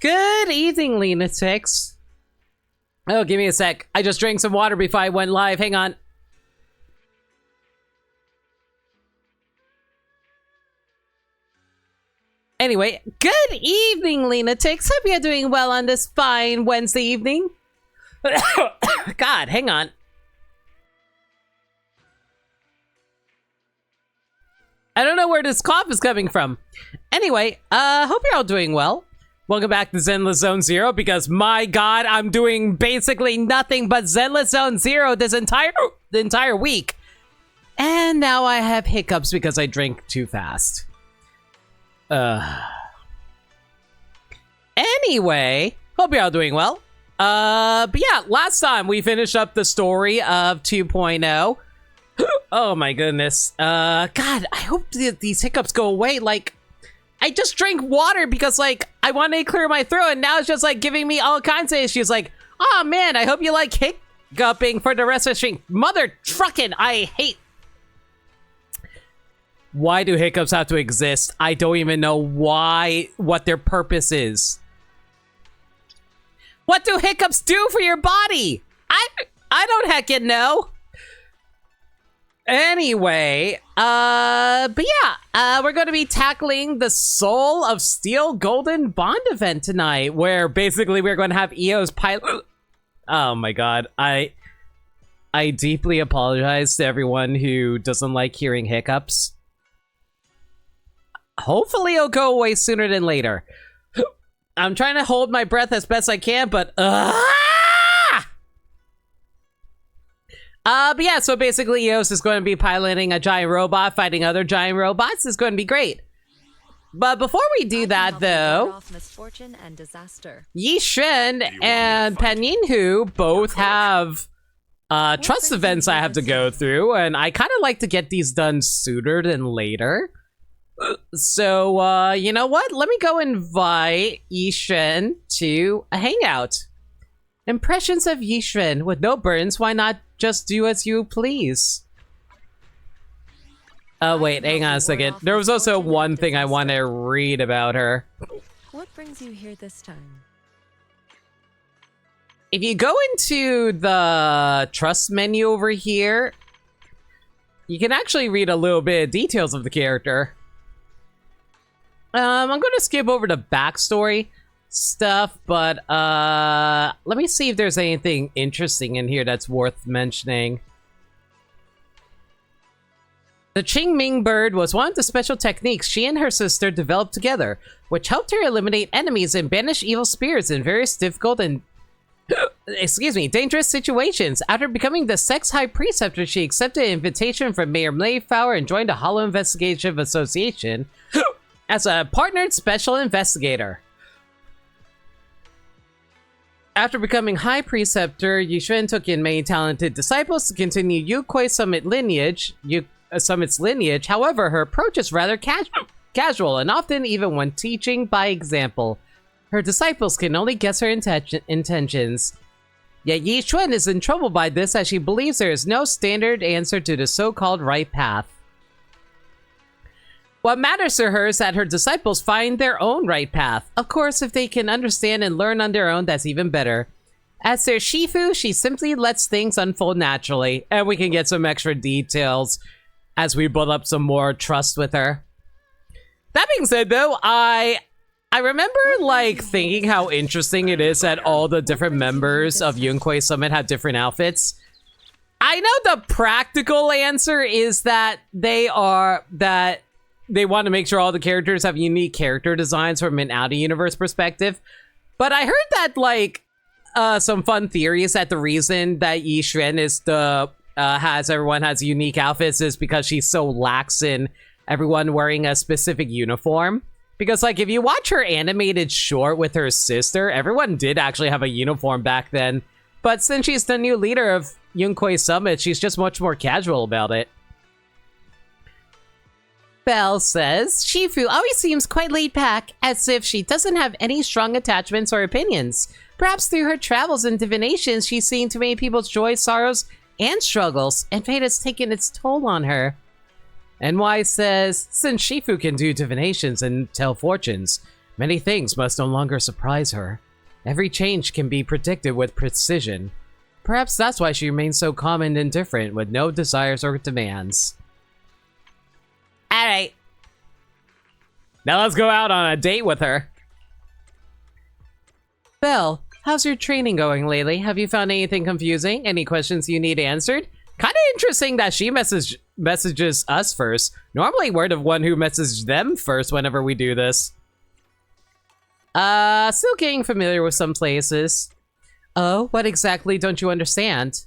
Good evening, Lunatics. Oh, give me a sec. I just drank some water before I went live. Hang on. Anyway, good evening, Lunatics. Hope you're doing well on this fine Wednesday evening. God, hang on. I don't know where this cough is coming from. Anyway, hope you're all doing well. Welcome back to Zenless Zone Zero, because my god, I'm doing basically nothing but Zenless Zone Zero this entire week. And now I have hiccups because I drank too fast. Anyway, hope you're all doing well. But yeah, last time we finished up the story of 2.0. Oh my goodness. God, I hope these hiccups go away. Like, I just drank water because, like, I wanted to clear my throat, and now it's just, like, giving me all kinds of issues. Like, oh man, I hope you like hiccuping for the rest of the stream. Mother truckin', I hate... Why do hiccups have to exist? I don't even know what their purpose is. What do hiccups do for your body? I don't heckin' know. Anyway, but yeah, we're going to be tackling the Soul of Steel Golden Bond event tonight, where basically we're going to have EO's pilot. Oh my god, I deeply apologize to everyone who doesn't like hearing hiccups. Hopefully it'll go away sooner than later. I'm trying to hold my breath as best I can, but but yeah, so basically EOS is going to be piloting a giant robot, fighting other giant robots. It's going to be great. But before we do that, though, Yi Shen and Pan Yinhu both have trust events I have to go through, and I kind of like to get these done sooner than later. So, you know what? Let me go invite Yi Shen to a hangout. Impressions of Yi Shen. With no burdens, why not just do as you please? Oh, wait, hang on a second. There was also one thing I want to read about her. What brings you here this time? If you go into the trust menu over here, you can actually read a little bit of details of the character. I'm going to skip over the backstory stuff, but let me see if there's anything interesting in here that's worth mentioning. The Qingming bird was one of the special techniques she and her sister developed together, which helped her eliminate enemies and banish evil spirits in various difficult and dangerous situations. After becoming the sex high preceptor, she accepted an invitation from Mayor Mayflower and joined the Hollow Investigative Association as a partnered special investigator. After becoming High Preceptor, Yi Shen took in many talented disciples to continue Yunquei Summit's lineage. However, her approach is rather casual, and often even when teaching by example. Her disciples can only guess her intentions. Yet Yi Shen is in trouble by this, as she believes there is no standard answer to the so-called right path. What matters to her is that her disciples find their own right path. Of course, if they can understand and learn on their own, that's even better. As their Shifu, she simply lets things unfold naturally, and we can get some extra details as we build up some more trust with her. That being said, though, I remember, like, thinking how interesting it is that all the different members of Yunquei Summit have different outfits. I know the practical answer is that they want to make sure all the characters have unique character designs from an out-of-universe perspective. But I heard that, like, some fun theories that the reason that Yi Shen is everyone has unique outfits is because she's so lax in everyone wearing a specific uniform. Because, like, if you watch her animated short with her sister, everyone did actually have a uniform back then. But since she's the new leader of Yunquei Summit, she's just much more casual about it. Belle says, Shifu always seems quite laid back, as if she doesn't have any strong attachments or opinions. Perhaps through her travels and divinations, she's seen too many people's joys, sorrows, and struggles, and fate has taken its toll on her. NY says, since Shifu can do divinations and tell fortunes, Many things must no longer surprise her. Every change can be predicted with precision. Perhaps that's why she remains so calm and indifferent, with no desires or demands. Alright. Now let's go out on a date with her. Belle, how's your training going lately? Have you found anything confusing? Any questions you need answered? Kinda interesting that she messages us first. Normally we're the one who messages them first whenever we do this. Still getting familiar with some places. Oh, what exactly don't you understand?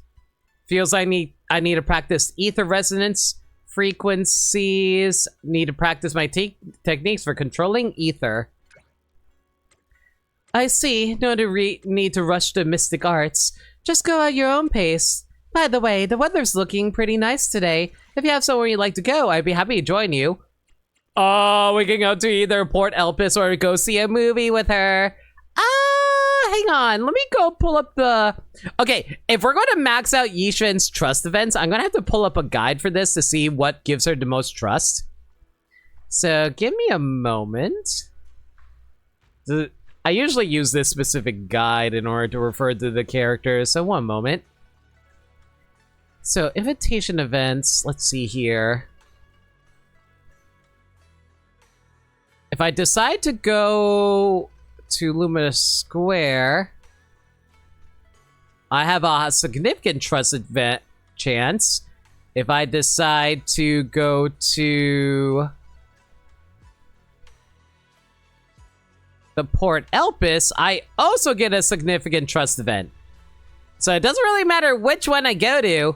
Feels I need to practice ether resonance frequencies. Need to practice my techniques for controlling ether. I see. No need to rush to mystic arts. Just go at your own pace. By the way, the weather's looking pretty nice today. If you have somewhere you'd like to go, I'd be happy to join you. Oh, we can go to either Port Elpis or go see a movie with her. Hang on. Let me go pull up the... Okay, if we're going to max out Yishuan's trust events, I'm going to have to pull up a guide for this to see what gives her the most trust. So, give me a moment. I usually use this specific guide in order to refer to the characters, so one moment. So, invitation events, let's see here. If I decide to go to Luminous Square, I have a significant trust event chance. If I decide to go to the Port Elpis, I also get a significant trust event. So it doesn't really matter which one I go to.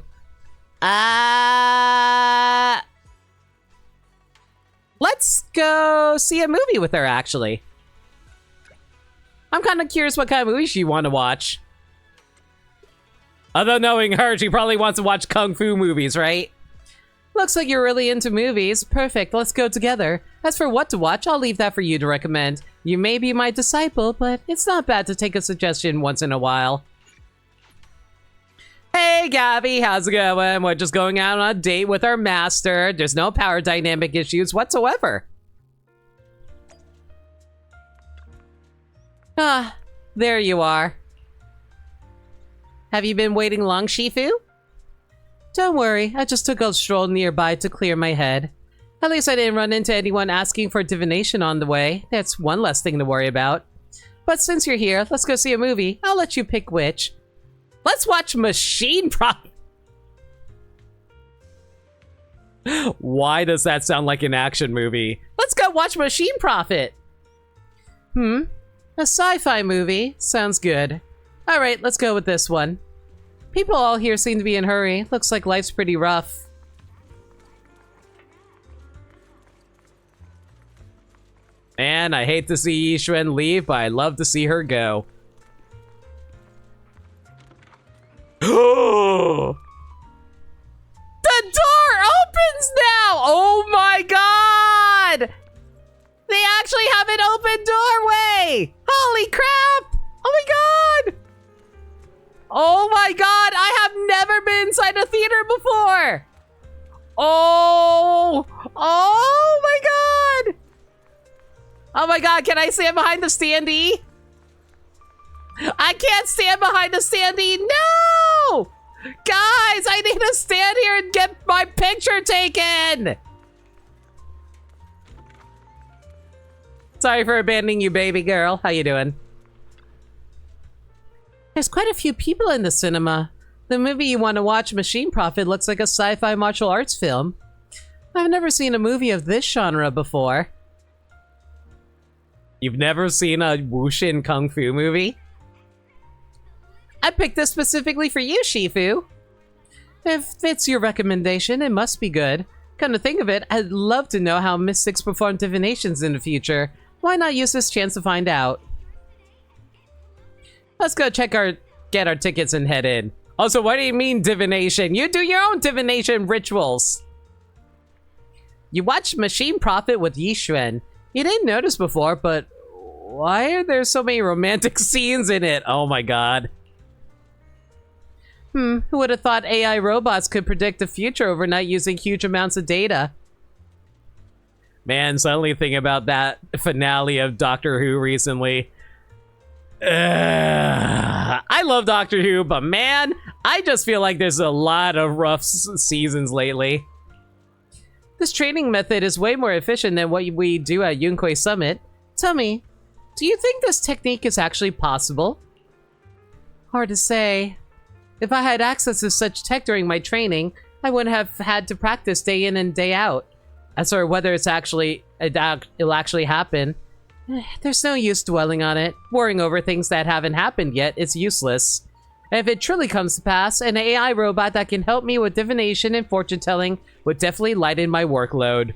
Let's go see a movie with her, actually. I'm kind of curious what kind of movie she want to watch. Although knowing her, she probably wants to watch kung fu movies, right? Looks like you're really into movies. Perfect, let's go together. As for what to watch, I'll leave that for you to recommend. You may be my disciple, but it's not bad to take a suggestion once in a while. Hey Gabby, how's it going? We're just going out on a date with our master. There's no power dynamic issues whatsoever. Ah, there you are. Have you been waiting long, Shifu? Don't worry, I just took a stroll nearby to clear my head. At least I didn't run into anyone asking for divination on the way. That's one less thing to worry about. But since you're here, let's go see a movie. I'll let you pick which. Let's watch Machine Prophet. Why does that sound like an action movie? Let's go watch Machine Prophet. A sci-fi movie. Sounds good. Alright, let's go with this one. People all here seem to be in a hurry. Looks like life's pretty rough. And I hate to see Yishuan leave, but I love to see her go. The door opens now! Oh my god! They actually have an open doorway! Holy crap! Oh my god! Oh my god, I have never been inside a theater before! Oh! Oh my god! Oh my god, can I stand behind the standee? I can't stand behind the standee, no! Guys, I need to stand here and get my picture taken! Sorry for abandoning you, baby girl. How you doing? There's quite a few people in the cinema. The movie you want to watch, Machine Prophet, looks like a sci-fi martial arts film. I've never seen a movie of this genre before. You've never seen a Wuxin Kung Fu movie? I picked this specifically for you, Shifu. If it's your recommendation, it must be good. Come to think of it, I'd love to know how mystics perform divinations in the future. Why not use this chance to find out? Let's go get our tickets and head in. Also, what do you mean divination? You do your own divination rituals. You watched Machine Prophet with Yishuan. You didn't notice before, but why are there so many romantic scenes in it? Oh my god. Who would have thought AI robots could predict the future overnight using huge amounts of data? Man, suddenly thinking about that finale of Doctor Who recently. I love Doctor Who, but man, I just feel like there's a lot of rough seasons lately. This training method is way more efficient than what we do at Yunkoi Summit. Tell me, do you think this technique is actually possible? Hard to say. If I had access to such tech during my training, I wouldn't have had to practice day in and day out. As for whether it'll actually happen, there's no use dwelling on it. Worrying over things that haven't happened yet is useless. And if it truly comes to pass, an AI robot that can help me with divination and fortune-telling would definitely lighten my workload.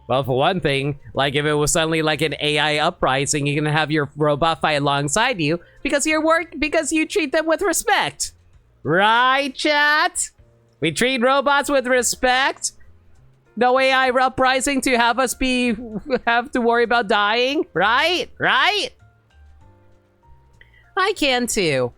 Well, for one thing, like if it was suddenly like an AI uprising, you're gonna have your robot fight alongside you because you treat them with respect. Right, chat? We treat robots with respect? No AI uprising to have us have to worry about dying? Right? Right? I can too.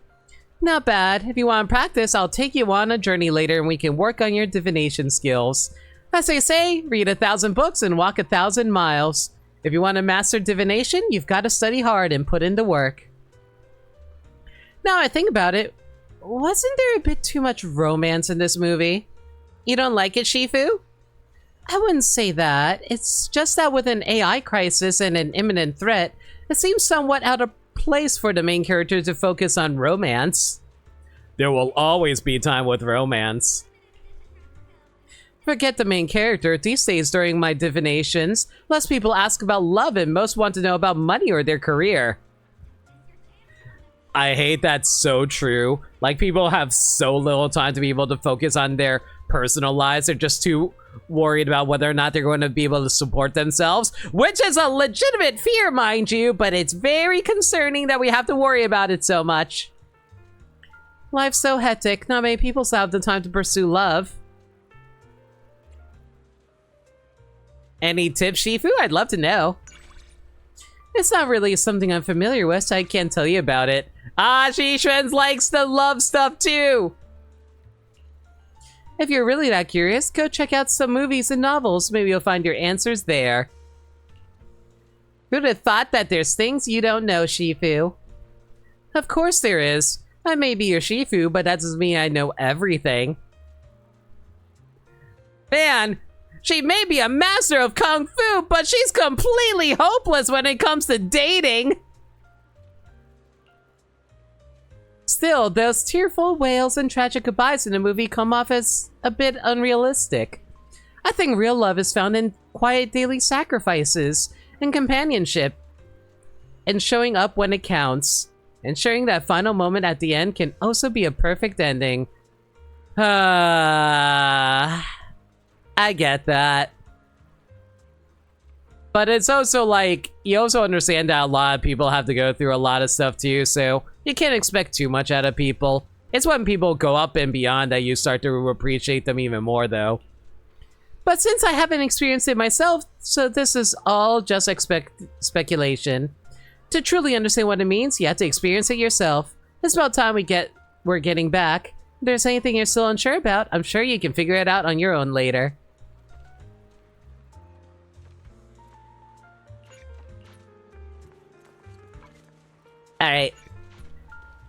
Not bad. If you want to practice, I'll take you on a journey later and we can work on your divination skills. As they say, read 1,000 books and walk 1,000 miles. If you want to master divination, you've got to study hard and put in the work. Now I think about it, wasn't there a bit too much romance in this movie? You don't like it, Shifu? I wouldn't say that. It's just that with an AI crisis and an imminent threat, it seems somewhat out of place for the main character to focus on romance. There will always be time with romance. Forget the main character. These days during my divinations, less people ask about love and most want to know about money or their career. I hate that's so true. Like, people have so little time to be able to focus on their personal lives. They're just too worried about whether or not they're going to be able to support themselves, which is a legitimate fear, mind you, but it's very concerning that we have to worry about it so much. Life's so hectic, not many people still have the time to pursue love. Any tips, Shifu? I'd love to know. It's not really something I'm familiar with, so I can't tell you about it. Ah, Shishuen likes the love stuff too! If you're really that curious, go check out some movies and novels. Maybe you'll find your answers there. Who'd have thought that there's things you don't know, Shifu? Of course there is. I may be your Shifu, but that doesn't mean I know everything. Man, she may be a master of Kung Fu, but she's completely hopeless when it comes to dating. Still, those tearful wails and tragic goodbyes in the movie come off as a bit unrealistic. I think real love is found in quiet daily sacrifices and companionship, and showing up when it counts. And sharing that final moment at the end can also be a perfect ending. I get that. But it's also like, you also understand that a lot of people have to go through a lot of stuff too, so you can't expect too much out of people. It's when people go up and beyond that you start to appreciate them even more, though. But since I haven't experienced it myself, so this is all just speculation. To truly understand what it means, you have to experience it yourself. It's about time we're getting back. If there's anything you're still unsure about, I'm sure you can figure it out on your own later. Alright.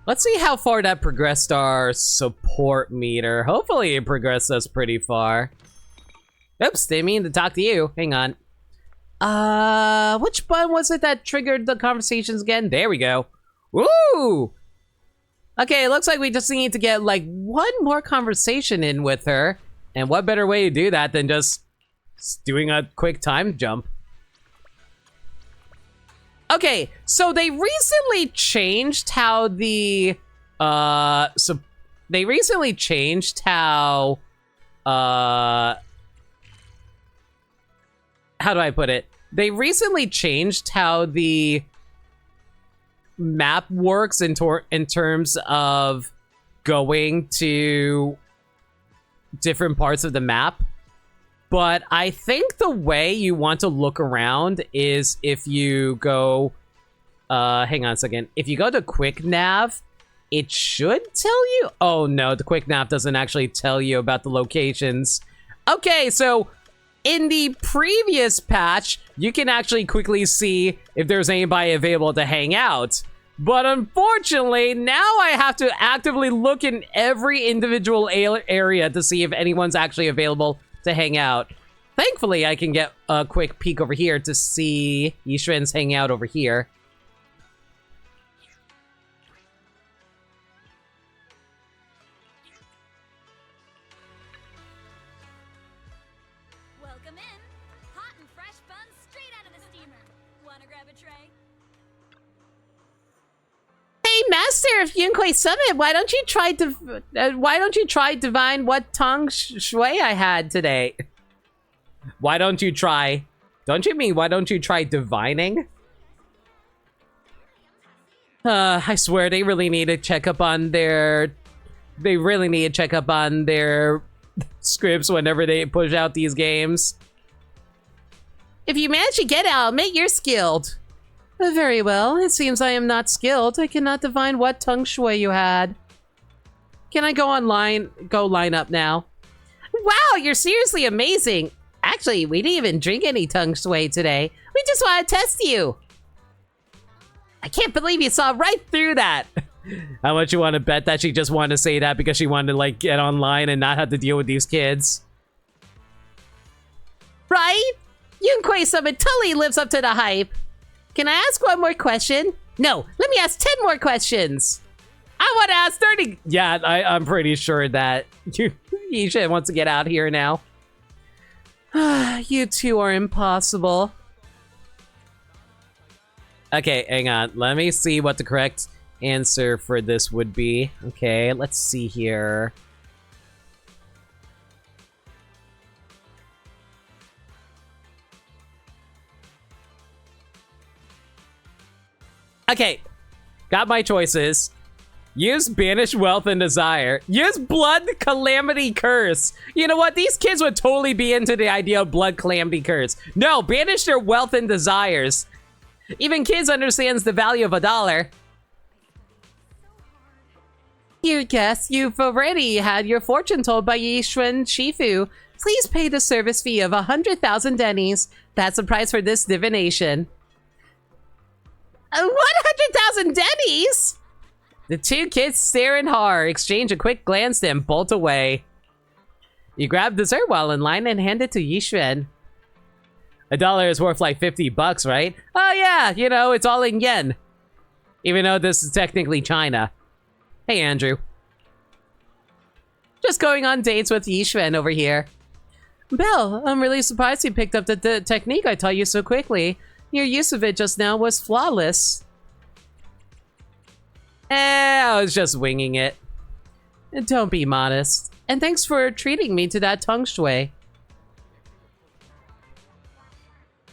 Let's see how far that progressed our support meter. Hopefully it progressed us pretty far. Oops, didn't mean to talk to you. Hang on. Which button was it that triggered the conversations again? There we go. Woo! Okay, it looks like we just need to get like one more conversation in with her. And what better way to do that than just doing a quick time jump? Okay, so they recently changed how the, how do I put it? They recently changed how the map works in terms of going to different parts of the map. But I think the way you want to look around is if you go, hang on a second. If you go to Quick Nav, it should tell you. Oh no, the Quick Nav doesn't actually tell you about the locations. Okay, so in the previous patch, you can actually quickly see if there's anybody available to hang out. But unfortunately, now I have to actively look in every individual area to see if anyone's actually available to hang out. Thankfully, I can get a quick peek over here to see Yishuan's hanging out over here. Welcome in. Hot and fresh buns straight out of the steamer. Wanna grab a tray? Hey, Master of Yunquei Summit, why don't you try divine what tongue shui I had today? Why don't you try? Don't you mean why don't you try divining? I swear they really need to check up on their. They really need to check up on their scripts whenever they push out these games. If you manage to get out, I'll admit you're skilled. Very well. It seems I am not skilled. I cannot divine what tongue shui you had. Can I go online? Go line up now. Wow, you're seriously amazing. Actually, we didn't even drink any tongue shui today. We just want to test you. I can't believe you saw right through that. How much you want to bet that she just wanted to say that because she wanted to, like, get online and not have to deal with these kids? Right? Yunquei Summit totally lives up to the hype. Can I ask one more question? No, let me ask 10 more questions. I want to ask 30. Yeah, I'm pretty sure that Yishuan wants to get out here now. You two are impossible. Okay, hang on. Let me see what the correct answer for this would be. Okay, let's see here. Okay, got my choices. Use Banish Wealth and Desire. Use Blood Calamity Curse. You know what? These kids would totally be into the idea of Blood Calamity Curse. No, banish their wealth and desires. Even kids understands the value of $1. You guess you've already had your fortune told by Yishuan Shifu. Please pay the service fee of 100,000 dennies. That's the price for this divination. 100,000 dennies? The two kids stare in horror, exchange a quick glance, then bolt away. You grab dessert while in line and hand it to Yishuan. $1 is worth like 50 bucks, right? Oh yeah, you know, it's all in yen. Even though this is technically China. Hey, Andrew. Just going on dates with Yishuan over here. Belle, I'm really surprised you picked up the technique I taught you so quickly. Your use of it just now was flawless. I was just winging it. Don't be modest. And thanks for treating me to that tongue shui.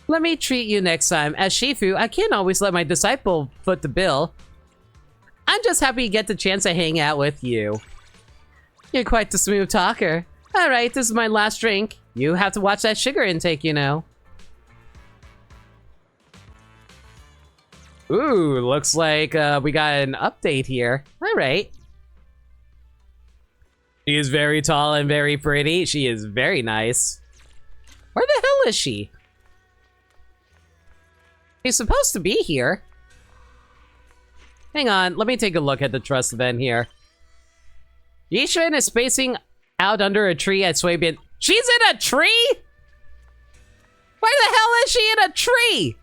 Let me treat you next time. As Shifu, I can't always let my disciple foot the bill. I'm just happy to get the chance to hang out with you. You're quite the smooth talker. Alright, this is my last drink. You have to watch that sugar intake, you know. Ooh, looks like we got an update here. Alright. She is very tall and very pretty. She is very nice. Where the hell is she? She's supposed to be here. Hang on, let me take a look at the trust event here. Yishuan is spacing out under a tree at Suibin. She's in a tree?! Where the hell is she in a tree?!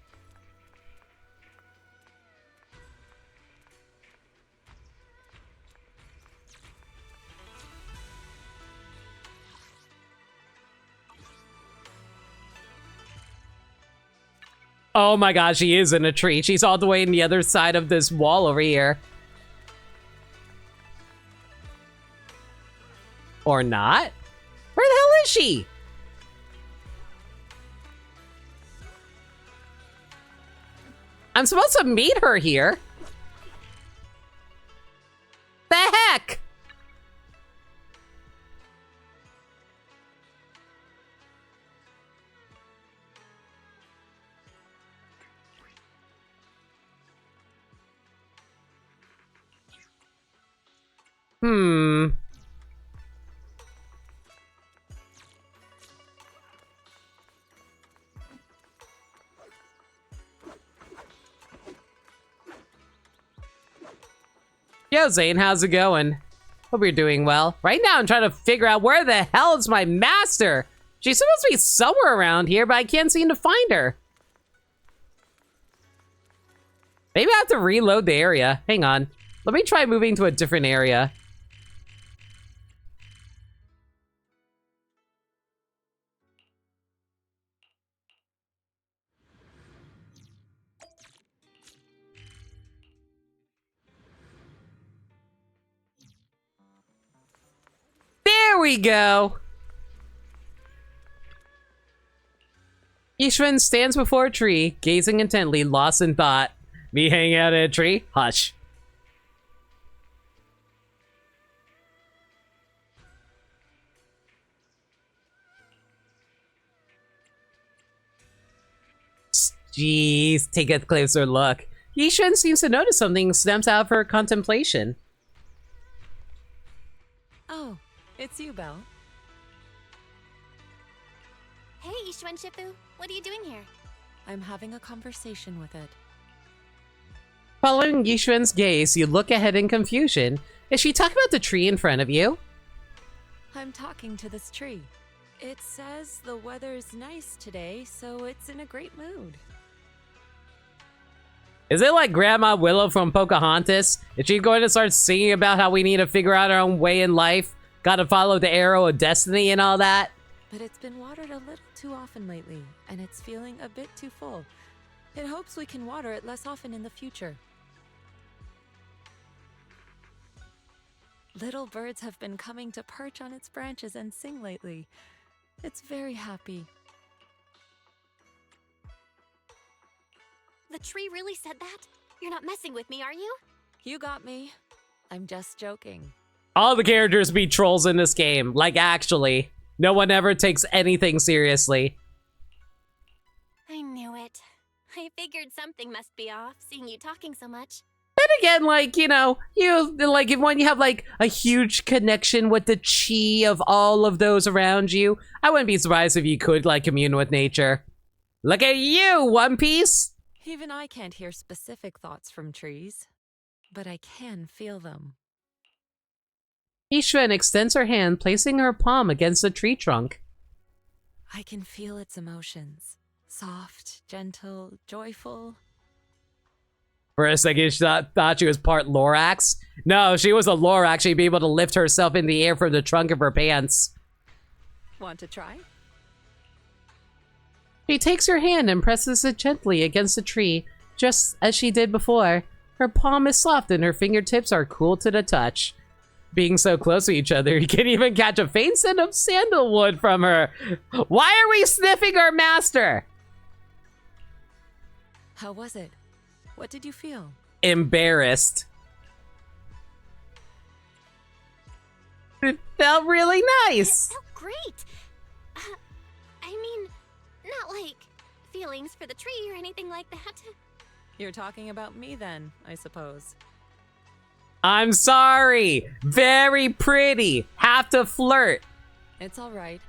Oh my god, she is in a tree. She's all the way on the other side of this wall over here. Or not? Where the hell is she? I'm supposed to meet her here. The heck? Yo, Zane, how's it going? Hope you're doing well. Right now, I'm trying to figure out where the hell is my master. She's supposed to be somewhere around here, but I can't seem to find her. Maybe I have to reload the area. Hang on. Let me try moving to a different area. There we go. Yishun stands before a tree, gazing intently, lost in thought. Me hanging out at a tree? Hush. Jeez, take a closer look. Yishun seems to notice something stems out of her contemplation. Oh, it's you, Belle. Hey, Ishwan Shifu. What are you doing here? I'm having a conversation with it. Following Yishun's gaze, you look ahead in confusion. Is she talking about the tree in front of you? I'm talking to this tree. It says the weather's nice today, so it's in a great mood. Is it like Grandma Willow from Pocahontas? Is she going to start singing about how we need to figure out our own way in life? Gotta follow the arrow of destiny and all that? But it's been watered a little too often lately, and it's feeling a bit too full. It hopes we can water it less often in the future. Little birds have been coming to perch on its branches and sing lately. It's very happy. The tree really said that? You're not messing with me, are you? You got me. I'm just joking. All the characters be trolls in this game. Like, actually. No one ever takes anything seriously. I knew it. I figured something must be off, seeing you talking so much. Then again, like, you know, like, when you have, like, a huge connection with the chi of all of those around you, I wouldn't be surprised if you could, like, commune with nature. Look at you, One Piece! Even I can't hear specific thoughts from trees, but I can feel them. Ishuen extends her hand, placing her palm against the tree trunk. I can feel its emotions. Soft, gentle, joyful. For a second, she thought she was part Lorax. No, she was a Lorax. She'd be able to lift herself in the air from the trunk of her pants. Want to try? She takes her hand and presses it gently against the tree, just as she did before. Her palm is soft and her fingertips are cool to the touch. Being so close to each other, you can even catch a faint scent of sandalwood from her. Why are we sniffing our master? How was it? What did you feel? Embarrassed. It felt really nice. It felt great. I mean, not like feelings for the tree or anything like that. You're talking about me then, I suppose. I'm sorry. Very pretty. Have to flirt. It's all right.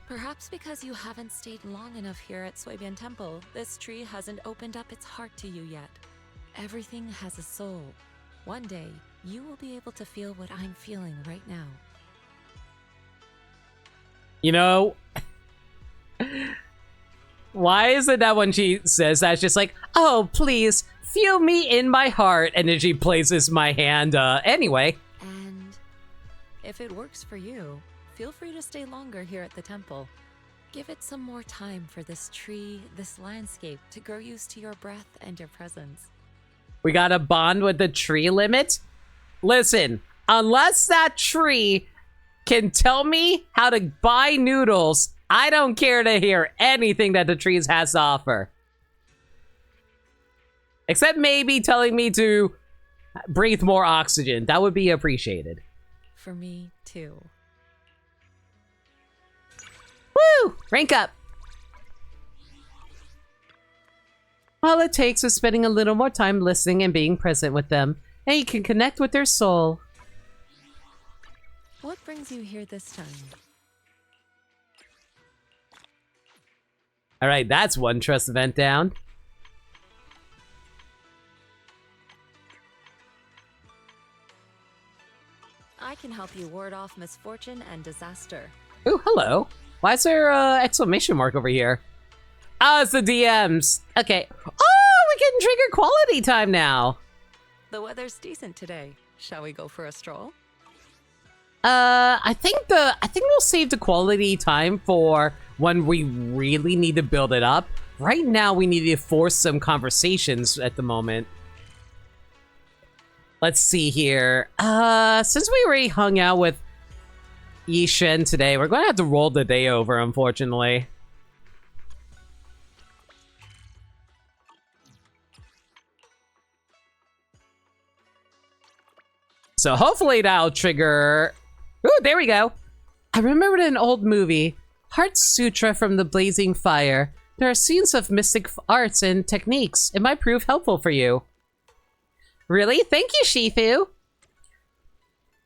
Perhaps because you haven't stayed long enough here at Suibian Temple, this tree hasn't opened up its heart to you yet. Everything has a soul. One day, you will be able to feel what I'm feeling right now. You know, why is it that when she says that, it's just like, oh, please, feel me in my heart, and then she places my hand, anyway. And if it works for you, feel free to stay longer here at the temple. Give it some more time for this tree, this landscape, to grow used to your breath and your presence. We got a bond with the tree limit? Listen, unless that tree can tell me how to buy noodles, I don't care to hear anything that the trees has to offer. Except maybe telling me to breathe more oxygen. That would be appreciated. For me, too. Woo! Rank up! All it takes is spending a little more time listening and being present with them, and you can connect with their soul. What brings you here this time? Alright, that's one trust event down. help you ward off misfortune and disaster. Ooh, hello. Why is there an exclamation mark over here? Oh, it's the DMs. Okay. Oh, we can trigger quality time now. The weather's decent today. Shall we go for a stroll? I think we'll save the quality time for when we really need to build it up. Right now, we need to force some conversations at the moment. Let's see here. Since we already hung out with Yi Shen today, we're going to have to roll the day over, unfortunately. So hopefully that'll trigger... Ooh, there we go. I remembered an old movie, Heart Sutra from the Blazing Fire. There are scenes of mystic arts and techniques. It might prove helpful for you. Really? Thank you, Shifu.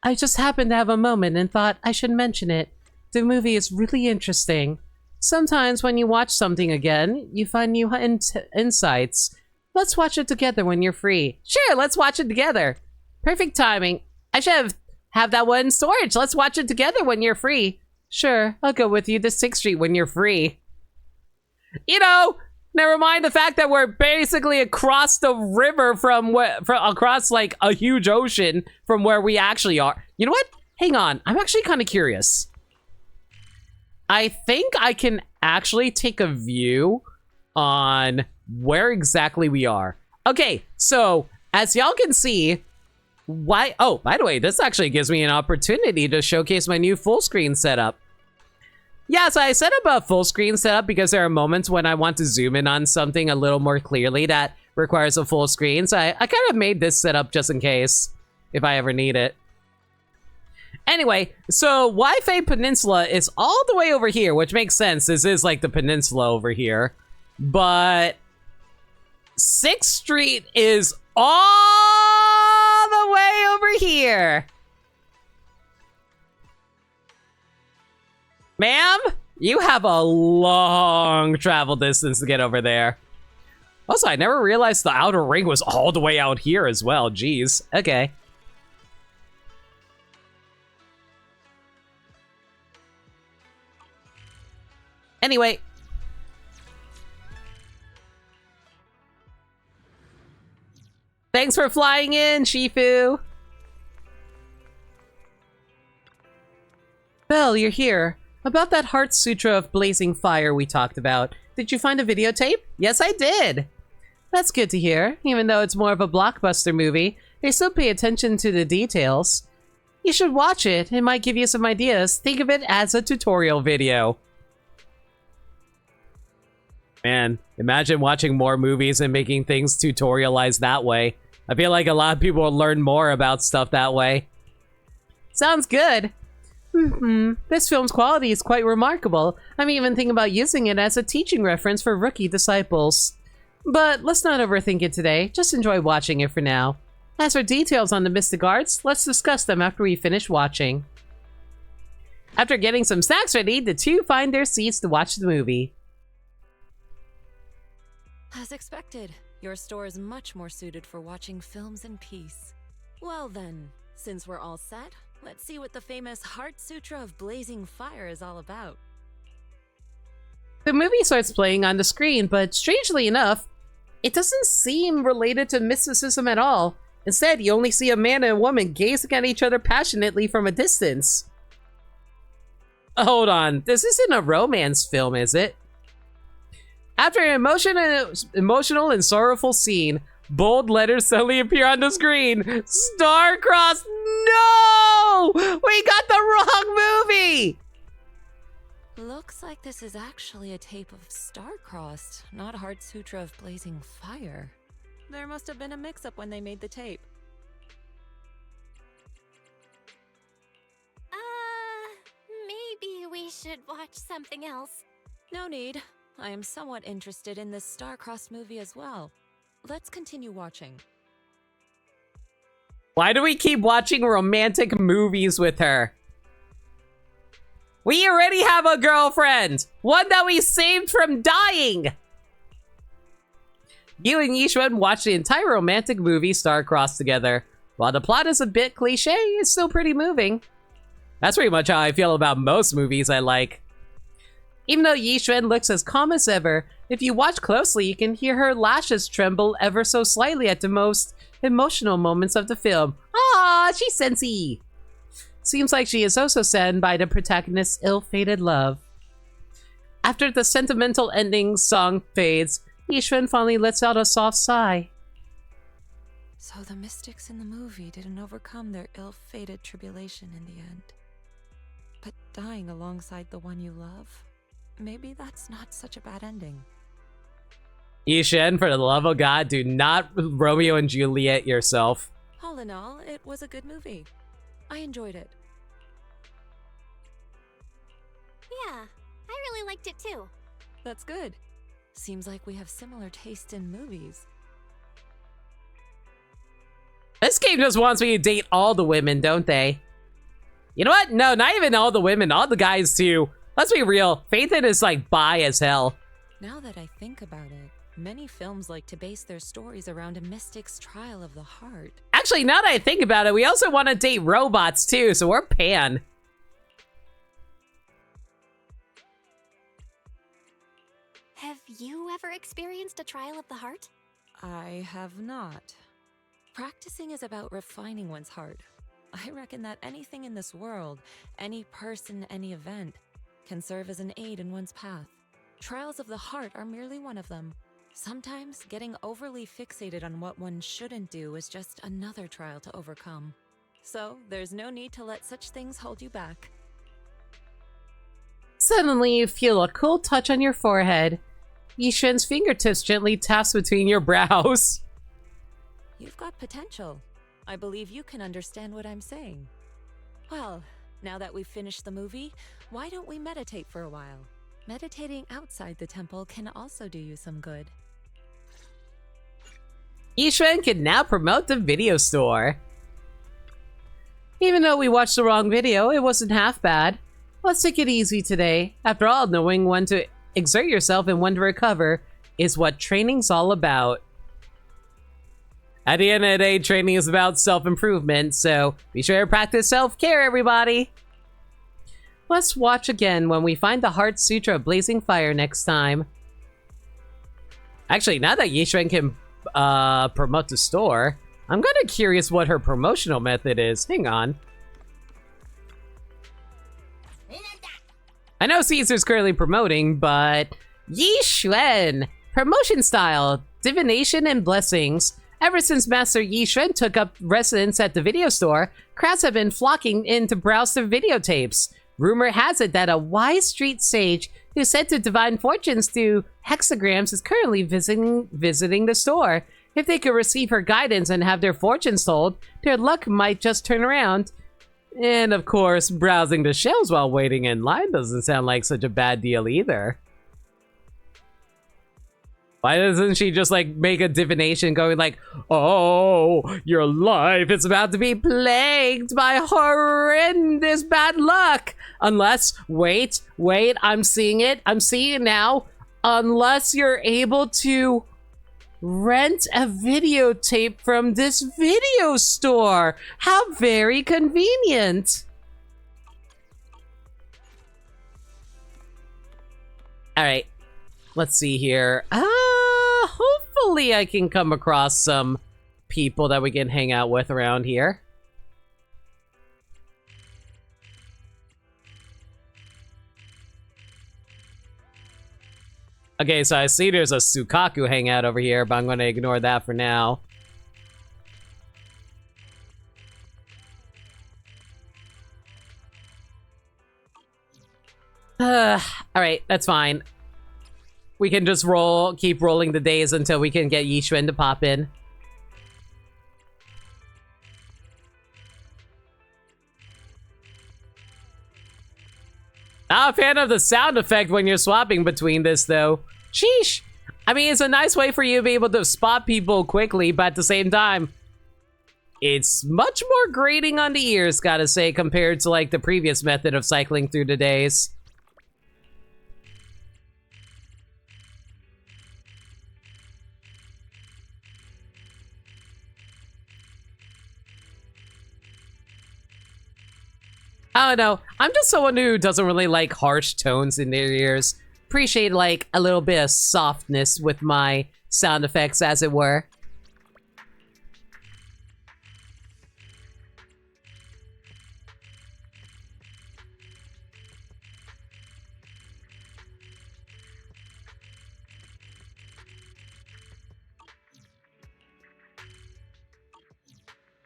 I just happened to have a moment and thought I should mention it. The movie is really interesting. Sometimes when you watch something again, you find new insights. Let's watch it together when you're free. Sure, let's watch it together. Perfect timing. I should have that one in storage. Let's watch it together when you're free. Sure, I'll go with you to 6th Street when you're free. You know, never mind the fact that we're basically across the river from across like a huge ocean from where we actually are. You know what? Hang on. I'm actually kind of curious. I think I can actually take a view on where exactly we are. Okay, so as y'all can see, oh, by the way, this actually gives me an opportunity to showcase my new full screen setup. Yeah, so I set up a full screen setup because there are moments when I want to zoom in on something a little more clearly that requires a full screen. So I kind of made this setup just in case, if I ever need it. Anyway, so Wi-Fi Peninsula is all the way over here, which makes sense. This is like the peninsula over here. But 6th Street is all the way over here. Ma'am, you have a long travel distance to get over there. Also, I never realized the outer ring was all the way out here as well. Jeez. Okay. Anyway. Thanks for flying in, Shifu. Belle, you're here. About that Heart Sutra of Blazing Fire we talked about. Did you find a videotape? Yes, I did. That's good to hear. Even though it's more of a blockbuster movie, they still pay attention to the details. You should watch it. It might give you some ideas. Think of it as a tutorial video. Man, imagine watching more movies and making things tutorialized that way. I feel like a lot of people will learn more about stuff that way. Sounds good. This film's quality is quite remarkable. I'm even thinking about using it as a teaching reference for rookie disciples. But let's not overthink it today. Just enjoy watching it for now. As for details on the mystic arts, let's discuss them after we finish watching. After getting some snacks ready, the two find their seats to watch the movie. As expected, your store is much more suited for watching films in peace. Well then, since we're all set, let's see what the famous Heart Sutra of Blazing Fire is all about. The movie starts playing on the screen, but strangely enough, it doesn't seem related to mysticism at all. Instead, you only see a man and a woman gazing at each other passionately from a distance. Hold on, this isn't a romance film, is it? After an emotional and sorrowful scene, bold letters suddenly appear on the screen. Star-crossed. No! We got the wrong movie! Looks like this is actually a tape of Star-crossed, not Heart Sutra of Blazing Fire. There must have been a mix-up when they made the tape. Maybe we should watch something else. No need. I am somewhat interested in this Star-crossed movie as well. Let's continue watching. Why do we keep watching romantic movies with her? We already have a girlfriend! One that we saved from dying! You and Yishuan watch the entire romantic movie Star-crossed together. While the plot is a bit cliche, it's still pretty moving. That's pretty much how I feel about most movies I like. Even though Yi Xuan looks as calm as ever, if you watch closely, you can hear her lashes tremble ever so slightly at the most emotional moments of the film. Ah, she's sensy. Seems like she is also saddened by the protagonist's ill-fated love. After the sentimental ending song fades, Yi Xuan finally lets out a soft sigh. So the mystics in the movie didn't overcome their ill-fated tribulation in the end. But dying alongside the one you love? Maybe that's not such a bad ending. Yi Xuan, for the love of God, do not Romeo and Juliet yourself. All in all, it was a good movie. I enjoyed it. Yeah, I really liked it too. That's good. Seems like we have similar taste in movies. This game just wants me to date all the women, don't they? You know what? No, not even all the women, all the guys too. Let's be real, Phaethon is like bi as hell. Now that I think about it, many films like to base their stories around a mystic's trial of the heart. Actually, now that I think about it, we also want to date robots too, so we're pan. Have you ever experienced a trial of the heart? I have not. Practicing is about refining one's heart. I reckon that anything in this world, any person, any event, can serve as an aid in one's path. Trials of the heart are merely one of them. Sometimes getting overly fixated on what one shouldn't do is just another trial to overcome. So there's no need to let such things hold you back. Suddenly, you feel a cool touch on your forehead. Yi Xuan's fingertips gently taps between your brows. You've got potential. I believe you can understand what I'm saying. Well, now that we've finished the movie, why don't we meditate for a while? Meditating outside the temple can also do you some good. Yi Xuan can now promote the video store. Even though we watched the wrong video, it wasn't half bad. Let's take it easy today. After all, knowing when to exert yourself and when to recover is what training's all about. At the end of the day, training is about self-improvement, so be sure to practice self-care, everybody! Let's watch again when we find the Heart Sutra of Blazing Fire next time. Actually, now that Yi Xuan can promote the store, I'm kind of curious what her promotional method is. Hang on. I know Caesar's currently promoting, but Yi Xuan! Promotion style, divination and blessings. Ever since Master Yi Xuan took up residence at the video store, crowds have been flocking in to browse the videotapes. Rumor has it that a wise street sage who said to divine fortunes through hexagrams is currently visiting the store. If they could receive her guidance and have their fortunes told, their luck might just turn around. And of course, browsing the shelves while waiting in line doesn't sound like such a bad deal either. Why doesn't she just like make a divination going like, oh, your life is about to be plagued by horrendous bad luck. Unless, wait, I'm seeing it now. Unless you're able to rent a videotape from this video store. How very convenient. All right, let's see here. Hopefully I can come across some people that we can hang out with around here. Okay, so I see there's a Sukaku hangout over here, but I'm going to ignore that for now. Alright, that's fine. We can just keep rolling the days until we can get Yi Xuan to pop in. Not a fan of the sound effect when you're swapping between this, though. Sheesh! I mean, it's a nice way for you to be able to spot people quickly, but at the same time, it's much more grating on the ears, gotta say, compared to, like, the previous method of cycling through the days. I don't know. I'm just someone who doesn't really like harsh tones in their ears. Appreciate like a little bit of softness with my sound effects, as it were.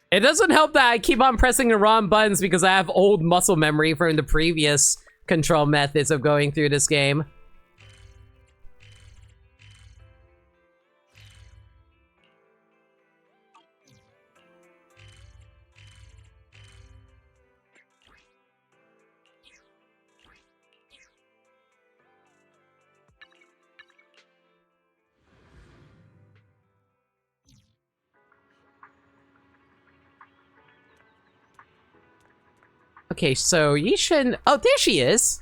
It doesn't help that I keep on pressing the wrong buttons because I have old muscle memory from the previous control methods of going through this game. Okay, so Yishin... Oh, there she is!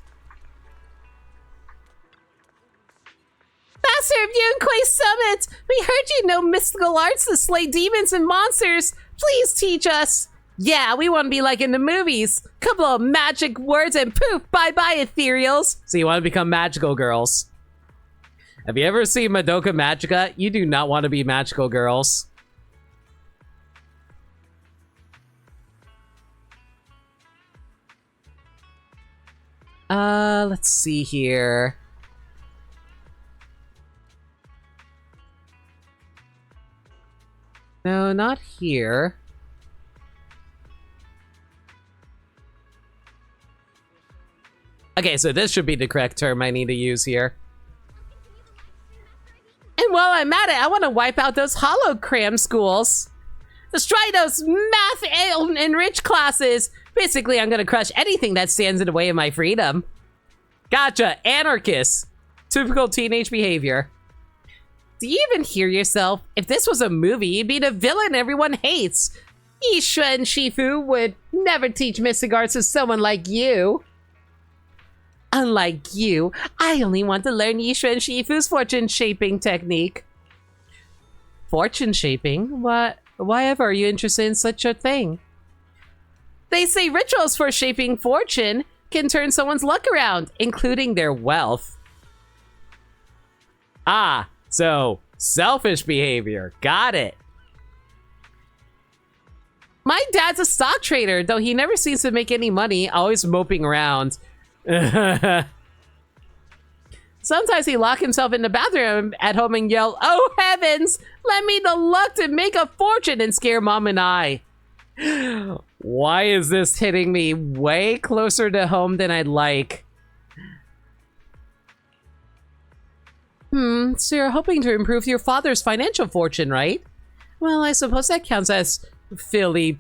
Master of Yunquay Summit! We heard you know mystical arts to slay demons and monsters! Please teach us! Yeah, we want to be like in the movies! Couple of magic words and poof! Bye-bye, ethereals! So you want to become magical girls. Have you ever seen Madoka Magica? You do not want to be magical girls. Let's see here. No, not here. Okay, so this should be the correct term I need to use here. And while I'm at it, I want to wipe out those holocram schools. Destroy those math enriched classes. Basically, I'm gonna crush anything that stands in the way of my freedom. Gotcha, anarchist. Typical teenage behavior. Do you even hear yourself? If this was a movie, you'd be the villain everyone hates. Ishua and Shifu would never teach mystic arts to someone like you. Unlike you, I only want to learn Ishua and Shifu's fortune-shaping technique. Fortune-shaping? Why ever are you interested in such a thing? They say rituals for shaping fortune can turn someone's luck around, including their wealth. Ah, so selfish behavior. Got it. My dad's a stock trader, though he never seems to make any money, always moping around. Sometimes he locks himself in the bathroom at home and yell, "Oh heavens, let me the luck to make a fortune," and scare mom and I. Why is this hitting me way closer to home than I'd like? So you're hoping to improve your father's financial fortune, right? Well, I suppose that counts as filial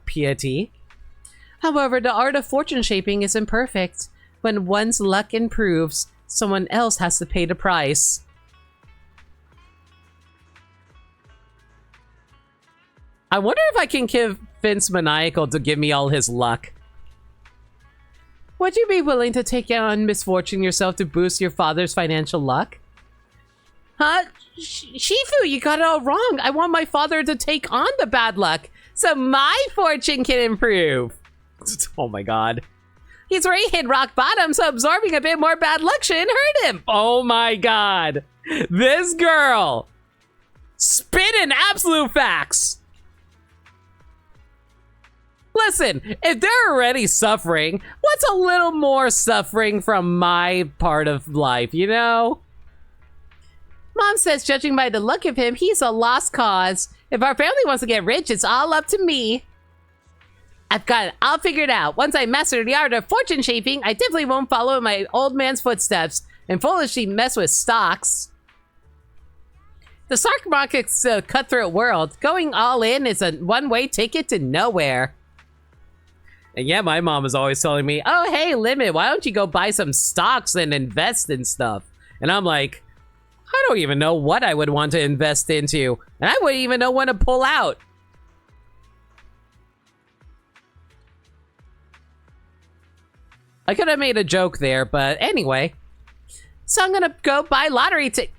piety. However, the art of fortune shaping is imperfect. When one's luck improves, someone else has to pay the price. I wonder if I can convince Maniacal to give me all his luck. Would you be willing to take on misfortune yourself to boost your father's financial luck? Huh? Shifu, you got it all wrong. I want my father to take on the bad luck so my fortune can improve. Oh my god. He's already hit rock bottom, so absorbing a bit more bad luck shouldn't hurt him. Oh my god. This girl. Spitting absolute facts. Listen, if they're already suffering, what's a little more suffering from my part of life, you know? Mom says, judging by the look of him, he's a lost cause. If our family wants to get rich, it's all up to me. I've got it. I'll figure it out. Once I master the art of fortune shaping, I definitely won't follow in my old man's footsteps and foolishly mess with stocks. The stock market's a cutthroat world. Going all in is a one-way ticket to nowhere. And yeah, my mom is always telling me, oh, hey, Limit, why don't you go buy some stocks and invest in stuff? And I'm like, I don't even know what I would want to invest into. And I wouldn't even know when to pull out. I could have made a joke there, but anyway. So I'm gonna go buy lottery tickets.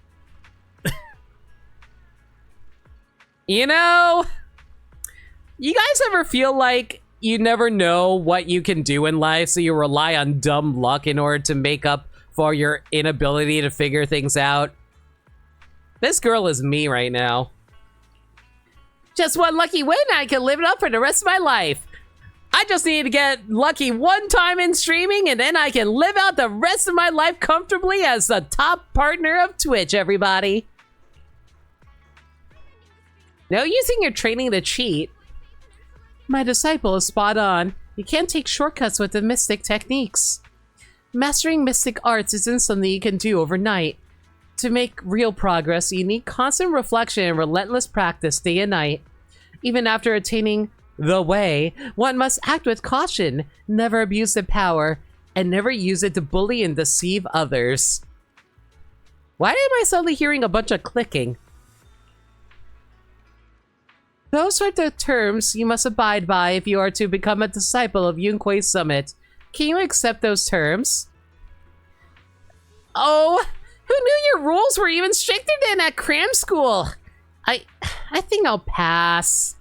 You know, you guys ever feel like you never know what you can do in life, so you rely on dumb luck in order to make up for your inability to figure things out. This girl is me right now. Just one lucky win, I can live it up for the rest of my life. I just need to get lucky one time in streaming, and then I can live out the rest of my life comfortably as the top partner of Twitch, everybody. No using your training to cheat. My disciple is spot on. You can't take shortcuts with the mystic techniques. Mastering mystic arts isn't something you can do overnight. To make real progress, you need constant reflection and relentless practice day and night. Even after attaining the way, one must act with caution, never abuse the power, and never use it to bully and deceive others. Why am I suddenly hearing a bunch of clicking? Those are the terms you must abide by if you are to become a disciple of Yunquei Summit. Can you accept those terms? Oh, who knew your rules were even stricter than at cram school? I think I'll pass.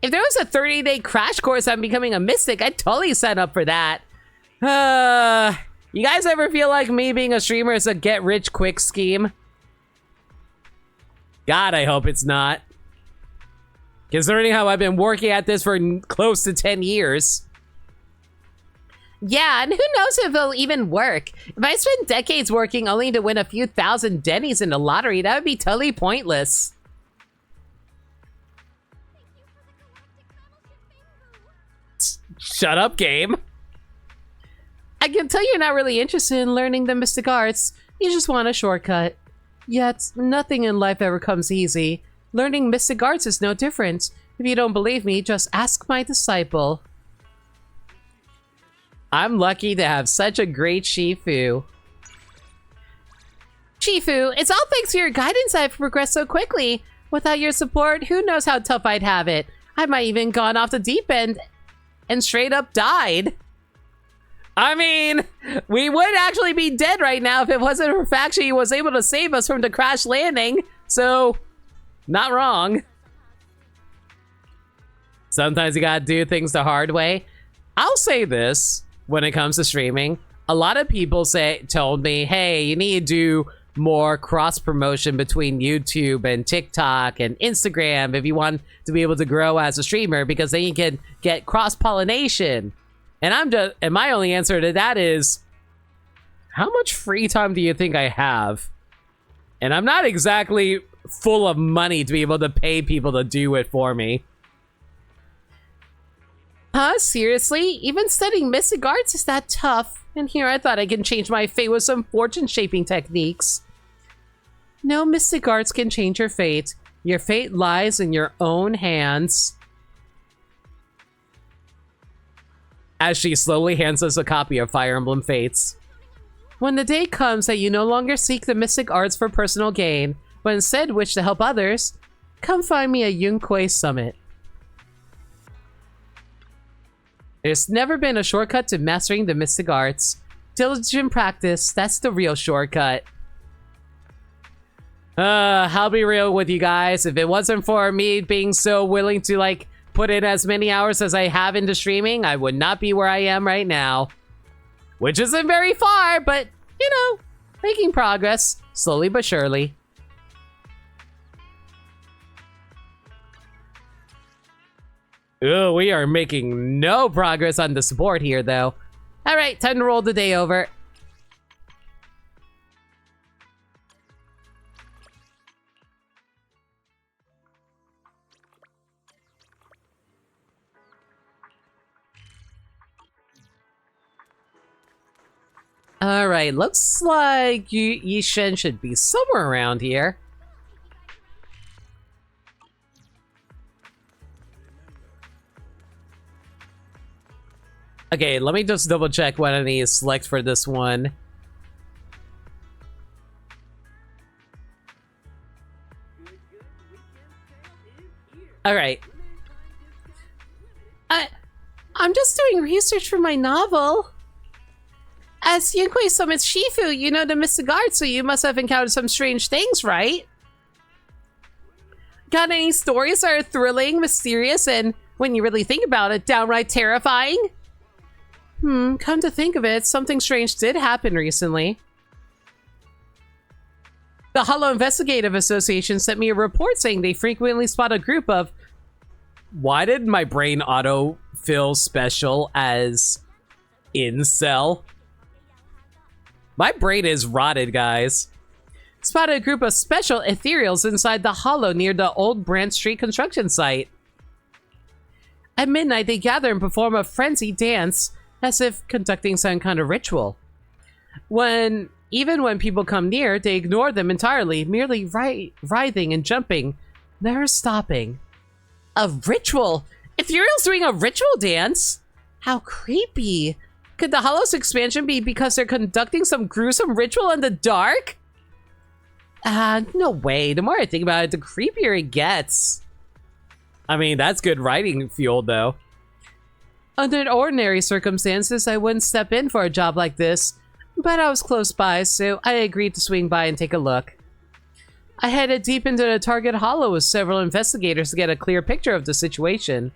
If there was a 30-day crash course on becoming a mystic, I'd totally sign up for that. You guys ever feel like me being a streamer is a get-rich-quick scheme? God, I hope it's not. Considering how I've been working at this for close to 10 years. Yeah, and who knows if it'll even work. If I spend decades working only to win a few thousand Denny's in the lottery, that would be totally pointless. Shut up, game. I can tell you're not really interested in learning the mystic arts. You just want a shortcut. Yet, nothing in life ever comes easy. Learning mystic arts is no different. If you don't believe me, just ask my disciple. I'm lucky to have such a great Shifu. Shifu, it's all thanks to your guidance I've progressed so quickly. Without your support, who knows how tough I'd have it. I might even gone off the deep end and straight up died. I mean, we would actually be dead right now if it wasn't for the fact she was able to save us from the crash landing. So, not wrong. Sometimes you gotta do things the hard way. I'll say this when it comes to streaming. A lot of people told me, hey, you need to do more cross promotion between YouTube and TikTok and Instagram if you want to be able to grow as a streamer, because then you can get cross pollination. And my only answer to that is, how much free time do you think I have? And I'm not exactly full of money to be able to pay people to do it for me. Huh? Seriously? Even studying mystic arts is that tough? And here I thought I can change my fate with some fortune-shaping techniques. No mystic arts can change your fate. Your fate lies in your own hands. As she slowly hands us a copy of Fire Emblem Fates. When the day comes that you no longer seek the mystic arts for personal gain, but instead wish to help others, come find me at Yunquei Summit. There's never been a shortcut to mastering the mystic arts. Diligent practice, that's the real shortcut. I'll be real with you guys. If it wasn't for me being so willing to, like, put in as many hours as I have into streaming, I would not be where I am right now. Which isn't very far, but, you know, making progress, slowly but surely. Ooh, we are making no progress on the support here, though. Alright, time to roll the day over. Alright, looks like Yishen should be somewhere around here. Okay, let me just double check what I need to select for this one. Alright. I'm just doing research for my novel. As Yunquei Summit's Shifu, you know the mystic arts, so you must have encountered some strange things, right? Got any stories that are thrilling, mysterious, and When you really think about it, downright terrifying. Come to think of it, something strange did happen recently. The Hollow Investigative Association sent me a report saying they frequently spot a group of... Why did my brain auto-fill special as incel? My brain is rotted, guys. Spotted a group of special ethereals inside the hollow near the old Brand Street construction site. At midnight, they gather and perform a frenzied dance as if conducting some kind of ritual. Even when people come near, they ignore them entirely, merely writhing and jumping, never stopping. A ritual? Ethereals doing a ritual dance? How creepy. Could the Hollow's expansion be because they're conducting some gruesome ritual in the dark? No way. The more I think about it, the creepier it gets. I mean, that's good writing fuel, though. Under ordinary circumstances, I wouldn't step in for a job like this, but I was close by, so I agreed to swing by and take a look. I headed deep into the target hollow with several investigators to get a clear picture of the situation.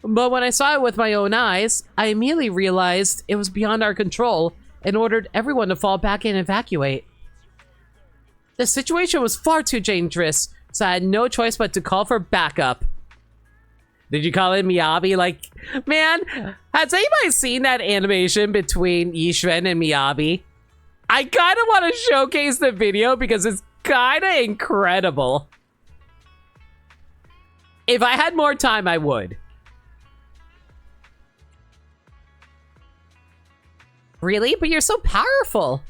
But when I saw it with my own eyes, I immediately realized it was beyond our control and ordered everyone to fall back and evacuate. The situation was far too dangerous, so I had no choice but to call for backup. Did you call it Miyabi? Like, man, has anybody seen that animation between Yishven and Miyabi? I kind of want to showcase the video because it's kind of incredible. If I had more time, I would. Really? But you're so powerful.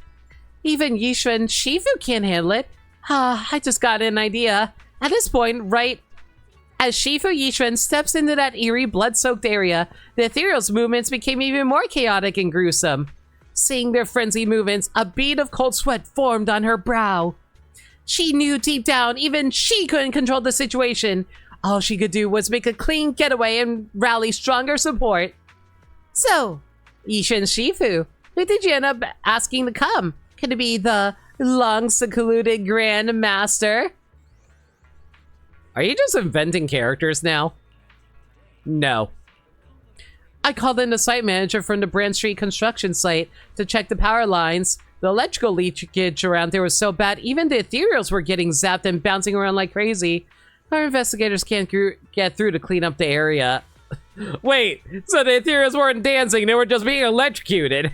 Even Yishven Shifu can't handle it. I just got an idea. At this point, right as Shifu Yishven steps into that eerie, blood-soaked area, the Ethereal's movements became even more chaotic and gruesome. Seeing their frenzied movements, a bead of cold sweat formed on her brow. She knew deep down, even she couldn't control the situation. All she could do was make a clean getaway and rally stronger support. So, Yishven Shifu, who did you end up asking to come? Could it be the long-secluded Grand Master? Are you just inventing characters now? No. I called in the site manager from the Brand Street construction site to check the power lines. The electrical leakage around there was so bad, even the ethereals were getting zapped and bouncing around like crazy. Our investigators can't get through to clean up the area. Wait, so the ethereals weren't dancing, they were just being electrocuted.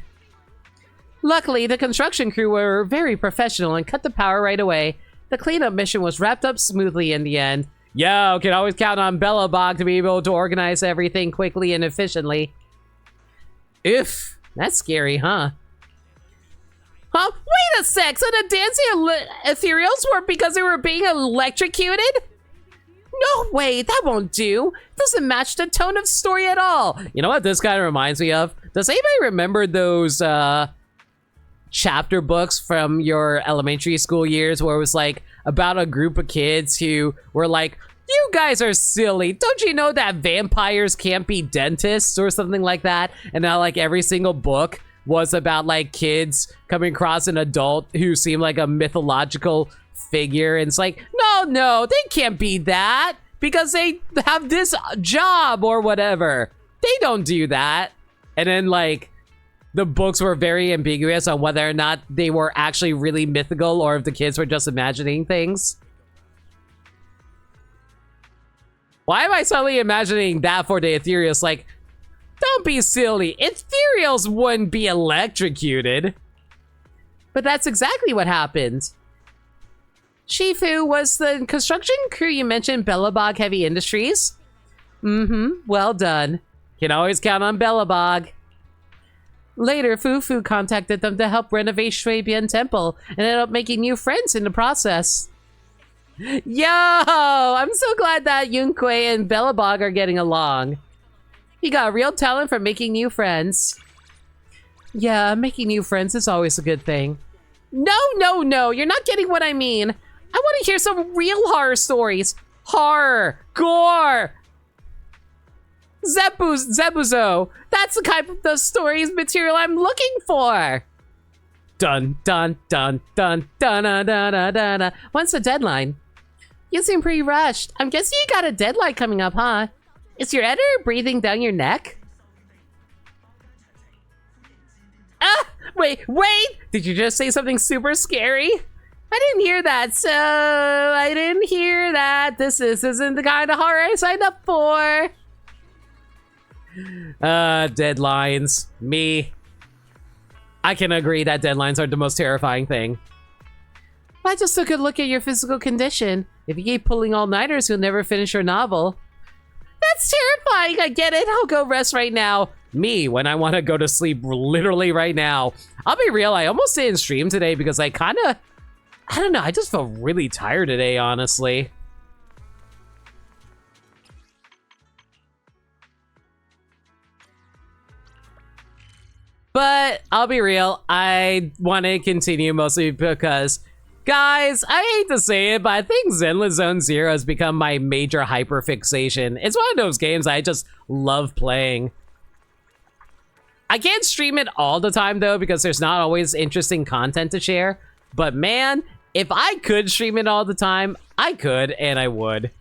Luckily, the construction crew were very professional and cut the power right away. The cleanup mission was wrapped up smoothly in the end. Yo, can always count on Bellabog to be able to organize everything quickly and efficiently. Oof, that's scary, huh? Huh? Wait a sec, so the dancing ethereals were because they were being electrocuted? No way, that won't do. Doesn't match the tone of story at all. You know what this kind of reminds me of? Does anybody remember those, chapter books from your elementary school years where it was like about a group of kids who were like, you guys are silly, don't you know that vampires can't be dentists or something like that? And now like every single book was about like kids coming across an adult who seemed like a mythological figure, and it's like, no, they can't be that because they have this job or whatever. They don't do that. And then like the books were very ambiguous on whether or not they were actually really mythical or if the kids were just imagining things. Why am I suddenly imagining that for the ethereals? Like, don't be silly. Ethereals wouldn't be electrocuted. But that's exactly what happened. Shifu, was the construction crew you mentioned Bellabog Heavy Industries? Well done. Can always count on Bellabog. Later, Fufu contacted them to help renovate Shuibian Temple and ended up making new friends in the process. Yo! I'm so glad that Yunquei and Bellabog are getting along. He got real talent for making new friends. Yeah, making new friends is always a good thing. No, you're not getting what I mean. I want to hear some real horror stories. Horror, gore, Zebuzo. That's the kind of stories material I'm looking for. Dun dun dun dun dun dun dun dun dun. When's the deadline? You seem pretty rushed. I'm guessing you got a deadline coming up, huh? Is your editor breathing down your neck? Ah! Wait! Did you just say something super scary? I didn't hear that, so I didn't hear that. This isn't the kind of horror I signed up for. Deadlines. Me. I can agree that deadlines are the most terrifying thing. I just took a look at your physical condition. If you keep pulling all-nighters, you'll never finish your novel. That's terrifying, I get it. I'll go rest right now. Me, when I want to go to sleep literally right now. I'll be real, I almost didn't stream today because I don't know, I just felt really tired today, honestly. But I'll be real, I want to continue mostly because, guys, I hate to say it, but I think Zenless Zone Zero has become my major hyperfixation. It's one of those games I just love playing. I can't stream it all the time though because there's not always interesting content to share. But man, if I could stream it all the time, I could and I would.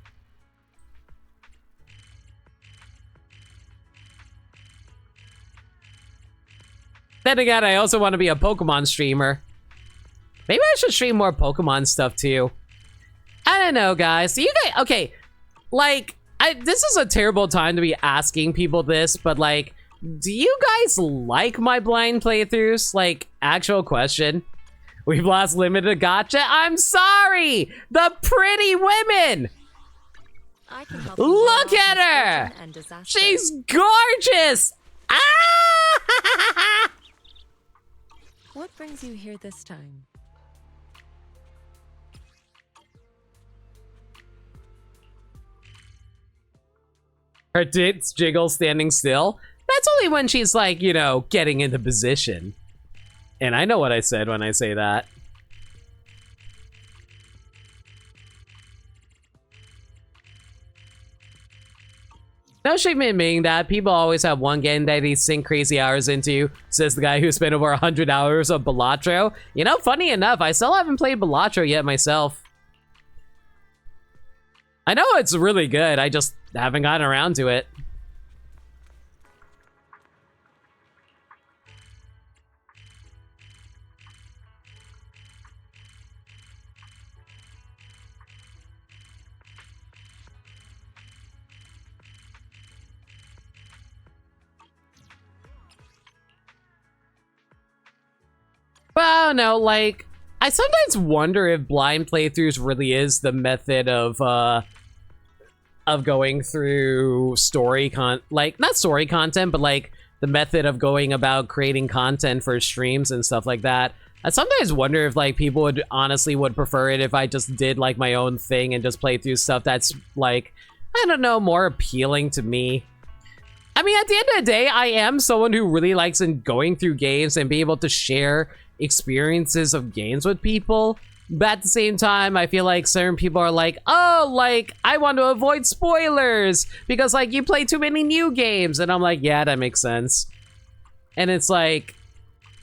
Then again, I also want to be a Pokemon streamer. Maybe I should stream more Pokemon stuff too. I don't know, guys. So you guys, okay, like, this is a terrible time to be asking people this, but like, do you guys like my blind playthroughs? Like, actual question. We've lost limited gotcha. I'm sorry! The pretty women! I can help you Look ward at off her! misfortune and disaster. She's gorgeous! Ah! What brings you here this time? Her tits jiggle standing still. That's only when she's like, you know, getting into position. And I know what I said when I say that. No shame in admitting that. People always have one game that they sink crazy hours into, says the guy who spent over 100 hours of Balatro. You know, funny enough, I still haven't played Balatro yet myself. I know it's really good, I just haven't gotten around to it. Well, no, like, I sometimes wonder if blind playthroughs really is the method of going through not story content, but like the method of going about creating content for streams and stuff like that. I sometimes wonder if like people would honestly prefer it if I just did like my own thing and just play through stuff that's like, I don't know, more appealing to me. I mean, at the end of the day, I am someone who really likes going through games and be able to share experiences of games with people. But at the same time, I feel like certain people are like, oh, like, I want to avoid spoilers because, like, you play too many new games. And I'm like, yeah, that makes sense. And it's like,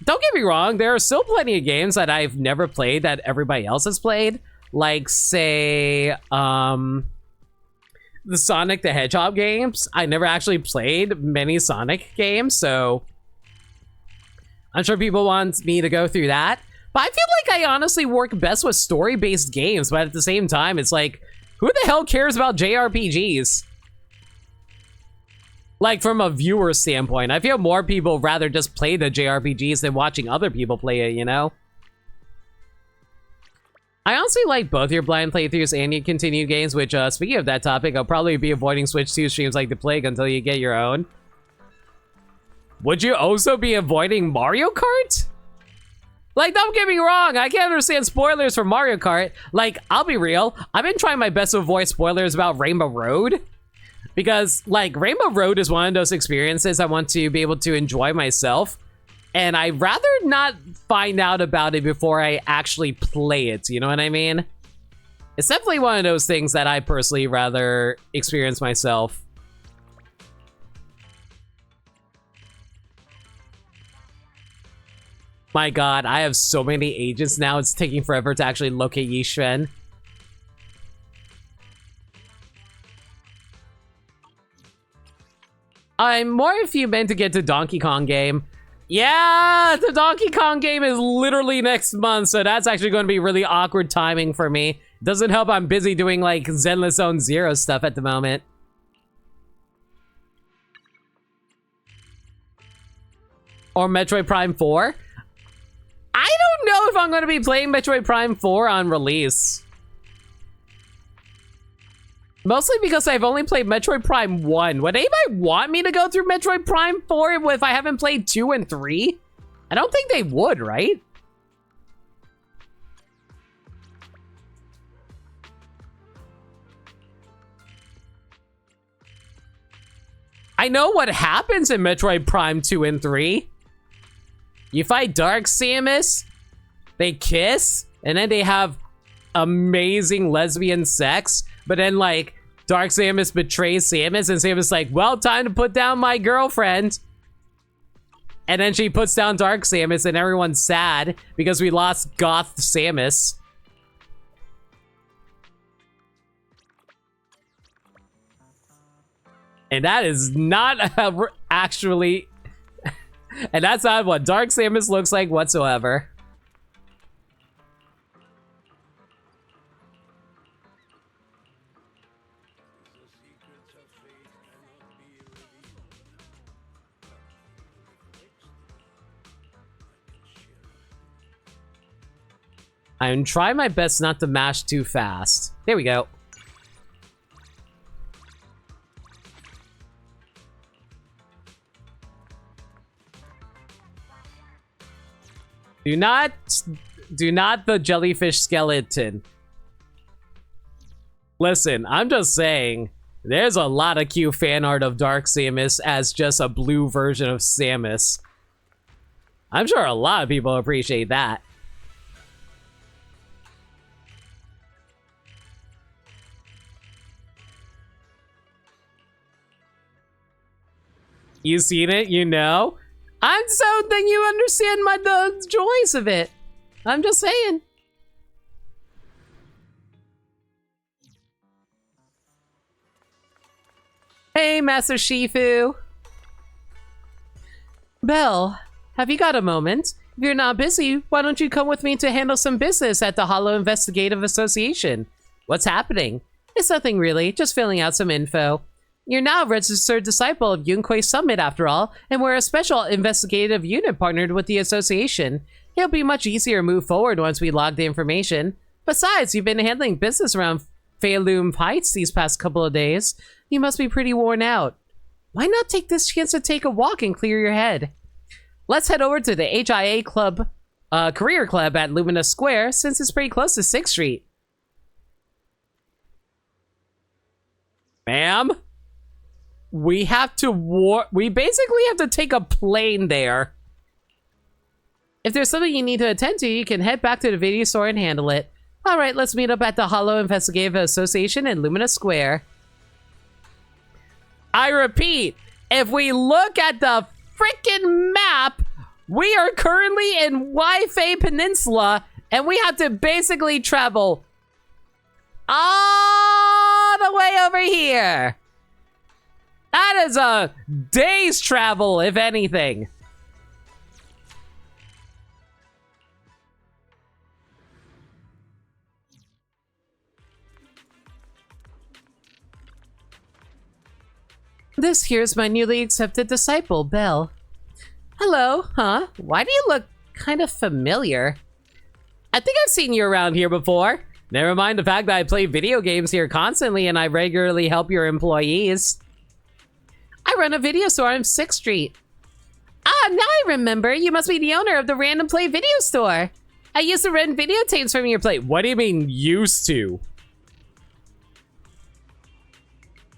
don't get me wrong, there are still plenty of games that I've never played that everybody else has played. Like, say, the Sonic the Hedgehog games. I never actually played many Sonic games, so I'm sure people want me to go through that. But I feel like I honestly work best with story-based games, but at the same time, it's like, who the hell cares about JRPGs? Like, from a viewer standpoint, I feel more people rather just play the JRPGs than watching other people play it, you know? I honestly like both your blind playthroughs and your continued games, which, speaking of that topic, I'll probably be avoiding Switch 2 streams like the plague until you get your own. Would you also be avoiding Mario Kart? Like, don't get me wrong, I can't understand spoilers for Mario Kart. Like, I'll be real, I've been trying my best to avoid spoilers about Rainbow Road. Because, like, Rainbow Road is one of those experiences I want to be able to enjoy myself. And I'd rather not find out about it before I actually play it, you know what I mean? It's definitely one of those things that I personally rather experience myself. My god, I have so many agents now, it's taking forever to actually locate Yishuan. I'm more if you meant to get to Donkey Kong game. Yeah, the Donkey Kong game is literally next month, so that's actually going to be really awkward timing for me. Doesn't help I'm busy doing like Zenless Zone Zero stuff at the moment. Or Metroid Prime 4. I don't know if I'm going to be playing Metroid Prime 4 on release. Mostly because I've only played Metroid Prime 1. Would anybody want me to go through Metroid Prime 4 if I haven't played 2 and 3? I don't think they would, right? I know what happens in Metroid Prime 2 and 3. You fight Dark Samus, they kiss, and then they have amazing lesbian sex, but then like Dark Samus betrays Samus and Samus is like, well, time to put down my girlfriend. And then she puts down Dark Samus and everyone's sad because we lost Goth Samus. And that is not actually... and that's not what Dark Samus looks like whatsoever. I'm trying my best not to mash too fast. There we go. Do not the jellyfish skeleton. Listen, I'm just saying, there's a lot of cute fan art of Dark Samus as just a blue version of Samus. I'm sure a lot of people appreciate that. You seen it, you know? I'm so then you understand the joys of it. I'm just saying. Hey, Master Shifu. Belle, have you got a moment? If you're not busy, why don't you come with me to handle some business at the Hollow Investigative Association? What's happening? It's nothing really, just filling out some info. You're now a registered disciple of Yunquei Summit after all, and we're a special investigative unit partnered with the association. It'll be much easier to move forward once we log the information. Besides, you've been handling business around Feilum Heights these past couple of days. You must be pretty worn out. Why not take this chance to take a walk and clear your head? Let's head over to the HIA Club, Career Club at Lumina Square, since it's pretty close to 6th Street. Ma'am? We have to we basically have to take a plane there. If there's something you need to attend to, you can head back to the video store and handle it. Alright, let's meet up at the Hollow Investigative Association in Lumina Square. I repeat, if we look at the freaking map, we are currently in Waifei Peninsula, and we have to basically travel all the way over here. That is a day's travel, if anything. This here's my newly accepted disciple, Belle. Hello, huh? Why do you look kind of familiar? I think I've seen you around here before. Never mind the fact that I play video games here constantly and I regularly help your employees. I run a video store on 6th Street. Ah, now I remember. You must be the owner of the Random Play video store. I used to rent videotapes from your play. What do you mean, used to?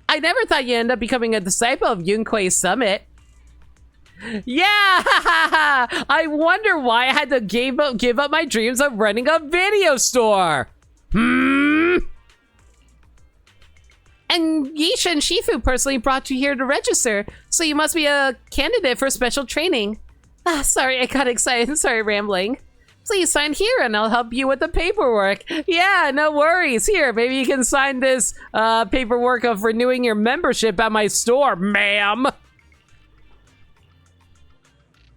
I never thought you'd end up becoming a disciple of Yunquei Summit. Yeah! I wonder why I had to give up my dreams of running a video store. And Yisha and Shifu personally brought you here to register, so you must be a candidate for special training. Ah, sorry, I got excited. Sorry, rambling. Please sign here and I'll help you with the paperwork. Yeah, no worries. Here, maybe you can sign this paperwork of renewing your membership at my store, ma'am.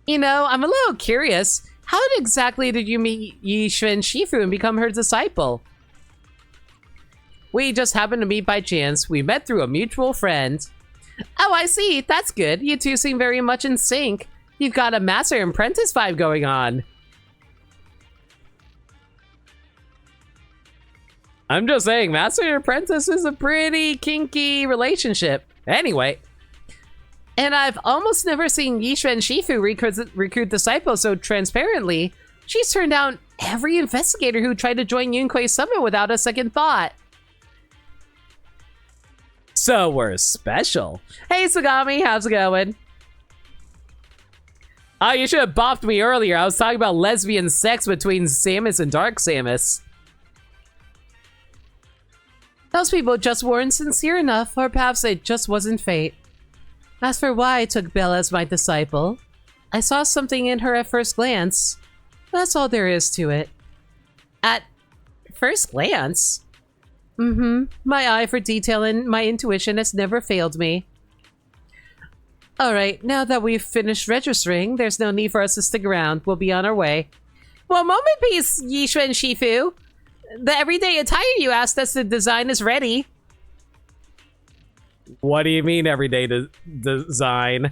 You know, I'm a little curious. How exactly did you meet Yixuan Shifu and become her disciple? We just happened to meet by chance. We met through a mutual friend. Oh, I see. That's good. You two seem very much in sync. You've got a master and apprentice vibe going on. I'm just saying, master and apprentice is a pretty kinky relationship. Anyway. And I've almost never seen Yixuan Shifu recruit disciples so transparently. She's turned down every investigator who tried to join Yunkuei's summit without a second thought. So we're special. Hey, Sagami, how's it going? Oh, you should have bopped me earlier. I was talking about lesbian sex between Samus and Dark Samus. Those people just weren't sincere enough, or perhaps it just wasn't fate. As for why I took Belle as my disciple, I saw something in her at first glance. That's all there is to it. At first glance? My eye for detail and my intuition has never failed me. Alright, now that we've finished registering, there's no need for us to stick around. We'll be on our way. Well, moment please, Yixuan Shifu. The everyday attire you asked us to design is ready. What do you mean everyday design?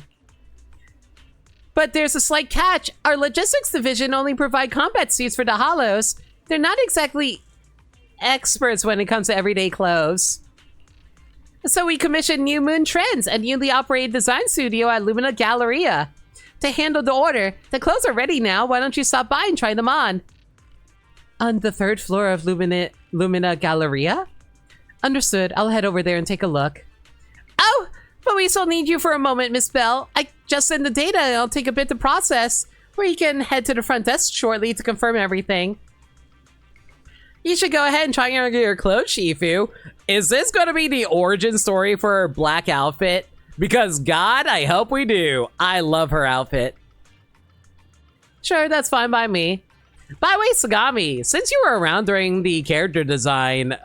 But there's a slight catch. Our logistics division only provide combat suits for the Hollows. They're not exactly experts when it comes to everyday clothes. So we commissioned New Moon Trends, a newly operated design studio at Lumina Galleria, to handle the order. The clothes are ready now. Why don't you stop by and try them on? On the 3rd floor of Lumina Galleria? Understood. I'll head over there and take a look. Oh, but we still need you for a moment, Miss Bell. I just sent the data and it'll take a bit to process. Or you can head to the front desk shortly to confirm everything. You should go ahead and try on your clothes, Shifu. Is this going to be the origin story for her black outfit? Because God, I hope we do. I love her outfit. Sure, that's fine by me. By the way, Sagami, since you were around during the character design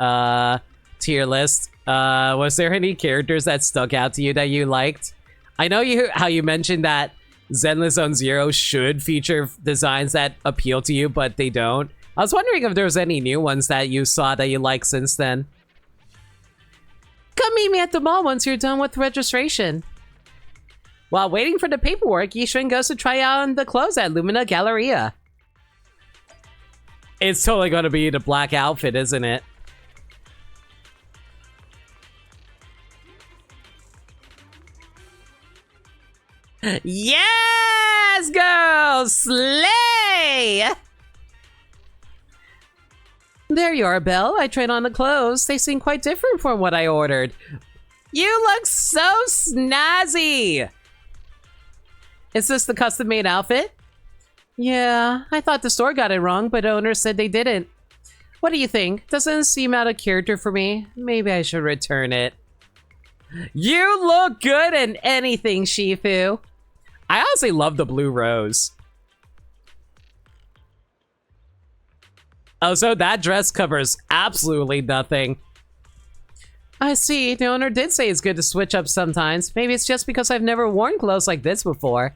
tier list, was there any characters that stuck out to you that you liked? I know how you mentioned that Zenless Zone Zero should feature designs that appeal to you, but they don't. I was wondering if there was any new ones that you saw that you liked since then. Come meet me at the mall once you're done with registration. While waiting for the paperwork, Yixuan goes to try on the clothes at Lumina Galleria. It's totally going to be the black outfit, isn't it? Yes, girl! Slay! There you are, Belle. I tried on the clothes. They seem quite different from what I ordered. You look so snazzy! Is this the custom-made outfit? Yeah, I thought the store got it wrong, but owners said they didn't. What do you think? Doesn't it seem out of character for me? Maybe I should return it. You look good in anything, Shifu. I honestly love the blue rose. Oh, so that dress covers absolutely nothing. I see. The owner did say it's good to switch up sometimes. Maybe it's just because I've never worn clothes like this before.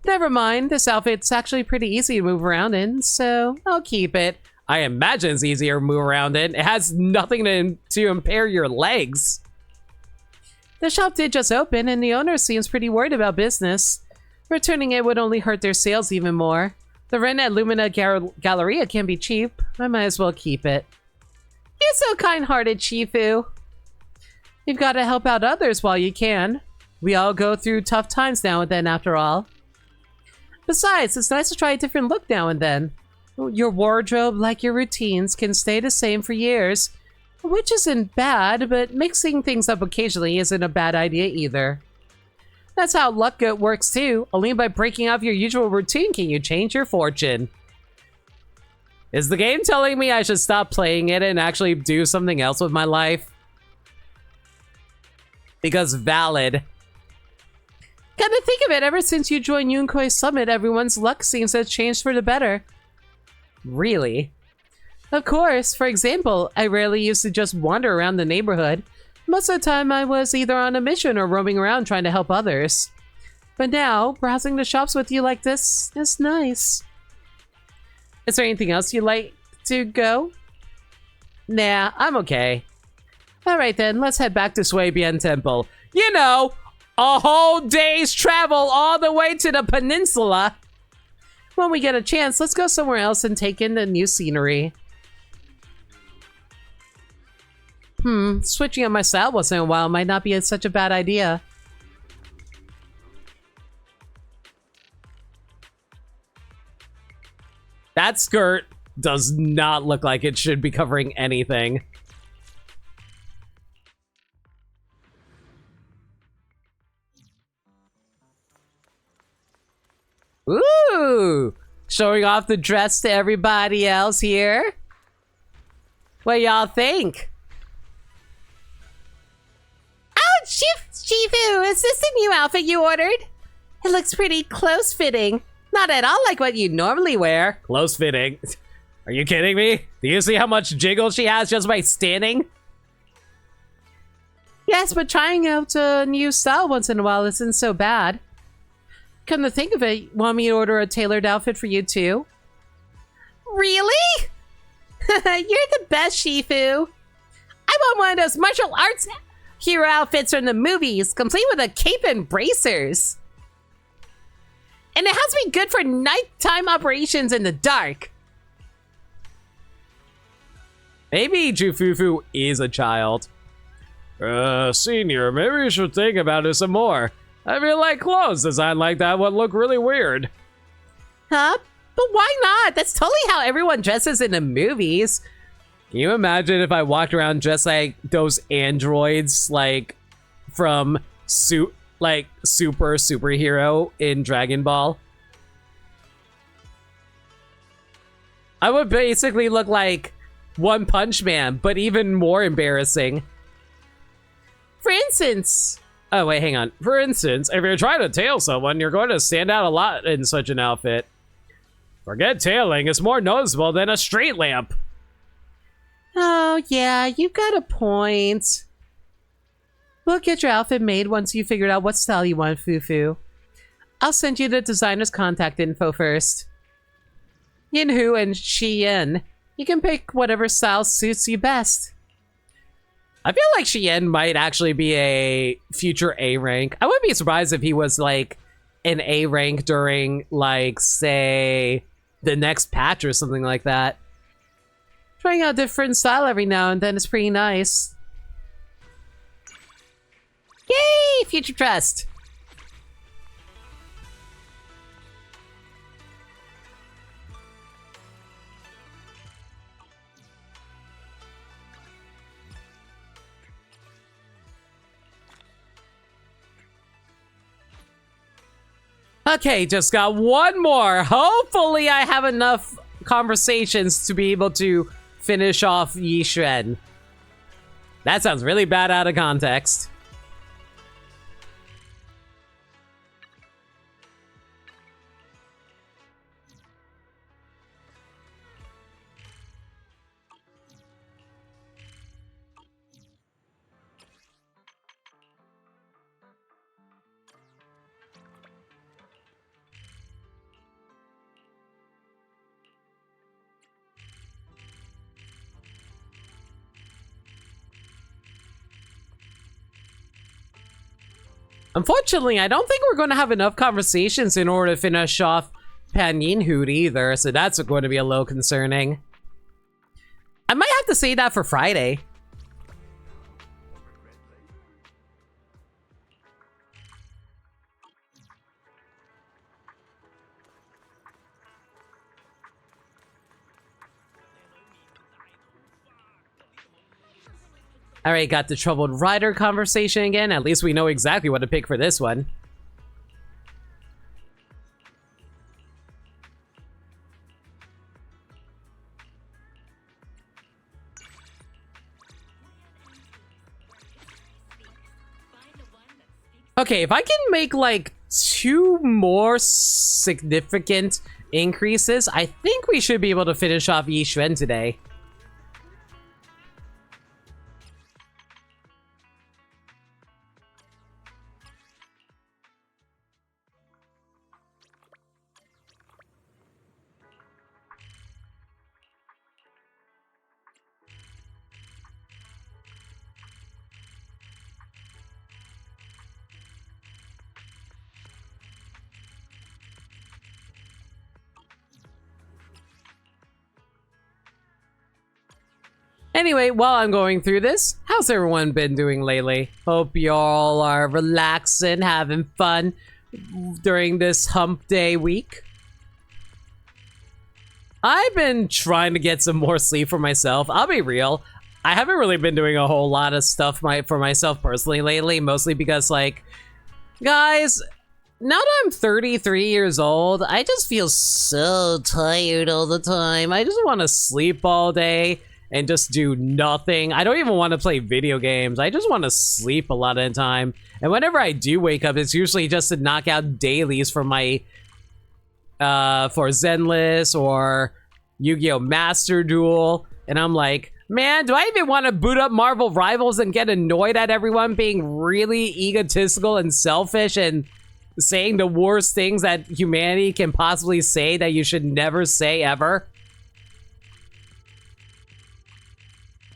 Never mind. This outfit's actually pretty easy to move around in, so I'll keep it. I imagine it's easier to move around in. It has nothing to impair your legs. The shop did just open, and the owner seems pretty worried about business. Returning it would only hurt their sales even more. The rent at Lumina Galleria can be cheap. I might as well keep it. You're so kind-hearted, Shifu. You've got to help out others while you can. We all go through tough times now and then, after all. Besides, it's nice to try a different look now and then. Your wardrobe, like your routines, can stay the same for years. Which isn't bad, but mixing things up occasionally isn't a bad idea either. That's how luck works too. Only by breaking off your usual routine can you change your fortune. Is the game telling me I should stop playing it and actually do something else with my life? Because valid. Come to think of it, ever since you joined Yunkuei's summit, everyone's luck seems to have changed for the better. Really? Of course. For example, I rarely used to just wander around the neighborhood. Most of the time I was either on a mission or roaming around trying to help others. But now, browsing the shops with you like this is nice. Is there anything else you'd like to go? Nah, I'm okay. Alright then, let's head back to Swabian Temple. You know, a whole day's travel all the way to the peninsula. When we get a chance, let's go somewhere else and take in the new scenery. Switching up my style once in a while might not be such a bad idea. That skirt does not look like it should be covering anything. Ooh! Showing off the dress to everybody else here. What y'all think? Oh, Shifu, is this the new outfit you ordered? It looks pretty close-fitting. Not at all like what you normally wear. Close fitting. Are you kidding me? Do you see how much jiggle she has just by standing? Yes, but trying out a new style once in a while isn't so bad. Come to think of it, want me to order a tailored outfit for you too? Really? You're the best, Shifu. I want one of those martial arts hero outfits from the movies, complete with a cape and bracers. And it has to be good for nighttime operations in the dark. Maybe Jufufu is a child. Senior, maybe you should think about it some more. I feel like clothes designed like that would look really weird. Huh? But why not? That's totally how everyone dresses in the movies. Can you imagine if I walked around dressed like those androids, like, from superhero in Dragon Ball? I would basically look like One Punch Man, but even more embarrassing. For instance... Oh, wait, hang on. For instance, if you're trying to tail someone, you're going to stand out a lot in such an outfit. Forget tailing, it's more noticeable than a street lamp. Oh, yeah, you've got a point. We'll get your outfit made once you figured out what style you want, Fufu. I'll send you the designer's contact info first. Yinhu and Xian. You can pick whatever style suits you best. I feel like Xian might actually be a future A rank. I wouldn't be surprised if he was like an A rank during, like, say, the next patch or something like that. Trying out a different style every now and then is pretty nice. Yay! Future Trust! Okay, just got one more. Hopefully I have enough conversations to be able to finish off Yishuan. That sounds really bad out of context. Unfortunately, I don't think we're going to have enough conversations in order to finish off Pan Yinhood either, so that's going to be a little concerning. I might have to say that for Friday. Alright, got the Troubled Rider conversation again. At least we know exactly what to pick for this one. Okay, if I can make like 2 more significant increases, I think we should be able to finish off Yishuan today. Anyway, while I'm going through this, how's everyone been doing lately? Hope y'all are relaxing, having fun during this hump day week. I've been trying to get some more sleep for myself. I'll be real. I haven't really been doing a whole lot of stuff for myself personally lately, mostly because, like, guys, now that I'm 33 years old, I just feel so tired all the time. I just want to sleep all day and just do nothing. I don't even want to play video games. I just want to sleep a lot of the time. And whenever I do wake up, it's usually just to knock out dailies for my, for Zenless or Yu-Gi-Oh! Master Duel. And I'm like, man, do I even want to boot up Marvel Rivals and get annoyed at everyone being really egotistical and selfish and saying the worst things that humanity can possibly say that you should never say ever?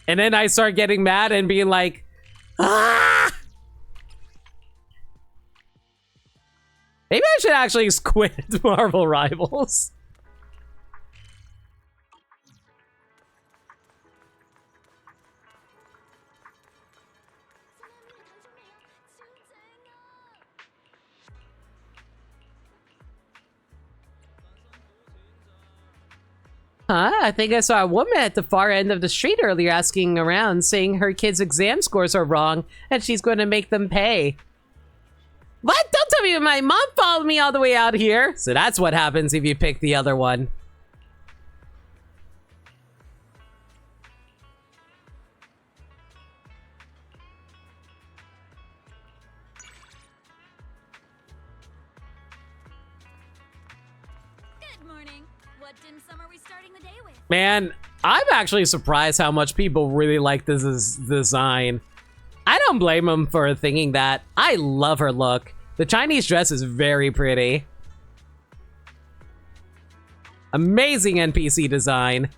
And then I start getting mad and being like, ah! Maybe I should actually quit Marvel Rivals. Huh? I think I saw a woman at the far end of the street earlier asking around, saying her kids' exam scores are wrong and she's going to make them pay. What? Don't tell me my mom followed me all the way out here. So that's what happens if you pick the other one. Good morning. What dim sum are we starting the day with? Man, I'm actually surprised how much people really like this design. I don't blame them for thinking that. I love her look. The Chinese dress is very pretty. Amazing NPC design.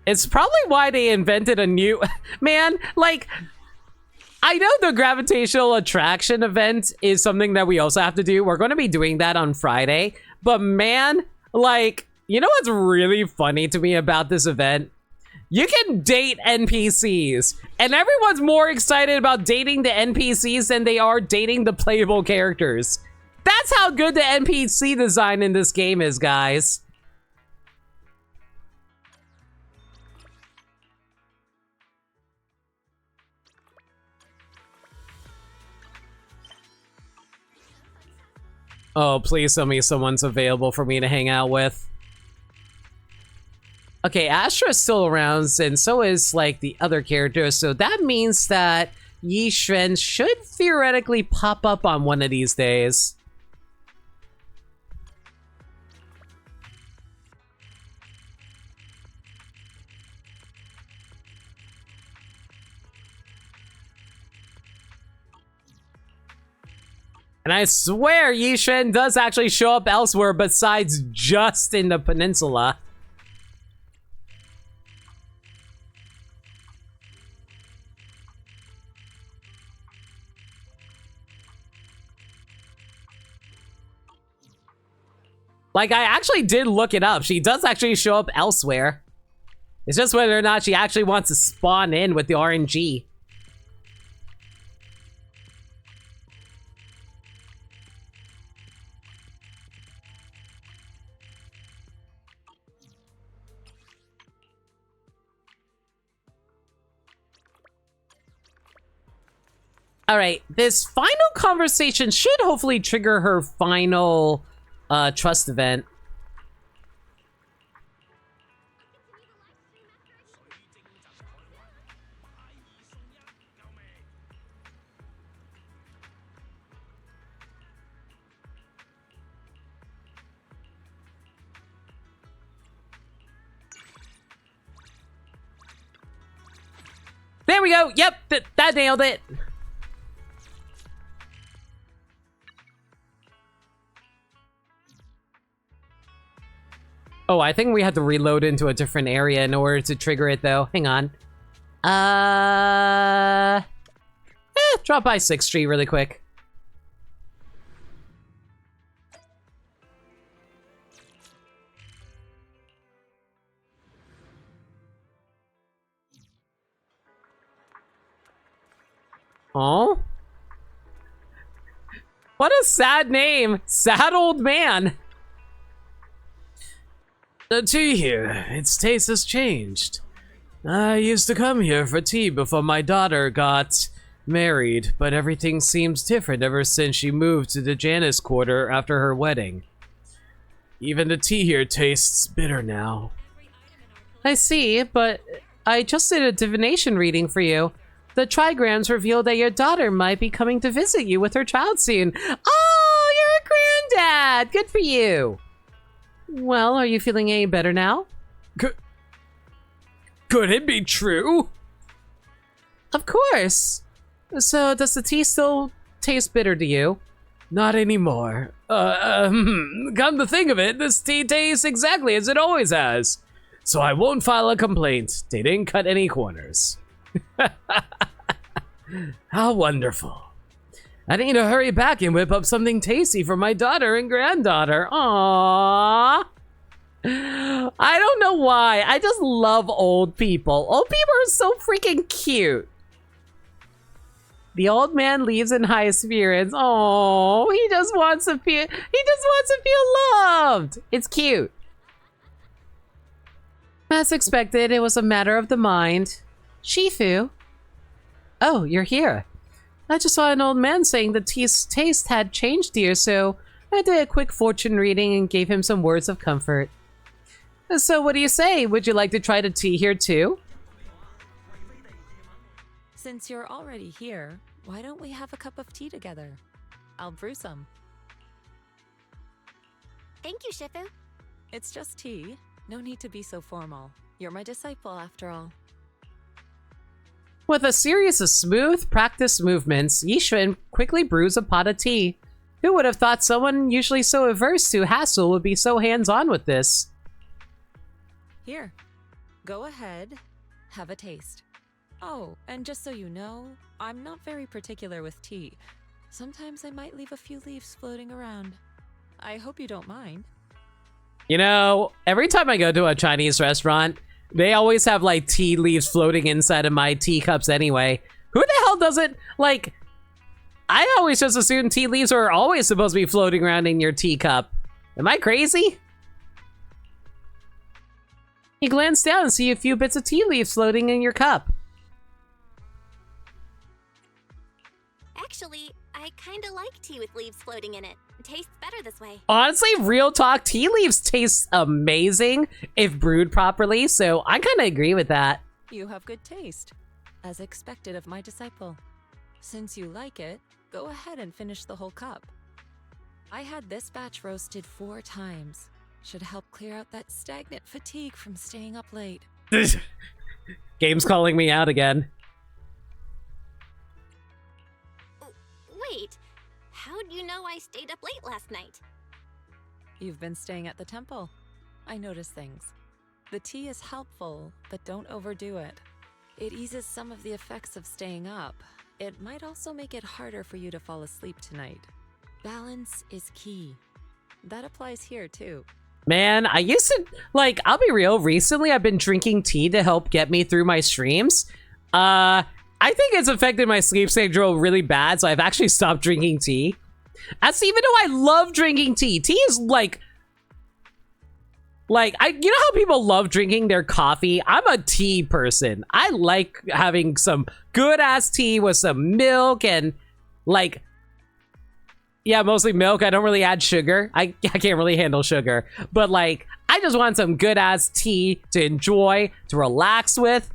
It's probably why they invented a new... Man, like... I know the gravitational attraction event is something that we also have to do. We're going to be doing that on Friday. But man, like... You know what's really funny to me about this event? You can date NPCs, and everyone's more excited about dating the NPCs than they are dating the playable characters. That's how good the NPC design in this game is, guys. Oh, please tell me someone's available for me to hang out with. Okay, Astra's still around, and so is, like, the other characters, so that means that Yi Xuan should theoretically pop up on one of these days. And I swear Yi Xuan does actually show up elsewhere besides just in the peninsula. Like, I actually did look it up. She does actually show up elsewhere. It's just whether or not she actually wants to spawn in with the RNG. Alright, this final conversation should hopefully trigger her final trust event. There we go. Yep, that nailed it. Oh, I think we have to reload into a different area in order to trigger it, though. Hang on. Drop by 6th Street really quick. Oh? What a sad name. Sad old man. The tea here, its taste has changed. I used to come here for tea before my daughter got married, but everything seems different ever since she moved to the Janus quarter after her wedding. Even the tea here tastes bitter now. I see, but I just did a divination reading for you. The trigrams revealed that your daughter might be coming to visit you with her child soon. Oh, you're a granddad! Good for you! Well, are you feeling any better now? Could it be true? Of course! So, does the tea still taste bitter to you? Not anymore. Come to think of it, this tea tastes exactly as it always has. So I won't file a complaint. They didn't cut any corners. How wonderful. I need to hurry back and whip up something tasty for my daughter and granddaughter. Aww. I don't know why. I just love old people. Old people are so freaking cute. The old man leaves in high spirits. Oh, he just wants to feel loved. It's cute. As expected, it was a matter of the mind. Shifu. Oh, you're here. I just saw an old man saying the tea's taste had changed here, so I did a quick fortune reading and gave him some words of comfort. So what do you say? Would you like to try the tea here too? Since you're already here, why don't we have a cup of tea together? I'll brew some. Thank you, Shifu. It's just tea. No need to be so formal. You're my disciple after all. With a series of smooth, practiced movements, Yishuan quickly brews a pot of tea. Who would have thought someone usually so averse to hassle would be so hands-on with this? Here, go ahead, have a taste. Oh, and just so you know, I'm not very particular with tea. Sometimes I might leave a few leaves floating around. I hope you don't mind. You know, every time I go to a Chinese restaurant, they always have like tea leaves floating inside of my teacups anyway. Who the hell doesn't, like, I always just assumed tea leaves are always supposed to be floating around in your teacup. Am I crazy? You glance down and see a few bits of tea leaves floating in your cup. Actually, I kinda like tea with leaves floating in it. It tastes better this way. Honestly, real talk, tea leaves taste amazing if brewed properly, so I kind of agree with that. You have good taste, as expected of my disciple. Since you like it, go ahead and finish the whole cup. I had this batch roasted 4 times. Should help clear out that stagnant fatigue from staying up late. Game's calling me out again. Wait, how'd you know I stayed up late last night? You've been staying at the temple. I notice things. The tea is helpful, but don't overdo it. It eases some of the effects of staying up. It might also make it harder for you to fall asleep tonight. Balance is key. That applies here too. Man, I used to, like, I'll be real, recently I've been drinking tea to help get me through my streams. I think it's affected my sleep schedule really bad, so I've actually stopped drinking tea. That's even though I love drinking tea. Tea is like, you know how people love drinking their coffee? I'm a tea person. I like having some good-ass tea with some milk and, like, yeah, mostly milk. I don't really add sugar. I can't really handle sugar. But, like, I just want some good-ass tea to enjoy, to relax with.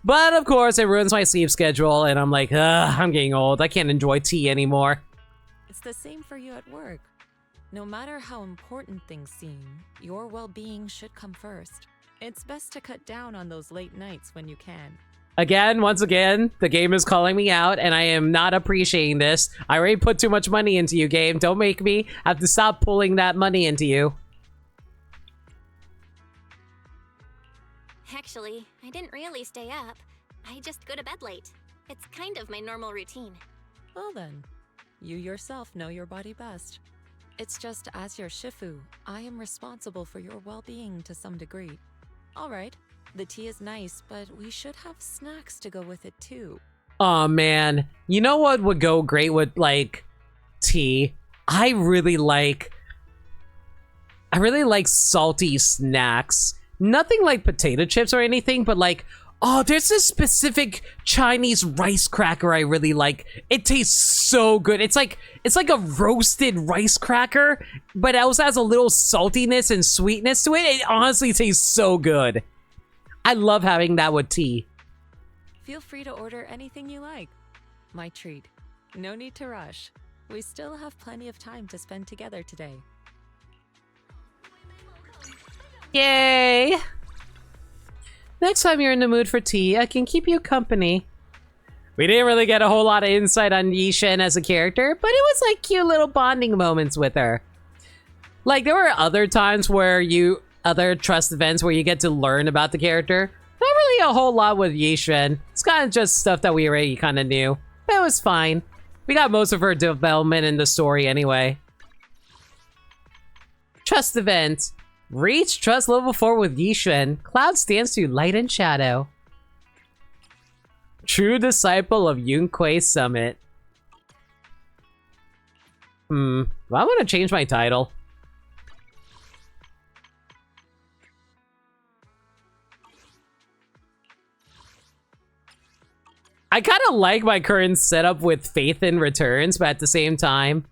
But, of course, it ruins my sleep schedule, and I'm like, I'm getting old. I can't enjoy tea anymore. It's the same for you at work. No matter how important things seem, your well-being should come first. It's best to cut down on those late nights when you can. Again, once again, the game is calling me out, and I am not appreciating this. I already put too much money into you, game. Don't make me have to stop pulling that money into you. Actually, I didn't really stay up. I just go to bed late. It's kind of my normal routine. Well then, you yourself know your body best. It's just as your Shifu, I am responsible for your well-being to some degree. Alright, the tea is nice, but we should have snacks to go with it too. Oh man, you know what would go great with like tea? I really like salty snacks. Nothing like potato chips or anything, but like, oh, there's this specific Chinese rice cracker I really like. It tastes so good. It's like a roasted rice cracker, but it also has a little saltiness and sweetness to it. It honestly tastes so good. I love having that with tea. Feel free to order anything you like. My treat. No need to rush. We still have plenty of time to spend together today. Yay! Next time you're in the mood for tea, I can keep you company. We didn't really get a whole lot of insight on Yishen as a character, but it was like cute little bonding moments with her. Like, there were other times where other trust events where you get to learn about the character. Not really a whole lot with Yishen. It's kind of just stuff that we already kind of knew. But it was fine. We got most of her development in the story anyway. Trust event. Reach trust level 4 with Yishen. Cloud stands to light and shadow. True disciple of Yunquei Summit. I want to change my title. I kind of like my current setup with Faith in Returns, but at the same time,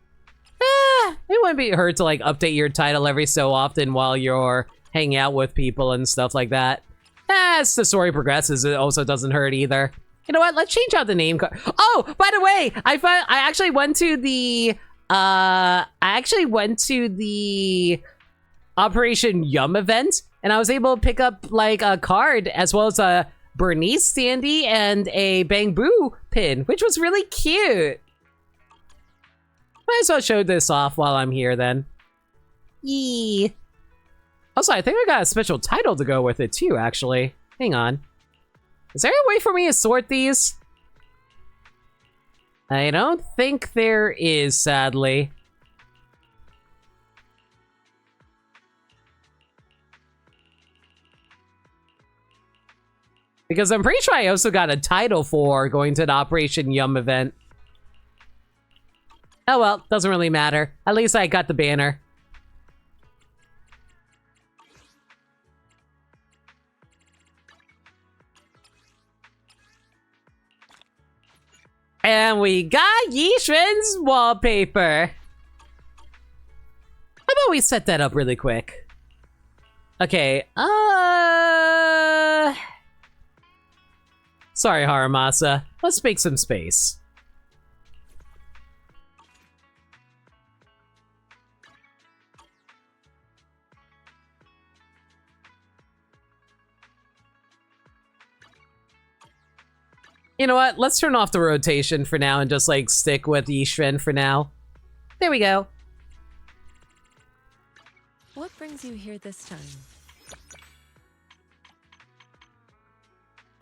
it wouldn't be hurt to like update your title every so often while you're hanging out with people and stuff like that. As the story progresses, it also doesn't hurt either. You know what? Let's change out the name card. Oh, by the way, I actually went to the Operation Yum event, and I was able to pick up like a card as well as a Bernice standee and a Bang Boo pin, which was really cute. Might as well show this off while I'm here then. Yee. Also, I think I got a special title to go with it too, actually. Hang on. Is there a way for me to sort these? I don't think there is, sadly. Because I'm pretty sure I also got a title for going to the Operation Yum event. Oh well, doesn't really matter. At least I got the banner. And we got Yishen's wallpaper. How about we set that up really quick? Okay, sorry, Haramasa. Let's make some space. You know what? Let's turn off the rotation for now and just like stick with Yishen for now. There we go. What brings you here this time?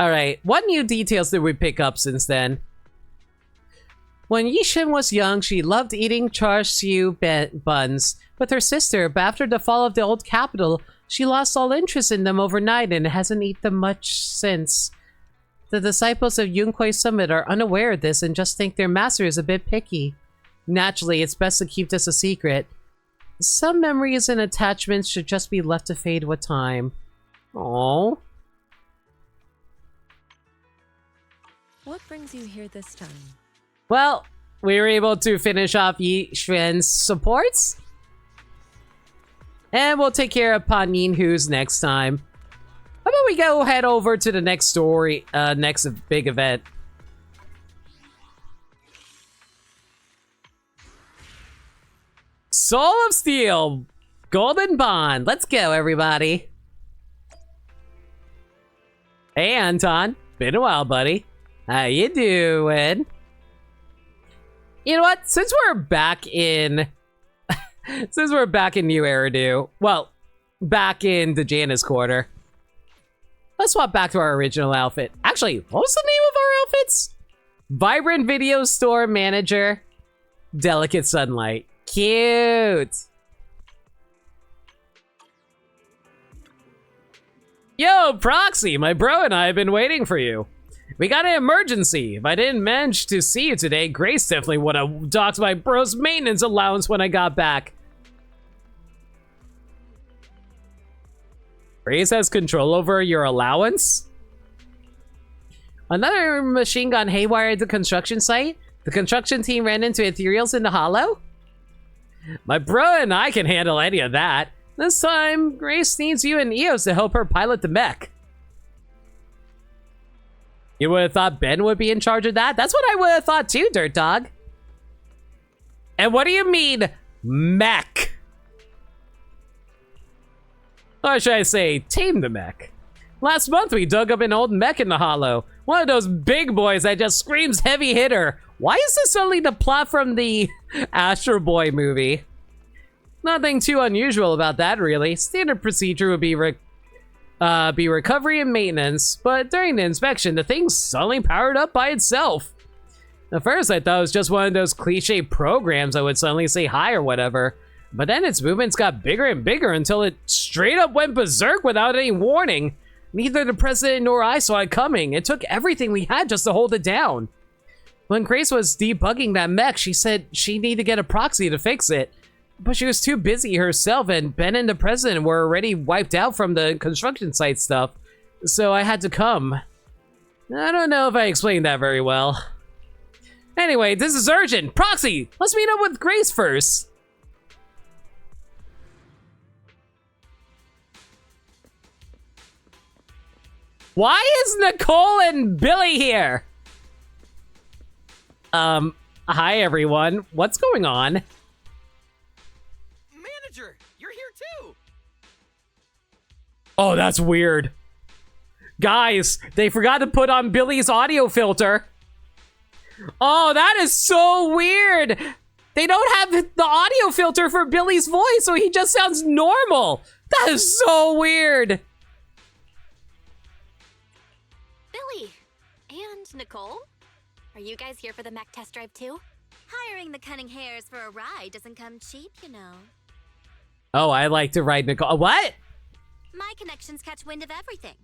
Alright, what new details did we pick up since then? When Yishen was young, she loved eating char siu buns with her sister, but after the fall of the old capital, she lost all interest in them overnight and hasn't eaten them much since. The disciples of Yunquei Summit are unaware of this and just think their master is a bit picky. Naturally, it's best to keep this a secret. Some memories and attachments should just be left to fade with time. Aww. What brings you here this time? Well, we were able to finish off Yishen's supports. And we'll take care of Panin Hu's next time. How about we go head over to the next story, next big event. Soul of Steel, Golden Bond. Let's go, everybody. Hey, Anton. Been a while, buddy. How you doing? You know what? Since we're back in... since we're back in New Eridu, well, back in the Janus Quarter, let's swap back to our original outfit. Actually, what was the name of our outfits? Vibrant Video Store Manager, Delicate Sunlight. Cute. Yo, Proxy, my bro and I have been waiting for you. We got an emergency. If I didn't manage to see you today, Grace definitely would have docked my bro's maintenance allowance when I got back. Grace has control over your allowance? Another machine gone haywire at the construction site? The construction team ran into ethereals in the hollow? My bro and I can handle any of that. This time, Grace needs you and Eos to help her pilot the mech. You would have thought Ben would be in charge of that? That's what I would have thought too, Dirt Dog. And what do you mean, mech? Or should I say, tame the mech? Last month we dug up an old mech in the hollow. One of those big boys that just screams heavy hitter. Why is this only the plot from the Astro Boy movie? Nothing too unusual about that, really. Standard procedure would be recovery and maintenance, but during the inspection, the thing suddenly powered up by itself. At first, I thought it was just one of those cliche programs that would suddenly say hi or whatever, but then its movements got bigger and bigger until it straight up went berserk without any warning. Neither the president nor I saw it coming. It took everything we had just to hold it down. When Grace was debugging that mech, she said she needed to get a proxy to fix it. But she was too busy herself, and Ben and the president were already wiped out from the construction site stuff, so I had to come. I don't know if I explained that very well. Anyway, this is urgent! Proxy! Let's meet up with Grace first! Why is Nicole and Billy here? Hi everyone. What's going on? Manager, you're here too. Oh, that's weird. Guys, they forgot to put on Billy's audio filter. Oh, that is so weird. They don't have the audio filter for Billy's voice, so he just sounds normal. That is so weird. Billy and Nicole, are you guys here for the mech test drive too? Hiring the cunning hares for a ride doesn't come cheap, you know. Oh, I like to ride Nicole. What? My connections catch wind of everything.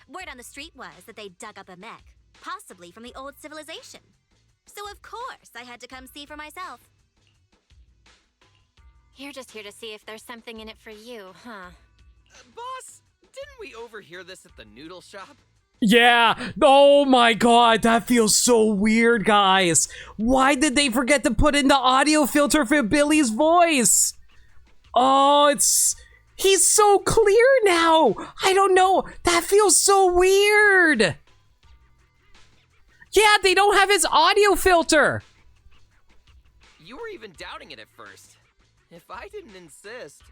Word on the street was that they dug up a mech, possibly from the old civilization. So of course I had to come see for myself. You're just here to see if there's something in it for you, huh? Boss, didn't we overhear this at the noodle shop? Yeah. Oh my god, that feels so weird, guys. Why did they forget to put in the audio filter for Billy's voice? Oh, he's so clear now. I don't know. That feels so weird. Yeah, they don't have his audio filter. You were even doubting it at first. If I didn't insist.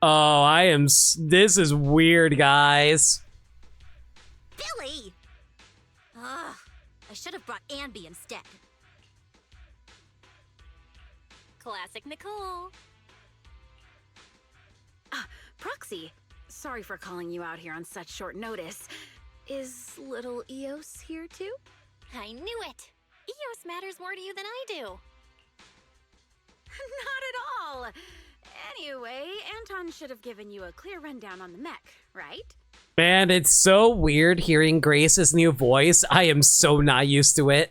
Oh, this is weird, guys. Billy! Ugh, I should have brought Anby instead. Classic Nicole. Proxy, sorry for calling you out here on such short notice. Is little Eos here too? I knew it! Eos matters more to you than I do. Not at all! Anyway, Anton should have given you a clear rundown on the mech, right? Man, it's so weird hearing Grace's new voice. I am so not used to it.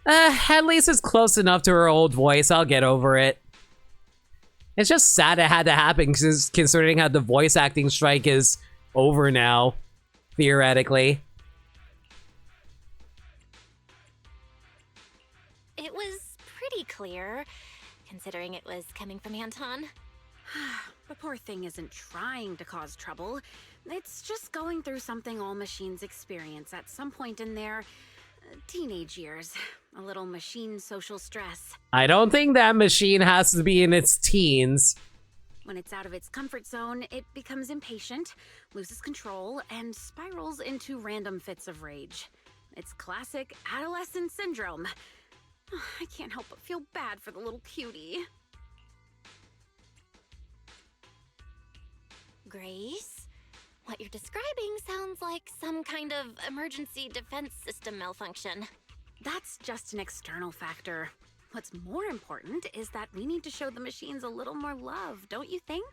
At least it's close enough to her old voice. I'll get over it. It's just sad it had to happen, considering how the voice acting strike is over now, theoretically. It was pretty clear, considering it was coming from Anton. The poor thing isn't trying to cause trouble. It's just going through something all machines experience at some point in their teenage years. A little machine social stress. I don't think that machine has to be in its teens. When it's out of its comfort zone, it becomes impatient, loses control, and spirals into random fits of rage. It's classic adolescent syndrome. I can't help but feel bad for the little cutie. Grace? What you're describing sounds like some kind of emergency defense system malfunction. That's just an external factor. What's more important is that we need to show the machines a little more love, don't you think?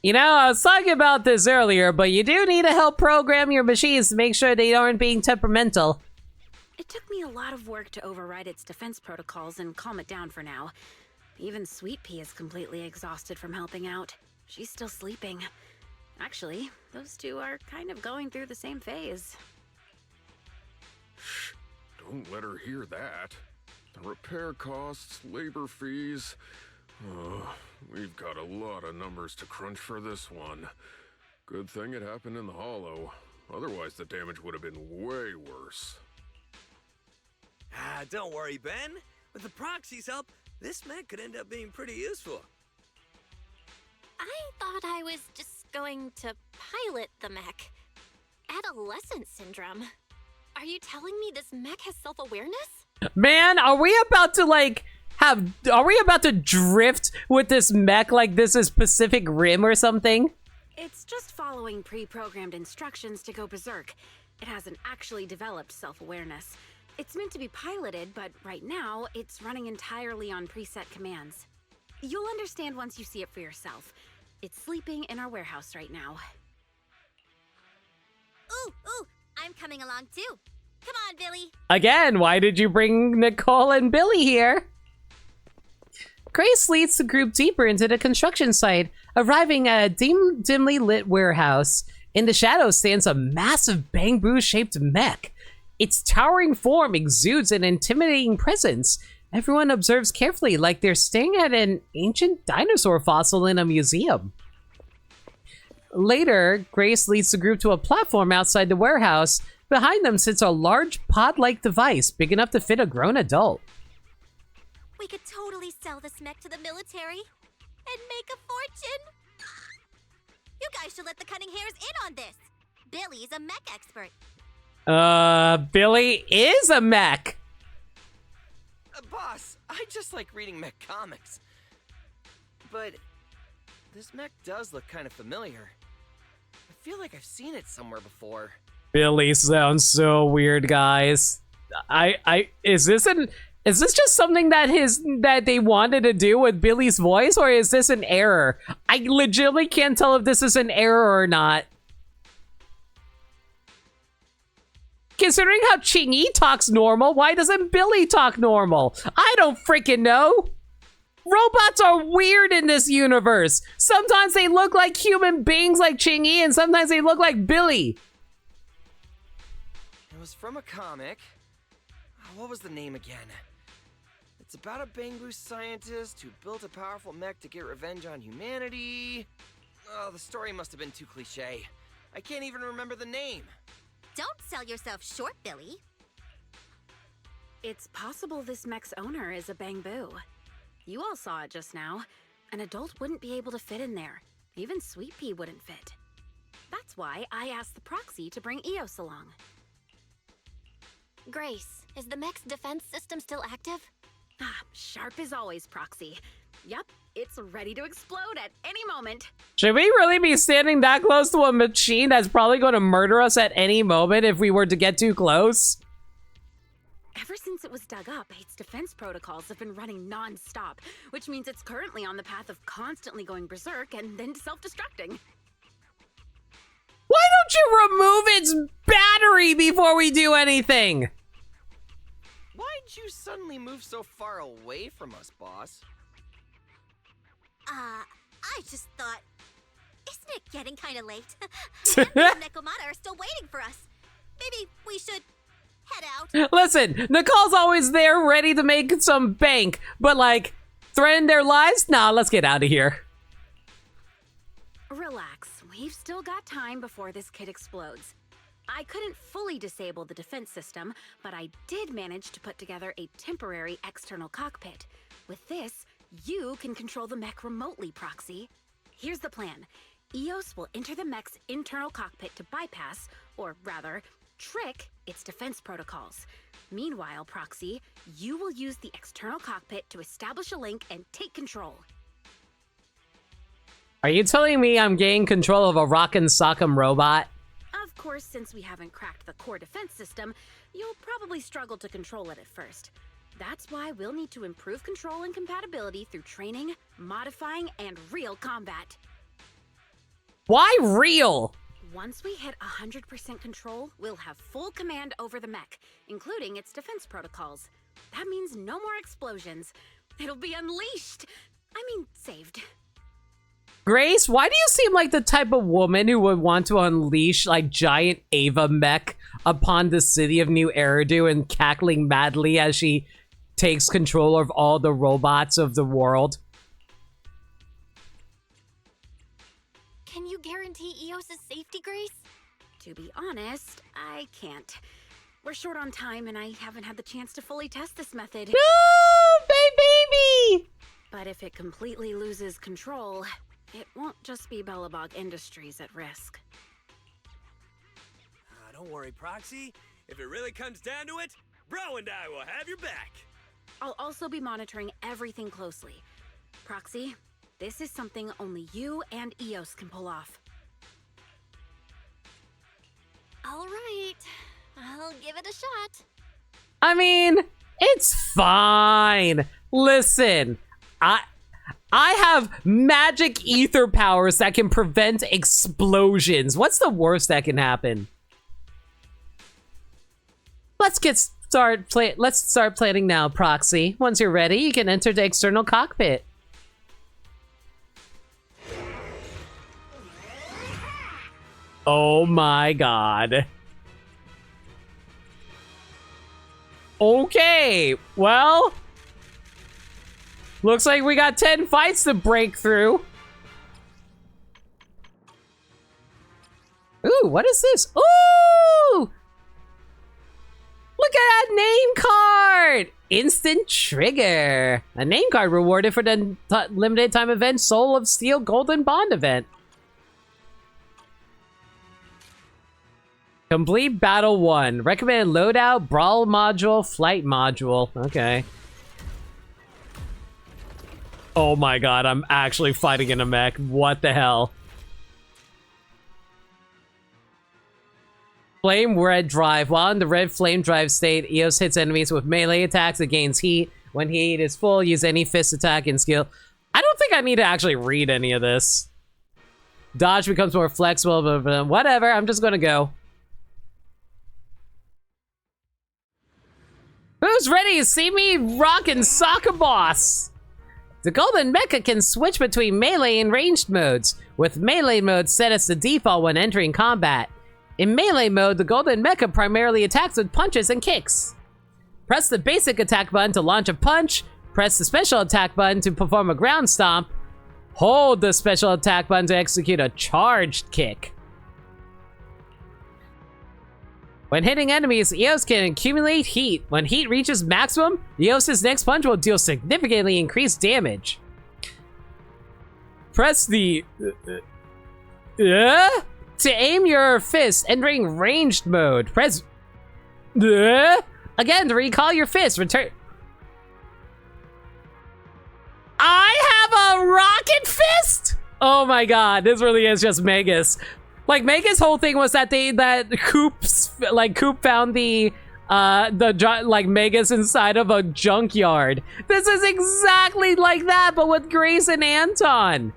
You know, I was talking about this earlier, but you do need to help program your machines to make sure they aren't being temperamental. It took me a lot of work to override its defense protocols and calm it down for now. Even Sweet Pea is completely exhausted from helping out. She's still sleeping. Actually, those two are kind of going through the same phase. Shh, don't let her hear that. The repair costs, labor fees. We've got a lot of numbers to crunch for this one. Good thing it happened in the hollow. Otherwise, the damage would have been way worse. Ah, don't worry, Ben. With the proxy's help, this mech could end up being pretty useful. I thought I was just going to pilot the mech. Adolescent syndrome. Are you telling me this mech has self-awareness? Man, are we about to drift with this mech like this is Pacific Rim or something? It's just following pre-programmed instructions to go berserk. It hasn't actually developed self-awareness. It's meant to be piloted, but right now, it's running entirely on preset commands. You'll understand once you see it for yourself. It's sleeping in our warehouse right now. Ooh, I'm coming along too. Come on, Billy. Again, why did you bring Nicole and Billy here? Grace leads the group deeper into the construction site, arriving at a dimly lit warehouse. In the shadows stands a massive bamboo-shaped mech. Its towering form exudes an intimidating presence. Everyone observes carefully, like they're staring at an ancient dinosaur fossil in a museum. Later, Grace leads the group to a platform outside the warehouse. Behind them sits a large pod-like device, big enough to fit a grown adult. We could totally sell this mech to the military and make a fortune. You guys should let the Cunning Hairs in on this. Billy's a mech expert. Billy is a mech. Boss, I just like reading mech comics. But this mech does look kind of familiar. I feel like I've seen it somewhere before. Billy sounds so weird, guys. Is this just something that they wanted to do with Billy's voice, or is this an error? I legitimately can't tell if this is an error or not. Considering how Chingy talks normal, why doesn't Billy talk normal? I don't freaking know. Robots are weird in this universe. Sometimes they look like human beings like Chingy, and sometimes they look like Billy. It was from a comic. What was the name again? It's about a bamboo scientist who built a powerful mech to get revenge on humanity. Oh, the story must have been too cliche. I can't even remember the name. Don't sell yourself short, Billy. It's possible this mech's owner is a bamboo. You all saw it just now. An adult wouldn't be able to fit in there. Even Sweet Pea wouldn't fit. That's why I asked the proxy to bring Eos along. Grace, is the mech's defense system still active? Ah, sharp as always, proxy. Yep, it's ready to explode at any moment. Should we really be standing that close to a machine that's probably going to murder us at any moment if we were to get too close? Ever since it was dug up, its defense protocols have been running non-stop, which means it's currently on the path of constantly going berserk and then self-destructing. Why don't you remove its battery before we do anything? Why'd you suddenly move so far away from us, boss? I just thought, isn't it getting kind of late? Anthony and Nekomata are still waiting for us. Maybe we should head out. Listen, Nicole's always there ready to make some bank, but like, threaten their lives? Nah, let's get out of here. Relax, we've still got time before this kit explodes. I couldn't fully disable the defense system, but I did manage to put together a temporary external cockpit. With this, you can control the mech remotely, Proxy. Here's the plan. Eos will enter the mech's internal cockpit to bypass, or rather, trick its defense protocols. Meanwhile, Proxy, you will use the external cockpit to establish a link and take control. Are you telling me I'm gaining control of a rockin' sock'em robot? Of course, since we haven't cracked the core defense system, you'll probably struggle to control it at first. That's why we'll need to improve control and compatibility through training, modifying, and real combat. Why real? Once we hit 100% control, we'll have full command over the mech, including its defense protocols. That means no more explosions. It'll be unleashed. I mean, saved. Grace, why do you seem like the type of woman who would want to unleash like giant Ava mech upon the city of New Eridu and cackling madly as she takes control of all the robots of the world? Can you guarantee Eos's safety, Grace? To be honest, I can't. We're short on time and I haven't had the chance to fully test this method. No, baby! But if it completely loses control, it won't just be Bellabog Industries at risk. Don't worry, Proxy. If it really comes down to it, Bro and I will have your back. I'll also be monitoring everything closely. Proxy, this is something only you and Eos can pull off. All right, I'll give it a shot. I mean, it's fine. Listen, I have magic ether powers that can prevent explosions. What's the worst that can happen? Let's start planning now, Proxy. Once you're ready, you can enter the external cockpit. Oh my god. Okay, well, looks like we got 10 fights to break through. Ooh, what is this? Ooh! Look at that name card! Instant Trigger. A name card rewarded for the limited time event Soul of Steel Golden Bond event. Complete Battle 1. Recommended loadout, Brawl module, Flight module. Okay. Oh my god, I'm actually fighting in a mech. What the hell? Flame Red Drive. While in the red flame drive state, Eos hits enemies with melee attacks. It gains heat. When heat is full, use any fist attack and skill. I don't think I need to actually read any of this. Dodge becomes more flexible, but whatever. I'm just gonna go. Who's ready to see me rockin' Soccer Boss? The Golden Mecha can switch between melee and ranged modes, with melee mode set as the default when entering combat. In melee mode, the Golden Mecha primarily attacks with punches and kicks. Press the basic attack button to launch a punch, press the special attack button to perform a ground stomp, hold the special attack button to execute a charged kick. When hitting enemies, Eos can accumulate heat. When heat reaches maximum, Eos' next punch will deal significantly increased damage. Press the... to aim your fist, entering ranged mode. Press... again, to recall your fist, return... I have a rocket fist?! Oh my god, this really is just Magus. Like, Mega's whole thing was that Coop found the Megas inside of a junkyard. This is exactly like that, but with Grace and Anton.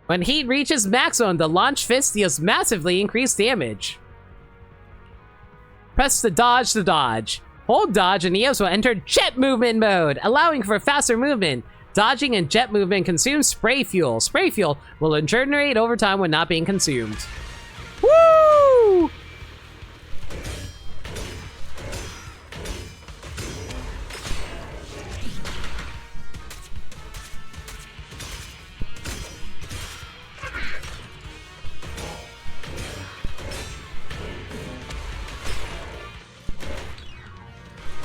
When heat reaches maximum, the launch fist deals massively increased damage. Press the dodge to dodge. Hold dodge and Eos will enter jet movement mode, allowing for faster movement. Dodging and jet movement consumes spray fuel. Spray fuel will regenerate over time when not being consumed. Woo!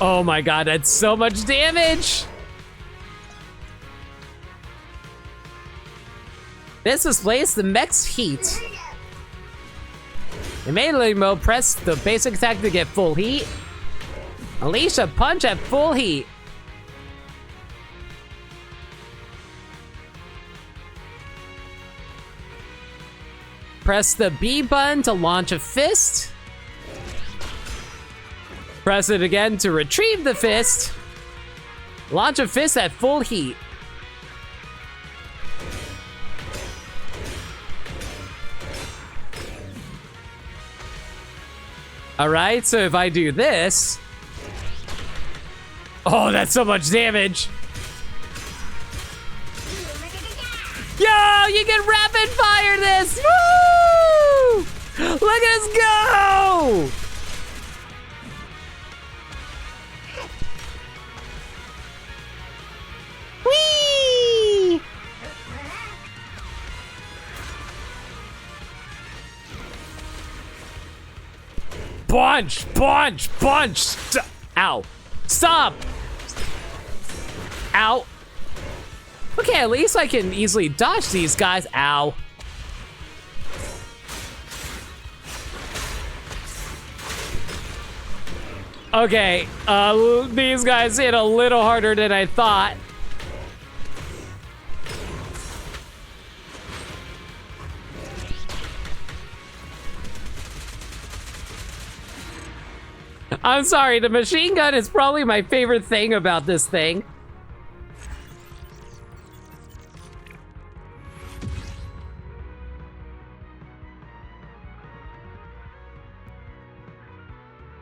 Oh my god, that's so much damage! This displays the mech's heat. In melee mode, press the basic attack to get full heat. Unleash a punch at full heat. Press the B button to launch a fist. Press it again to retrieve the fist. Launch a fist at full heat. Alright, so if I do this... Oh, that's so much damage! Yo, you can rapid fire this! Woo! Look at us go! Whee! Punch! Punch! Punch! Ow! Stop! Ow! Okay, at least I can easily dodge these guys. Ow. Okay, these guys hit a little harder than I thought. I'm sorry, the machine gun is probably my favorite thing about this thing.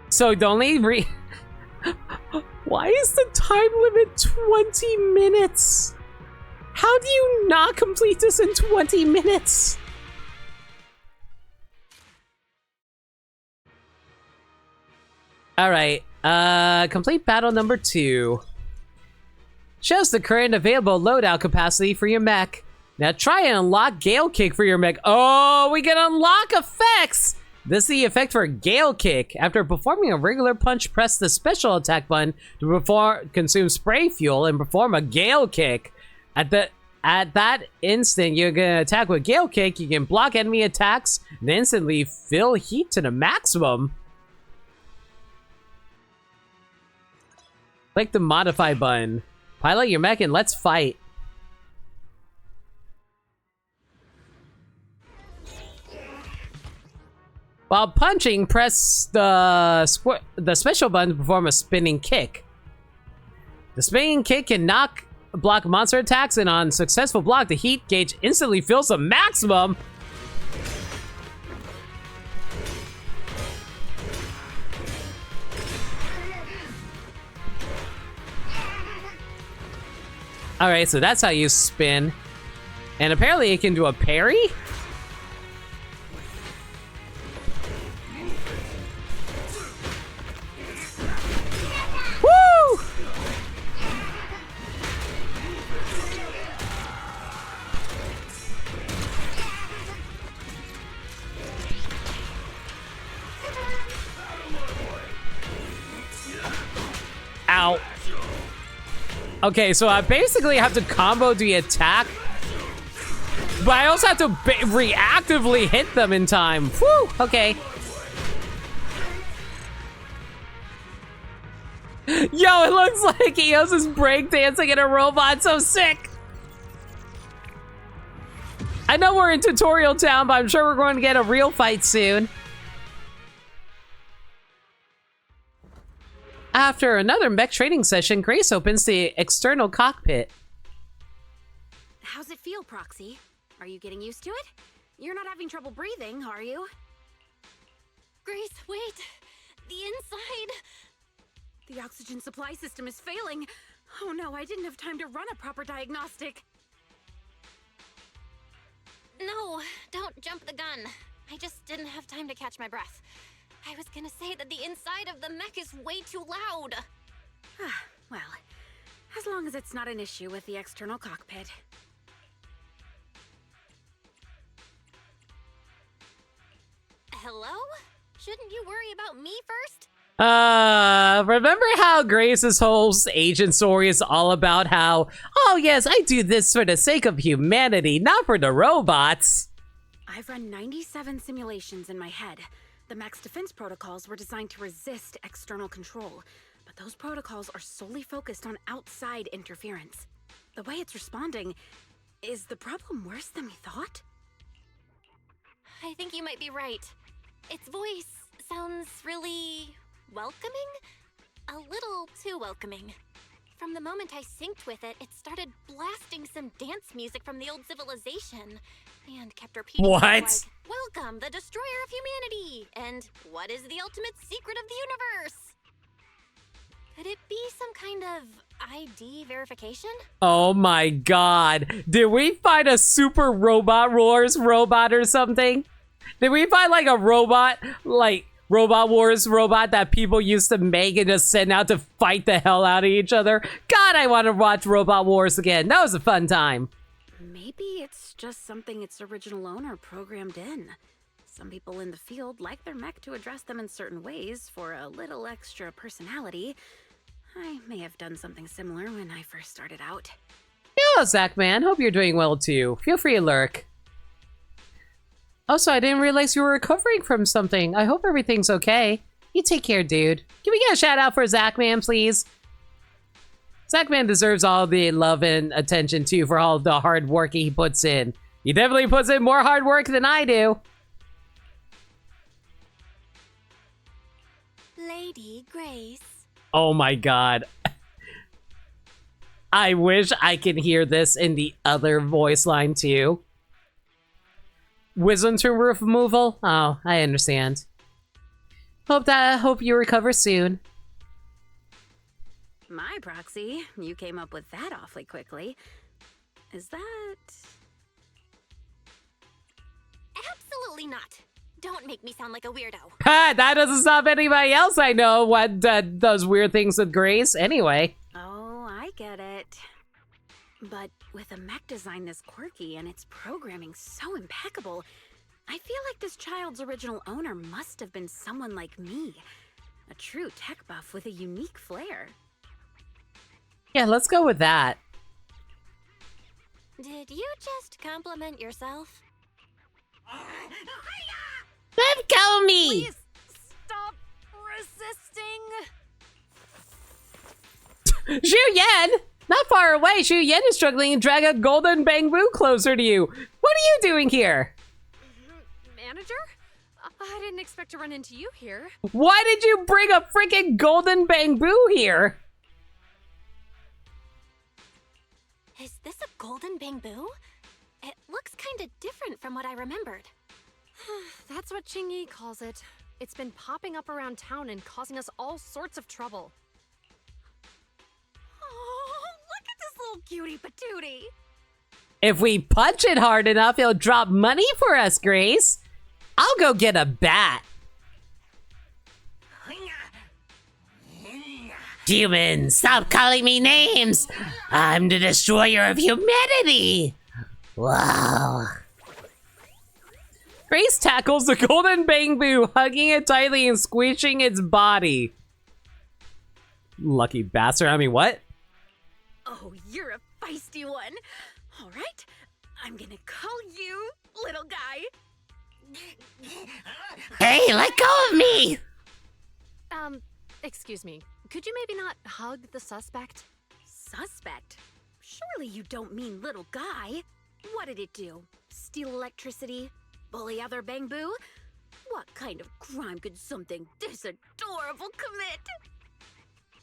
So the only why is the time limit 20 minutes? How do you not complete this in 20 minutes? Alright, complete battle number 2. Shows the current available loadout capacity for your mech. Now try and unlock Gale Kick for your mech. Oh, we can unlock effects! This is the effect for Gale Kick. After performing a regular punch, press the special attack button to consume spray fuel and perform a Gale Kick. At that instant, you're gonna attack with Gale Kick. You can block enemy attacks and instantly fill heat to the maximum. Click the modify button. Pilot your mech and let's fight. While punching, press the special button to perform a spinning kick. The spinning kick can block monster attacks, and on successful block, the heat gauge instantly fills to maximum. Alright, so that's how you spin. And apparently it can do a parry? Woo! Ow. Okay, so I basically have to combo the attack, but I also have to reactively hit them in time. Whew, okay. Yo, it looks like Eos is breakdancing in a robot, so sick! I know we're in tutorial town, but I'm sure we're going to get a real fight soon. After another mech training session, Grace opens the external cockpit. How's it feel, Proxy? Are you getting used to it? You're not having trouble breathing, are you? Grace, wait. The inside. The oxygen supply system is failing. Oh no, I didn't have time to run a proper diagnostic. No, don't jump the gun. I just didn't have time to catch my breath. I was gonna say that the inside of the mech is way too loud. Well, as long as it's not an issue with the external cockpit. Hello? Shouldn't you worry about me first? Remember how Grace's whole agent story is all about how, oh yes, I do this for the sake of humanity, not for the robots? I've run 97 simulations in my head. The mech's defense protocols were designed to resist external control, but those protocols are solely focused on outside interference. The way it's responding, is the problem worse than we thought? I think you might be right. Its voice sounds really welcoming? A little too welcoming. From the moment I synced with it, it started blasting some dance music from the old civilization and kept repeating What? things like, Welcome, the destroyer of humanity! And what is the ultimate secret of the universe? Could it be some kind of ID verification? Oh my god. Did we find a super robot wars robot or something? Did we find like a robot, like Robot Wars robot that people used to make and just send out to fight the hell out of each other? God, I want to watch Robot Wars again. That was a fun time. Maybe it's just something its original owner programmed in. Some people in the field like their mech to address them in certain ways for a little extra personality. I may have done something similar when I first started out. Hello, Zach man. Hope you're doing well too. Feel free to lurk. Also, I didn't realize you were recovering from something. I hope everything's okay. You take care, dude. Can we get a shout out for Zach man, please? Zach man deserves all the love and attention too for all the hard work he puts in. He definitely puts in more hard work than I do. Lady Grace. Oh my god. I wish I could hear this in the other voice line too. Wisdom to roof removal? Oh, I understand. Hope you recover soon. My proxy, you came up with that awfully quickly. Is that... Absolutely not. Don't make me sound like a weirdo. Ha! That doesn't stop anybody else I know what does weird things with Grace. Anyway. Oh, I get it. But with a mech design this quirky and its programming so impeccable, I feel like this child's original owner must have been someone like me. A true tech buff with a unique flair. Yeah, let's go with that. Did you just compliment yourself? Let go me! Please stop resisting. Xu Yan! Not far away, Xu Yan is struggling and drag a golden bamboo closer to you. What are you doing here? Manager? I didn't expect to run into you here. Why did you bring a freaking golden bamboo here? Is this a golden bamboo? It looks kind of different from what I remembered. That's what Qingyi calls it. It's been popping up around town and causing us all sorts of trouble. Oh, look at this little cutie patootie. If we punch it hard enough, he'll drop money for us, Grace. I'll go get a bat. Humans, stop calling me names! I'm the destroyer of humanity! Wow. Grace tackles the golden bamboo, hugging it tightly and squishing its body. Lucky bastard. I mean, what? Oh, you're a feisty one. All right, I'm gonna call you little guy. Hey, let go of me! Excuse me. Could you maybe not hug the suspect? Suspect? Surely you don't mean little guy. What did it do? Steal electricity? Bully other bamboo? What kind of crime could something this adorable commit?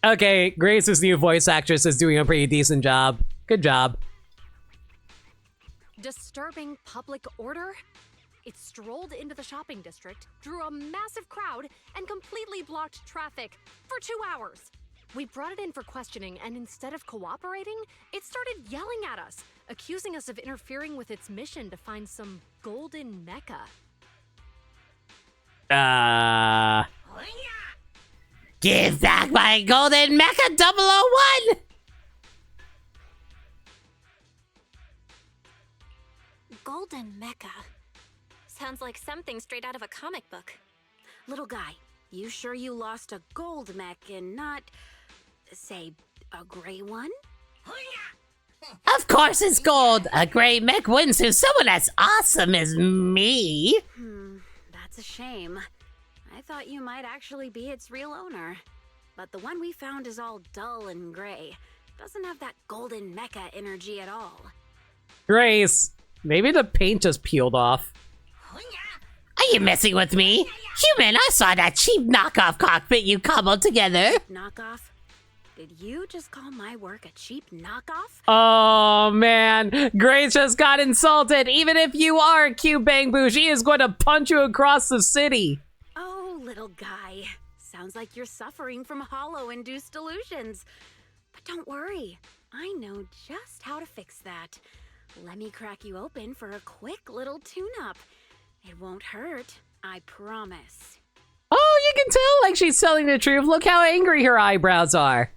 Okay, Grace's new voice actress is doing a pretty decent job. Good job. Disturbing public order? It strolled into the shopping district, drew a massive crowd, and completely blocked traffic for 2 hours. We brought it in for questioning, and instead of cooperating, it started yelling at us, accusing us of interfering with its mission to find some golden mecha. Give back my golden mecha 001! Golden mecha. Sounds like something straight out of a comic book. Little guy, you sure you lost a gold mech and not, say, a gray one? Of course it's gold! A gray mech wins to someone as awesome as me! That's a shame. I thought you might actually be its real owner. But the one we found is all dull and gray. Doesn't have that golden mecha energy at all. Grace, maybe the paint just peeled off. Are you messing with me? Human, I saw that cheap knockoff cockpit you cobbled together. Knockoff? Did you just call my work a cheap knockoff? Oh man, Grace just got insulted. Even if you are a cute Bangboo, she is going to punch you across the city. Oh, little guy. Sounds like you're suffering from hollow-induced delusions. But don't worry, I know just how to fix that. Let me crack you open for a quick little tune-up. It won't hurt, I promise. Oh, you can tell like she's telling the truth. Look how angry her eyebrows are.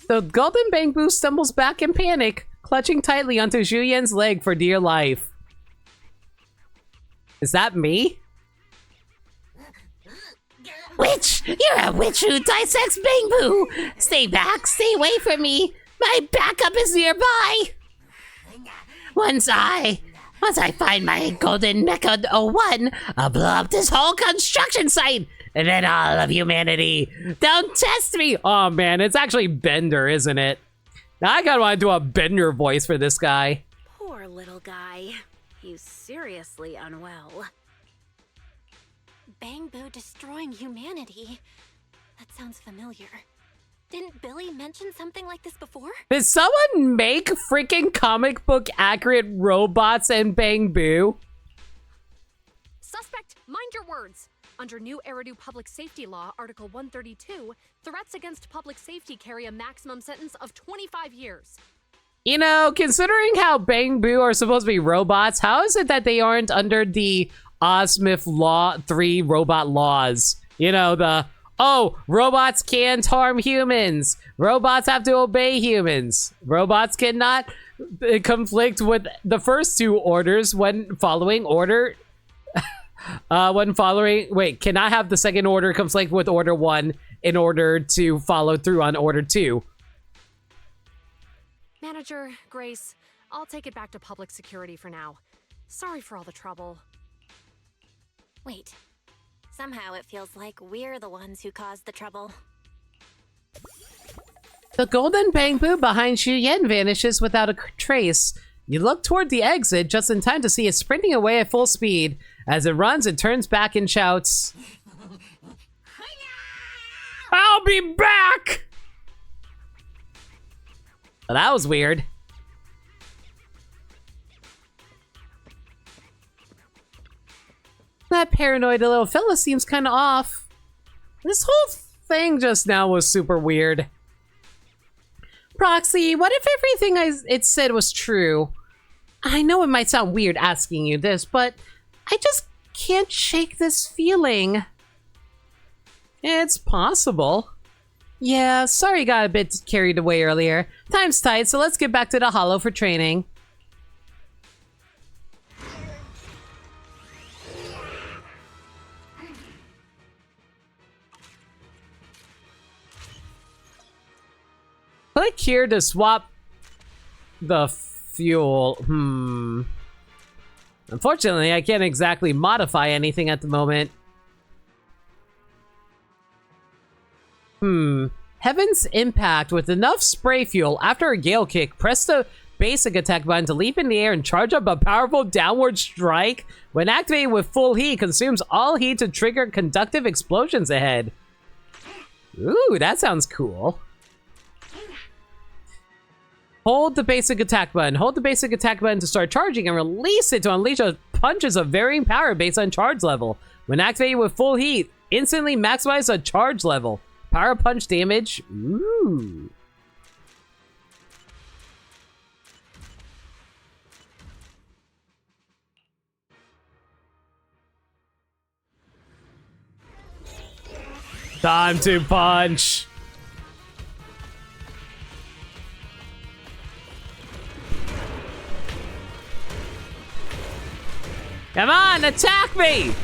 The golden Bangboo stumbles back in panic, clutching tightly onto Zhu Yan's leg for dear life. Is that me? Witch! You're a witch who dissects Bangboo! Stay back, stay away from me! My backup is nearby! Once I find my golden Mecha 01, I'll blow up this whole construction site! And then all of humanity! Don't test me! Oh man, it's actually Bender, isn't it? Now I kinda wanna do a Bender voice for this guy. Poor little guy. He's seriously unwell. Bangboo destroying humanity. That sounds familiar. Didn't Billy mention something like this before? Did someone make freaking comic book accurate robots in Bangboo? Suspect, mind your words. Under new Eridu Public Safety Law, Article 132, threats against public safety carry a maximum sentence of 25 years. You know, considering how Bangboo are supposed to be robots, how is it that they aren't under the Osmith Law 3 robot laws? You know, robots can't harm humans. Robots have to obey humans. Robots cannot conflict with the first two orders when following order. Cannot have the second order conflict with order 1 in order to follow through on order 2. Manager, Grace, I'll take it back to public security for now. Sorry for all the trouble. Wait. Somehow it feels like we're the ones who caused the trouble. The golden Bangboo behind Zhu Yan vanishes without a trace. You look toward the exit just in time to see it sprinting away at full speed. As it runs, it turns back and shouts, "I'll be back!" Well, that was weird. That paranoid little fella seems kind of off. This whole thing just now was super weird. Proxy, what if everything it said was true? I know it might sound weird asking you this, but I just can't shake this feeling. It's possible. Yeah, sorry got a bit carried away earlier. Time's tight, so let's get back to the Hollow for training. Click here to swap the fuel. Unfortunately, I can't exactly modify anything at the moment. Heaven's Impact. With enough spray fuel, after a gale kick, press the basic attack button to leap in the air and charge up a powerful downward strike. When activated with full heat, consumes all heat to trigger conductive explosions ahead. Ooh, that sounds cool. Hold the basic attack button. Hold the basic attack button to start charging and release it to unleash punches of varying power based on charge level. When activated with full heat, instantly maximize a charge level. Power punch damage. Ooh. Time to punch. Come on, attack me!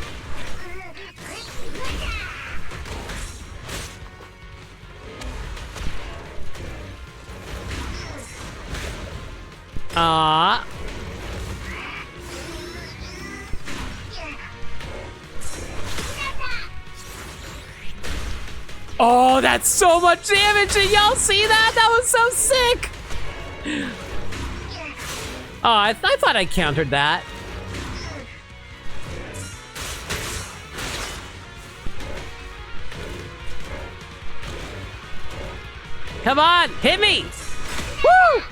Oh, that's so much damage! Did y'all see that? That was so sick! Oh, I thought I countered that. Come on, hit me! Woo!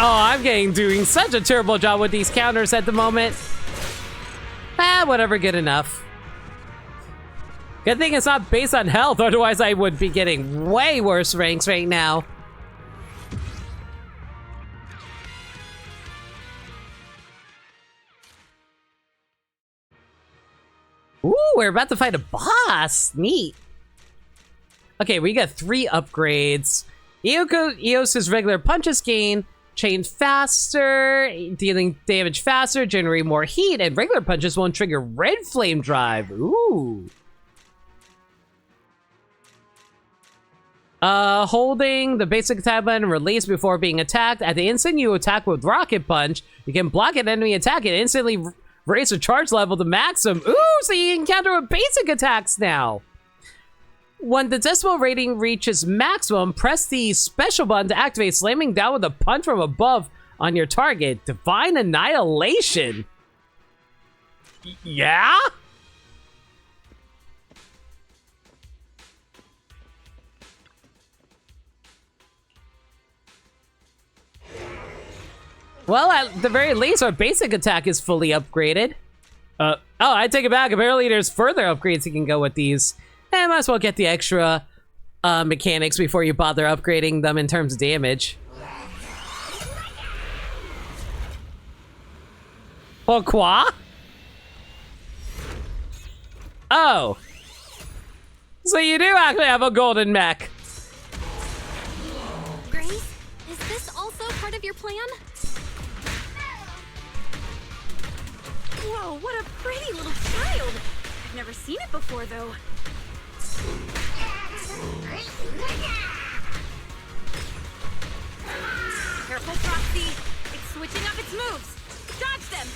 Oh, I'm doing such a terrible job with these counters at the moment. Ah, whatever, good enough. Good thing it's not based on health, otherwise I would be getting way worse ranks right now. Ooh, we're about to fight a boss. Neat. Okay, we got 3 upgrades. Eos's regular punches gain chain faster, dealing damage faster, generate more heat, and regular punches won't trigger red flame drive. Ooh. Holding the basic attack button and release before being attacked. At the instant you attack with rocket punch, you can block an enemy attack and instantly raise the charge level to maximum. Ooh, so you can counter with basic attacks now. When the decimal rating reaches maximum, press the special button to activate, slamming down with a punch from above on your target. Divine Annihilation. Yeah? Well, at the very least, our basic attack is fully upgraded. Oh, I take it back. Apparently, there's further upgrades you can go with these. And might as well get the extra mechanics before you bother upgrading them in terms of damage. Pourquoi? Oh. So you do actually have a golden mech. Grace, is this also part of your plan? Whoa, what a pretty little child. I've never seen it before, though. Careful, Proxy. It's switching up its moves. Dodge them.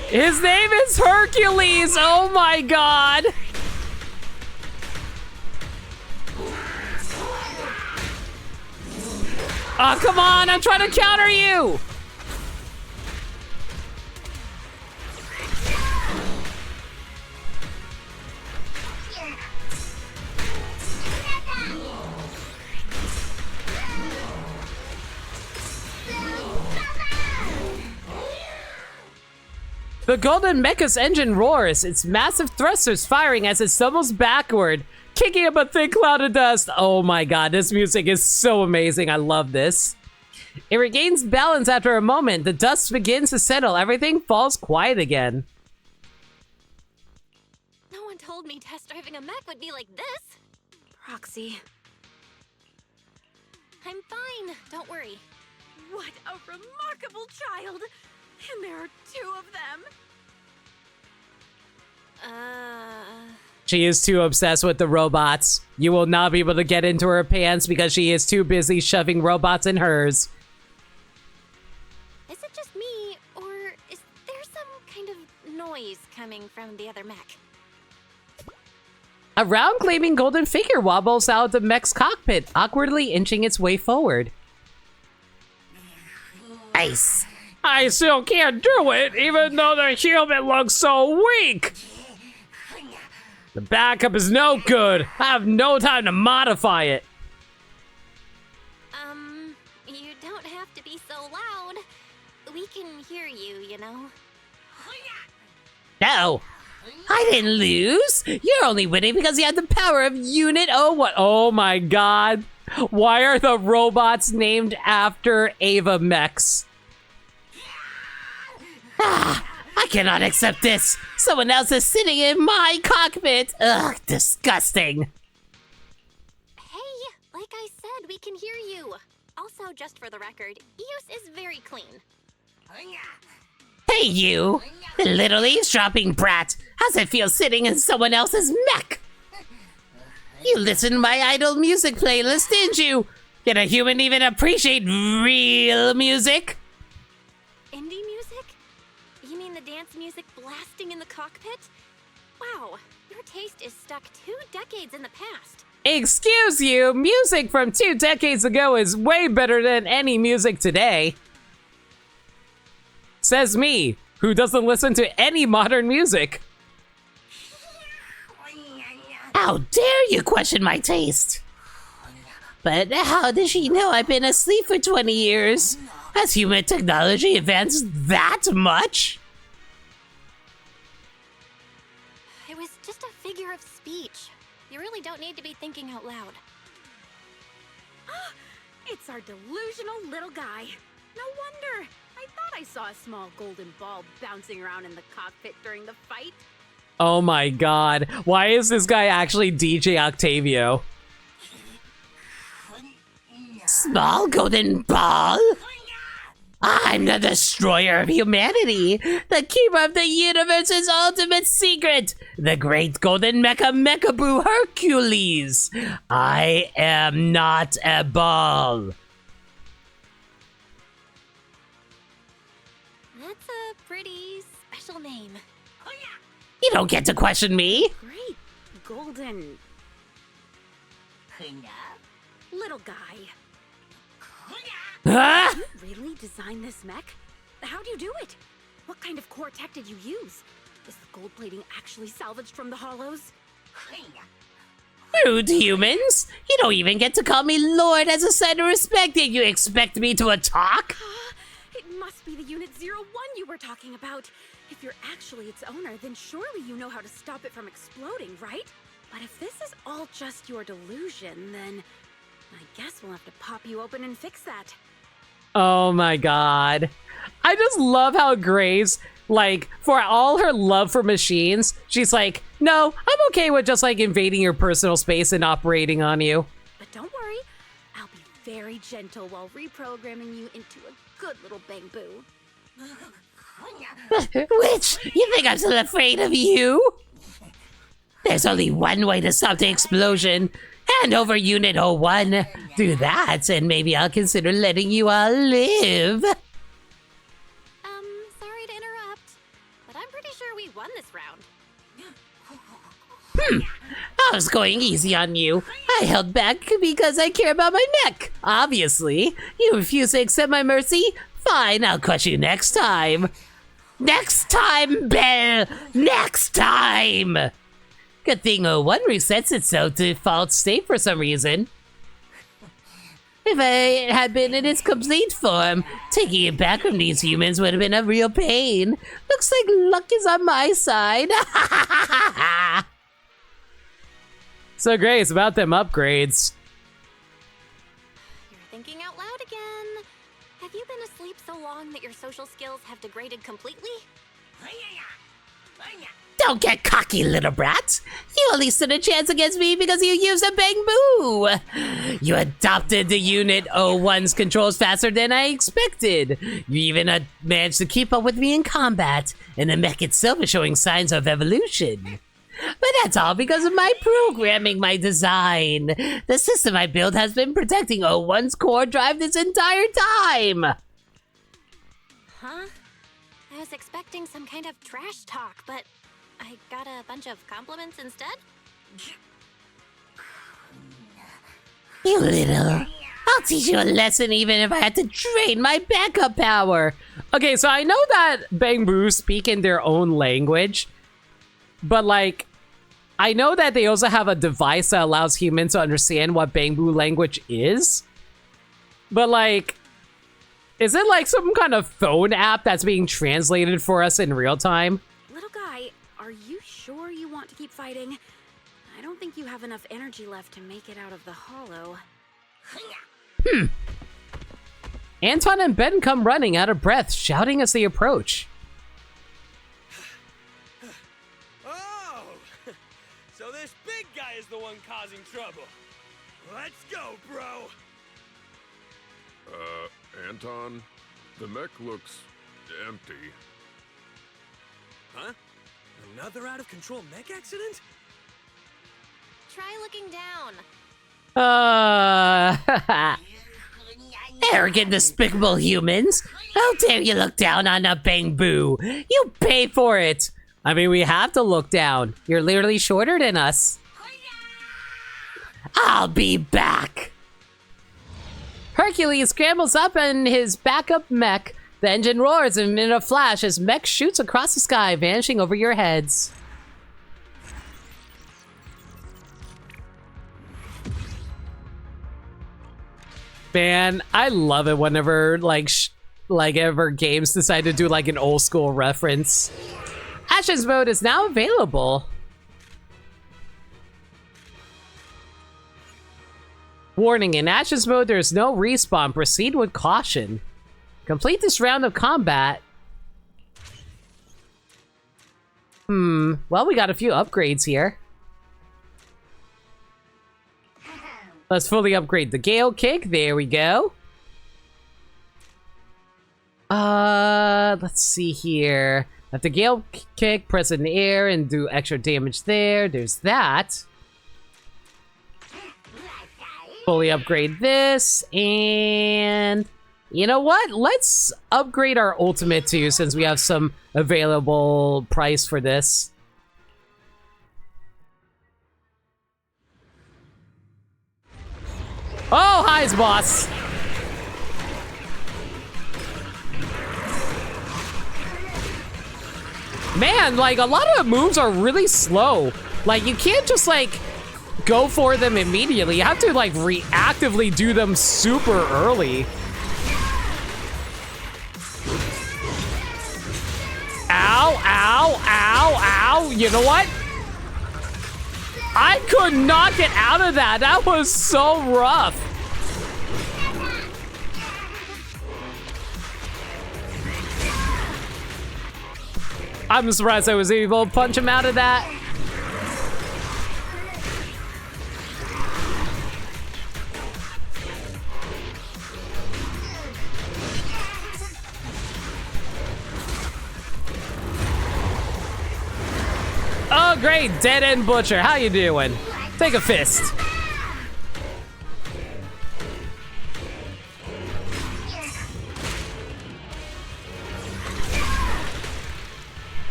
His name is Hercules! Oh my god! Oh, come on! I'm trying to counter you! The Golden Mecha's engine roars, its massive thrusters firing as it stumbles backward, kicking up a thick cloud of dust. Oh my god, this music is so amazing. I love this. It regains balance after a moment. The dust begins to settle. Everything falls quiet again. No one told me test driving a mech would be like this. Proxy. I'm fine. Don't worry. What a remarkable child! And there are 2 of them. She is too obsessed with the robots. You will not be able to get into her pants because she is too busy shoving robots in hers. Is it just me, or is there some kind of noise coming from the other mech? A round gleaming golden figure wobbles out of the mech's cockpit, awkwardly inching its way forward. Ice. I still can't do it, even though the human looks so weak. The backup is no good. I have no time to modify it. You don't have to be so loud. We can hear you, you know. No. I didn't lose. You're only winning because you had the power of Unit What? Oh my god. Why are the robots named after Ava mechs? I cannot accept this. Someone else is sitting in my cockpit. Ugh, disgusting. Hey, like I said, we can hear you. Also, just for the record, Eos is very clean. Hey, you. Little eavesdropping brat. How's it feel sitting in someone else's mech? You listened to my idle music playlist, didn't you? Can a human even appreciate real music? Indie music? You mean the dance music blasting in the cockpit? Wow, your taste is stuck 2 decades in the past. Excuse you, music from 2 decades ago is way better than any music today. Says me, who doesn't listen to any modern music. How dare you question my taste? But how does she know I've been asleep for 20 years? Has human technology advanced that much? It was just a figure of speech. You really don't need to be thinking out loud. It's our delusional little guy. No wonder. I thought I saw a small golden ball bouncing around in the cockpit during the fight. Oh my god, why is this guy actually DJ Octavio? Small golden ball? I'm the destroyer of humanity, the keeper of the universe's ultimate secret, the great golden Mechaboo Hercules. I am not a ball. That's a pretty special name. You don't get to question me. Great golden little guy. Huh? You really designed this mech? How'd you do it? What kind of core tech did you use? Is the gold plating actually salvaged from the hollows? Rude humans. You don't even get to call me Lord as a sign of respect, and you expect me to talk? It must be the Unit 01 you were talking about. If you're actually its owner, then surely you know how to stop it from exploding, right? But if this is all just your delusion, then I guess we'll have to pop you open and fix that. Oh my god. I just love how Grace, like, for all her love for machines, she's like, no, I'm okay with just like invading your personal space and operating on you. But don't worry, I'll be very gentle while reprogramming you into a good little bang-boo. Which? You think I'm still afraid of you? There's only one way to stop the explosion. Hand over Unit 01. Do that, and maybe I'll consider letting you all live. Sorry to interrupt, but I'm pretty sure we won this round. I was going easy on you. I held back because I care about my mech. Obviously. You refuse to accept my mercy? Fine, I'll crush you next time. Next time, Belle! Next time! Good thing 01 resets itself to default state for some reason. If I had been in its complete form, taking it back from these humans would have been a real pain. Looks like luck is on my side. So Grace, about them upgrades. You're thinking out loud again. Have you been asleep so long that your social skills have degraded completely? Don't get cocky, little brat. You only stood a chance against me because you used a bang-boo. You adopted the Unit 01's controls faster than I expected. You even managed to keep up with me in combat, and the mech itself is showing signs of evolution. But that's all because of my programming, my design. The system I built has been protecting 01's core drive this entire time. Huh? I was expecting some kind of trash talk, but I got a bunch of compliments instead? You little... I'll teach you a lesson even if I had to drain my backup power. Okay, so I know that Bang Boo speak in their own language, but like, I know that they also have a device that allows humans to understand what Bang Boo language is. But like, is it like some kind of phone app that's being translated for us in real time? Little guy, are you sure you want to keep fighting? I don't think you have enough energy left to make it out of the hollow. Anton and Ben come running out of breath, shouting as they approach. Oh! So this big guy is the one causing trouble. Let's go, bro! Anton, the mech looks empty. Huh? Another out-of-control mech accident? Try looking down. Arrogant, despicable humans. How dare you look down on a Bang Boo? You pay for it. I mean, we have to look down. You're literally shorter than us. I'll be back. Hercules scrambles up in his backup mech. The engine roars, and in a flash, his mech shoots across the sky, vanishing over your heads. Man, I love it whenever, like ever games decide to do, like, an old school reference. Ashes mode is now available. Warning, in Ashes mode, there is no respawn. Proceed with caution. Complete this round of combat. Well, we got a few upgrades here. Let's fully upgrade the Gale Kick. There we go. Let's see here. At the Gale Kick, press it in the air and do extra damage there. There's that. Fully upgrade this, and you know what? Let's upgrade our ultimate too, since we have some available price for this. Oh, hi's boss. Man, like, a lot of the moves are really slow. Like, you can't just, like, go for them immediately. You have to, like, reactively do them super early. Ow, ow, ow, ow. You know what? I could not get out of that. That was so rough. I'm surprised I was able to punch him out of that. Oh, great. Dead End Butcher. How you doing? Take a fist.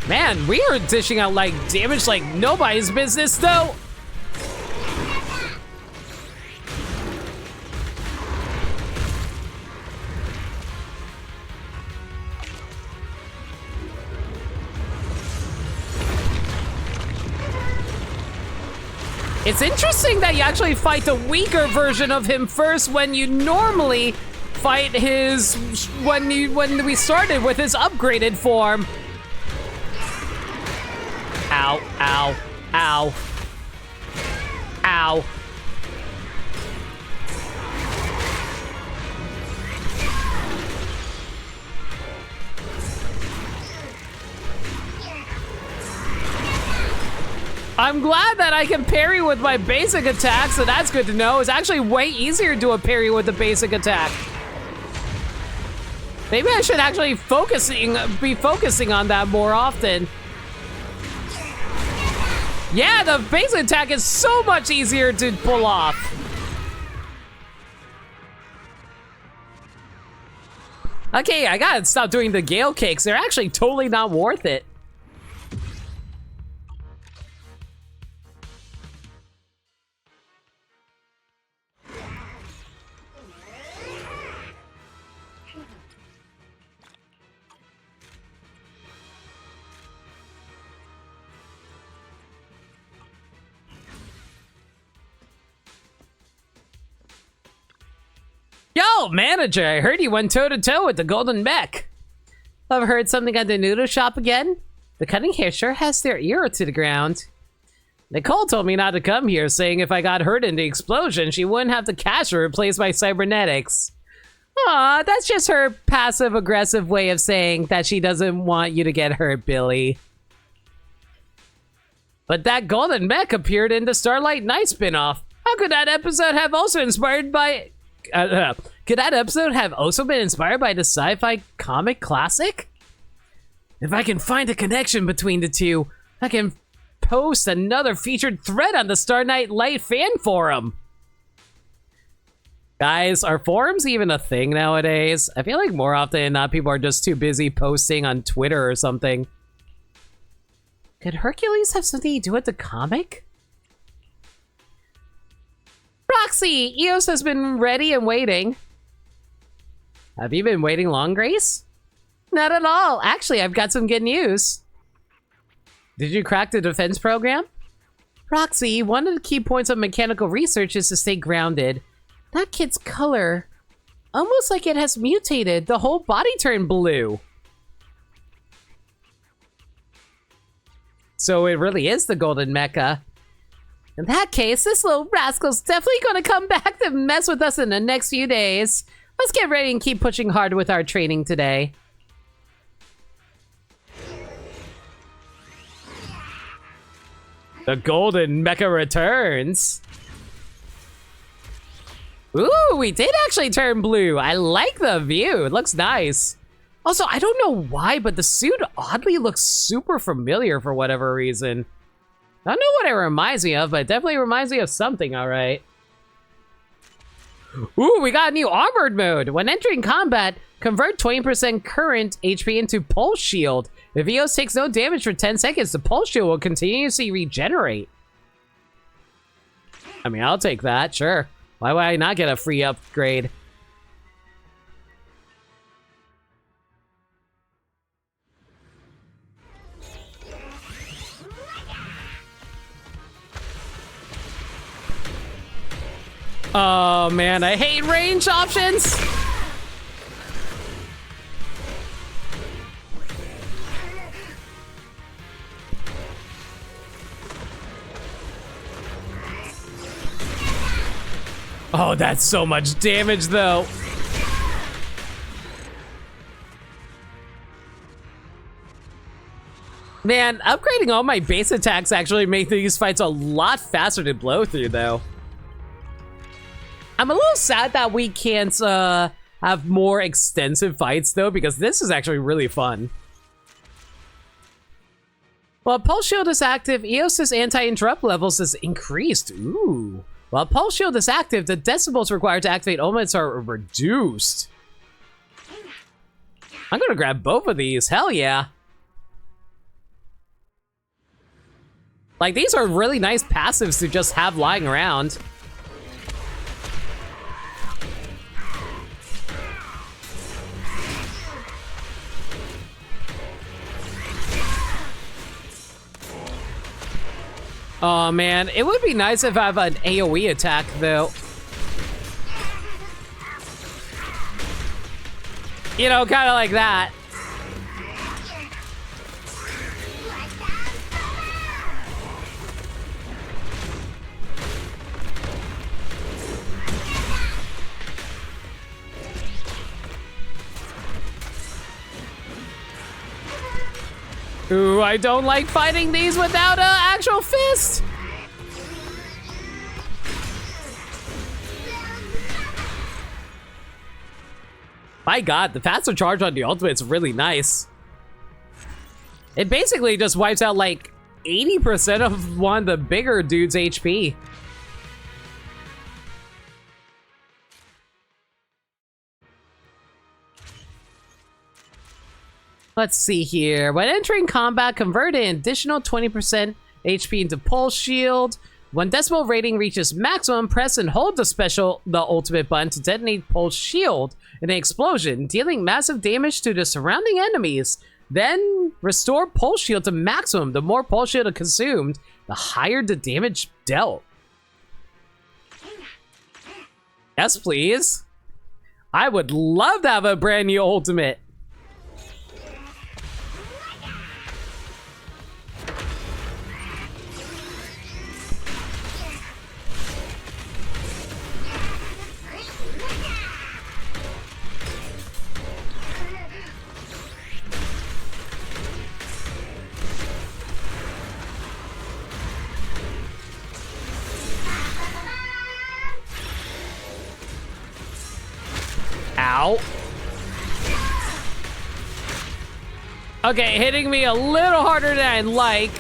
Man, we are dishing out, like, damage like nobody's business, though. It's interesting that you actually fight the weaker version of him first when you normally fight his... when we started with his upgraded form. Ow, ow, ow. Ow. I'm glad that I can parry with my basic attack, so that's good to know. It's actually way easier to do a parry with the basic attack. Maybe I should actually be focusing on that more often. Yeah, the basic attack is so much easier to pull off. Okay, I gotta stop doing the Gale Kicks. They're actually totally not worth it. Yo, manager, I heard you went toe-to-toe with the Golden Mech. I've heard something at the noodle shop again. The cutting hair sure has their ear to the ground. Nicole told me not to come here, saying if I got hurt in the explosion, she wouldn't have the cash replaced by cybernetics. Aw, that's just her passive-aggressive way of saying that she doesn't want you to get hurt, Billy. But that Golden Mech appeared in the Starlight Night spin-off. How could that episode have also inspired by... could that episode have also been inspired by the sci-fi comic classic? If I can find a connection between the two, I can post another featured thread on the Starlight Light fan forum. Guys, are forums even a thing nowadays? I feel like more often than not, people are just too busy posting on Twitter or something. Could Hercules have something to do with the comic? Roxy! Eos has been ready and waiting. Have you been waiting long, Grace? Not at all. Actually, I've got some good news. Did you crack the defense program? Roxy, one of the key points of mechanical research is to stay grounded. That kid's color, almost like it has mutated. The whole body turned blue. So it really is the golden mecha. In that case, this little rascal's definitely gonna come back to mess with us in the next few days. Let's get ready and keep pushing hard with our training today. The golden mecha returns. Ooh, we did actually turn blue. I like the view. It looks nice. Also, I don't know why, but the suit oddly looks super familiar for whatever reason. I don't know what it reminds me of, but it definitely reminds me of something, all right. Ooh, we got a new armored mode. When entering combat, convert 20% current HP into pulse shield. If Eos takes no damage for 10 seconds, the pulse shield will continuously regenerate. I mean, I'll take that, sure. Why would I not get a free upgrade? Oh man, I hate range options. Oh, that's so much damage though. Man, upgrading all my base attacks actually make these fights a lot faster to blow through though. I'm a little sad that we can't have more extensive fights though, because this is actually really fun. While Pulse Shield is active, Eos's anti-interrupt levels is increased. Ooh. While Pulse Shield is active, the decibels required to activate ultimates are reduced. I'm gonna grab both of these, hell yeah. Like, these are really nice passives to just have lying around. Oh man, it would be nice if I have an AoE attack though. You know, kind of like that. Ooh, I don't like fighting these without an actual fist. My god, the faster charge on the ultimate is really nice. It basically just wipes out like 80% of one of the bigger dude's HP. Let's see here. When entering combat, convert an additional 20% HP into Pulse Shield. When Decibel rating reaches maximum, press and hold the ultimate button to detonate Pulse Shield in an explosion, dealing massive damage to the surrounding enemies. Then restore Pulse Shield to maximum. The more Pulse Shield consumed, the higher the damage dealt. Yes, please. I would love to have a brand new ultimate. Ow. Okay, hitting me a little harder than I'd like.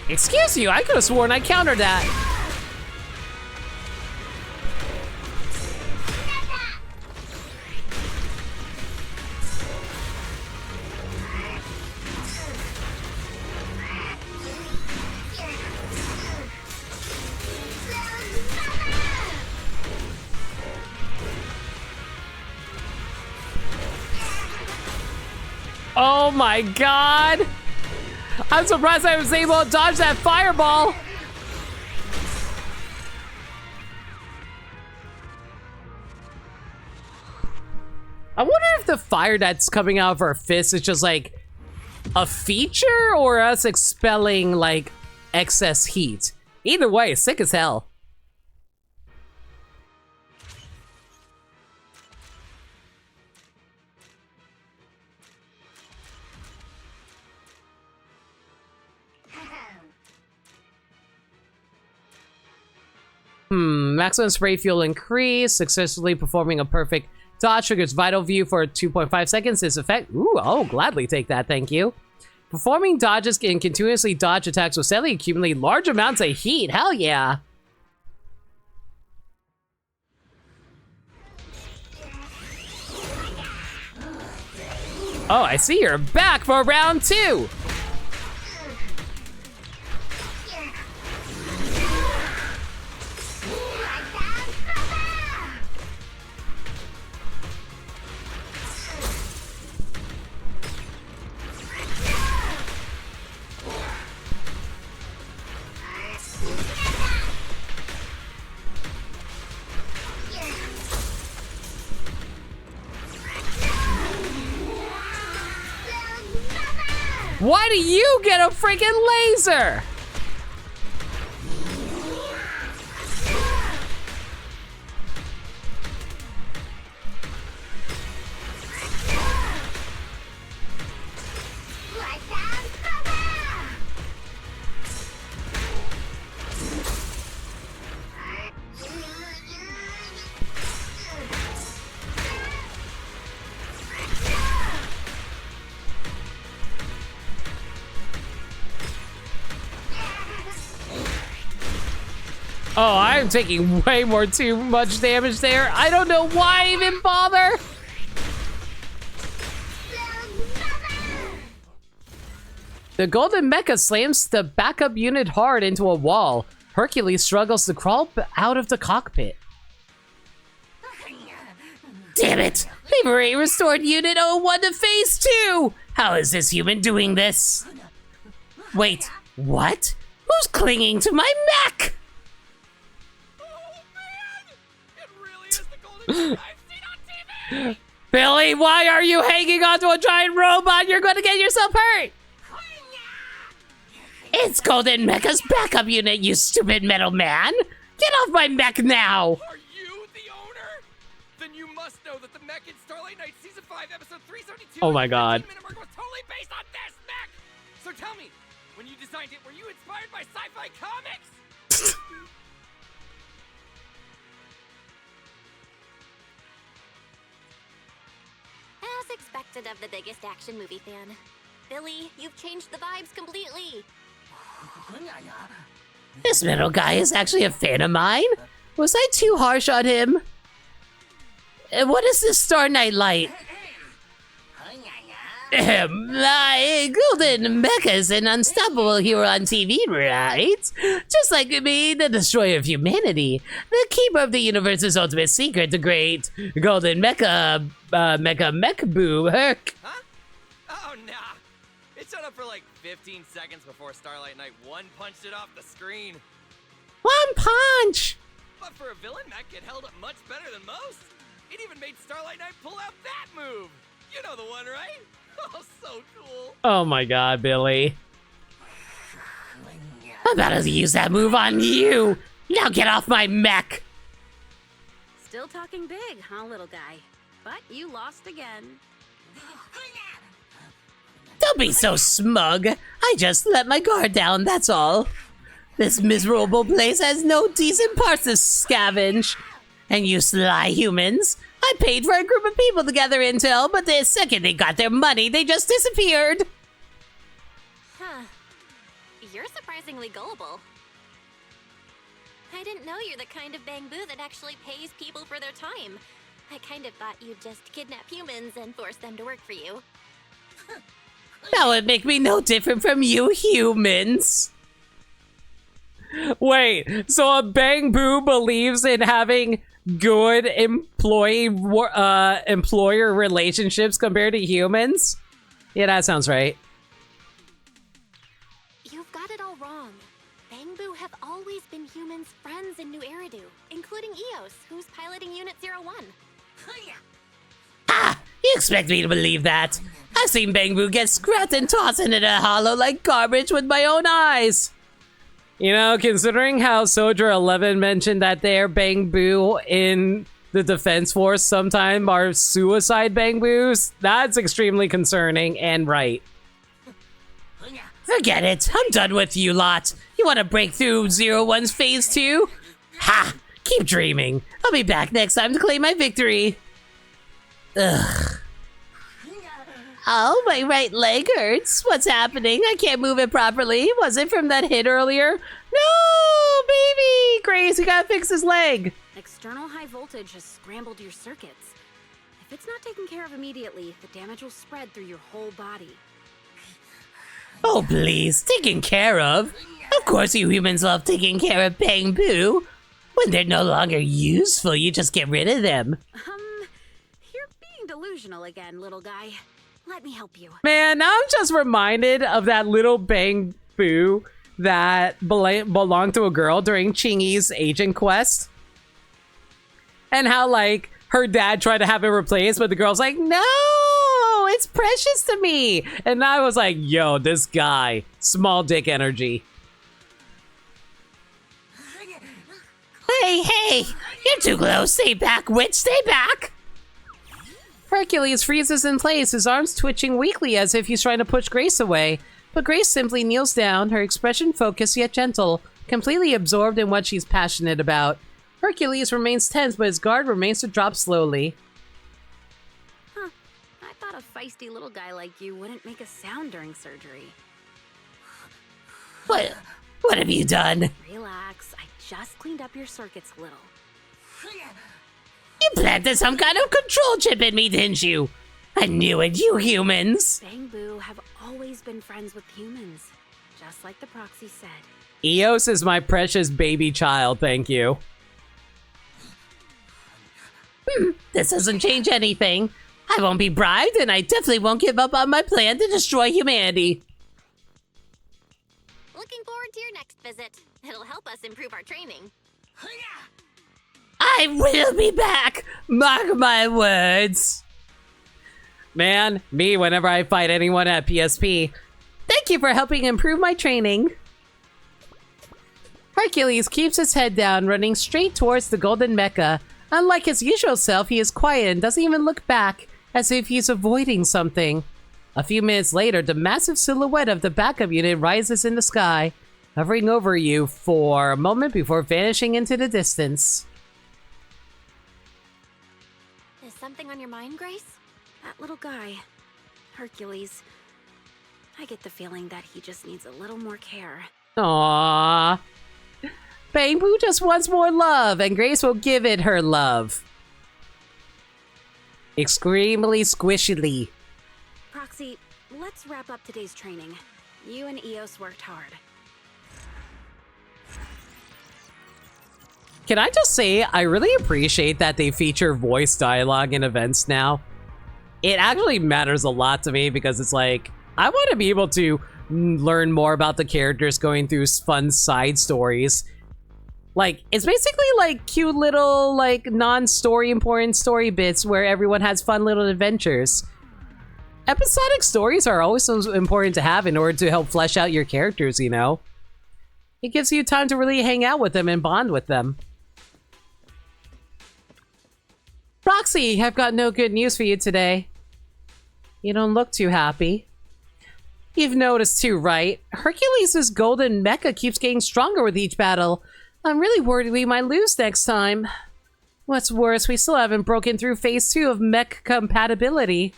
Excuse you, I could have sworn I countered that. Oh my god! I'm surprised I was able to dodge that fireball! I wonder if the fire that's coming out of our fist is just like a feature or us expelling like excess heat. Either way, sick as hell. Maximum spray fuel increase. Successfully performing a perfect dodge triggers vital view for 2.5 seconds. This effect. Ooh, I'll gladly take that, thank you. Performing dodges can continuously dodge attacks will steadily accumulate large amounts of heat. Hell yeah. Oh, I see you're back for round 2. Why do you get a freaking laser? Oh, I'm taking way too much damage there. I don't know why I even bother. The golden mecha slams the backup unit hard into a wall. Hercules struggles to crawl out of the cockpit. Damn it! They've already restored Unit 01 to Phase 2! How is this human doing this? Wait, what? Who's clinging to my mech? Billy, why are you hanging onto a giant robot? You're gonna get yourself hurt! It's Golden Mecha's backup unit, you stupid metal man! Get off my mech now! Are you the owner? Then you must know that the mech in Starlight Night Season 5, Episode 372 Oh my god. was totally based on this mech! So tell me, when you designed it, were you inspired by sci-fi comics? As expected of the biggest action movie fan. Billy, you've changed the vibes completely. This metal guy is actually a fan of mine? Was I too harsh on him? What is this Star Night Light? My Golden Mecha is an unstoppable hero on TV, right? Just like me, the destroyer of humanity. The keeper of the universe's ultimate secret, the great Golden Mecha, Mech Boo Herc. Huh? Oh, nah. It showed up for like 15 seconds before Starlight Night 1 punched it off the screen. One punch! But for a villain mech, it held up much better than most. It even made Starlight Night pull out that move. You know the one, right? Oh, so cool. Oh my god, Billy. I'm about to use that move on you! Now get off my mech! Still talking big, huh, little guy? But you lost again. Don't be so smug. I just let my guard down, that's all. This miserable place has no decent parts to scavenge. And you sly humans, I paid for a group of people to gather intel, but the second they got their money, they just disappeared. Huh. You're surprisingly gullible. I didn't know you're the kind of Bangbu that actually pays people for their time. I kind of thought you'd just kidnap humans and force them to work for you. That would make me no different from you humans. Wait, so a Bangbu believes in having good employer relationships compared to humans? Yeah, that sounds right. You've got it all wrong. Bangbu have always been humans' friends in New Eridu, including Eos, who's piloting Unit 01. Ah! You expect me to believe that? I've seen Bangbu get scrapped and tossed into the hollow like garbage with my own eyes. You know, considering how Soldier 11 mentioned that their Bangbu in the Defense Force sometime are suicide Bangbus, that's extremely concerning and right. Forget it. I'm done with you lot. You want to break through 01's phase 2? Ha! Keep dreaming. I'll be back next time to claim my victory. Ugh. Oh, my right leg hurts. What's happening? I can't move it properly. Was it from that hit earlier? No, baby! Grace, you gotta fix his leg. External high voltage has scrambled your circuits. If it's not taken care of immediately, the damage will spread through your whole body. Oh, please. Taken care of? Of course you humans love taking care of Bangbu. When they're no longer useful, you just get rid of them. You're being delusional again, little guy. Let me help you. Man, now I'm just reminded of that little Bangbu that belonged to a girl during Chingy's agent quest. And how, like, her dad tried to have it replaced, but the girl's like, no, it's precious to me. And I was like, yo, this guy, small dick energy. Hey, you're too close. Stay back, witch, stay back. Hercules freezes in place, his arms twitching weakly as if he's trying to push Grace away. But Grace simply kneels down, her expression focused yet gentle, completely absorbed in what she's passionate about. Hercules remains tense, but his guard remains to drop slowly. Huh. I thought a feisty little guy like you wouldn't make a sound during surgery. What have you done? Relax. I just cleaned up your circuits a little. You planted some kind of control chip in me, didn't you? I knew it, you humans. Bangbu have always been friends with humans, just like the proxy said. Eos is my precious baby child, thank you. This doesn't change anything. I won't be bribed, and I definitely won't give up on my plan to destroy humanity. Looking forward to your next visit. It'll help us improve our training. I will be back! Mark my words! Man, me whenever I fight anyone at PSP. Thank you for helping improve my training. Hercules keeps his head down, running straight towards the Golden Mecha. Unlike his usual self, he is quiet and doesn't even look back, as if he's avoiding something. A few minutes later, the massive silhouette of the backup unit rises in the sky, hovering over you for a moment before vanishing into the distance. Is something on your mind, Grace? That little guy, Hercules. I get the feeling that he just needs a little more care. Aww. Bangbu just wants more love, and Grace will give it her love. Extremely squishily. Proxy, let's wrap up today's training. You and Eos worked hard. Can I just say, I really appreciate that they feature voice dialogue in events now. It actually matters a lot to me because it's like, I want to be able to learn more about the characters going through fun side stories. Like, it's basically like cute little, like, non-story important story bits where everyone has fun little adventures. Episodic stories are always so important to have in order to help flesh out your characters, you know? It gives you time to really hang out with them and bond with them. Roxy, I've got no good news for you today. You don't look too happy. You've noticed too, right? Hercules' golden mecha keeps getting stronger with each battle. I'm really worried we might lose next time. What's worse, we still haven't broken through phase 2 of mech compatibility.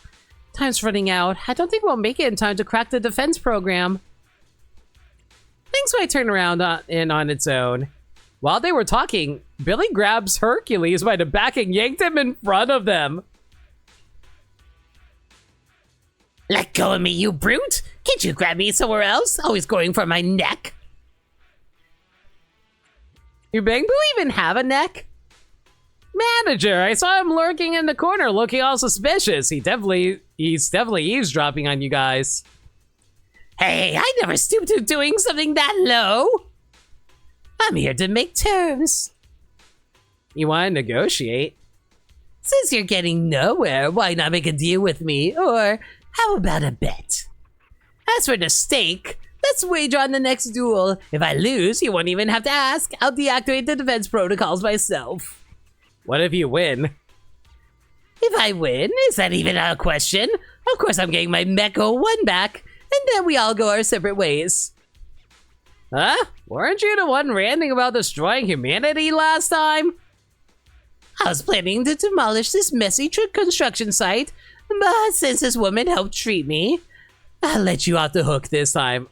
Time's running out. I don't think we'll make it in time to crack the defense program. Things might turn around on its own. While they were talking, Billy grabs Hercules by the back and yanked him in front of them. Let go of me, you brute! Can't you grab me somewhere else? Always going for my neck. Do Bang Boo even have a neck? Manager, I saw him lurking in the corner looking all suspicious. He's definitely eavesdropping on you guys. Hey, I never stooped to doing something that low. I'm here to make terms. You want to negotiate? Since you're getting nowhere, why not make a deal with me? Or how about a bet? As for the stake, let's wager on the next duel. If I lose, you won't even have to ask. I'll deactivate the defense protocols myself. What if you win? If I win, is that even a question? Of course I'm getting my Mecha 1 back, and then we all go our separate ways. Huh? Weren't you the one ranting about destroying humanity last time? I was planning to demolish this messy construction site, but since this woman helped treat me, I'll let you off the hook this time.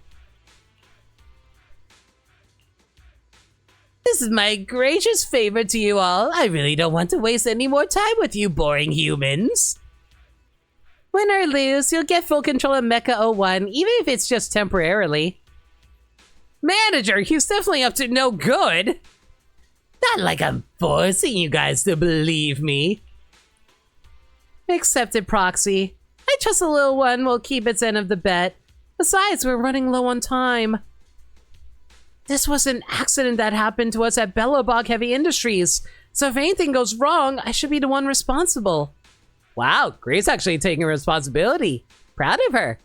This is my gracious favor to you all. I really don't want to waste any more time with you boring humans. Win or lose, you'll get full control of Mecha 01, even if it's just temporarily. Manager, he's definitely up to no good. Not like I'm forcing you guys to believe me. Accepted, Proxy. I trust the little one will keep its end of the bet. Besides, we're running low on time. This was an accident that happened to us at Bellabog Heavy Industries, so if anything goes wrong, I should be the one responsible. Wow, Grace actually taking responsibility. Proud of her.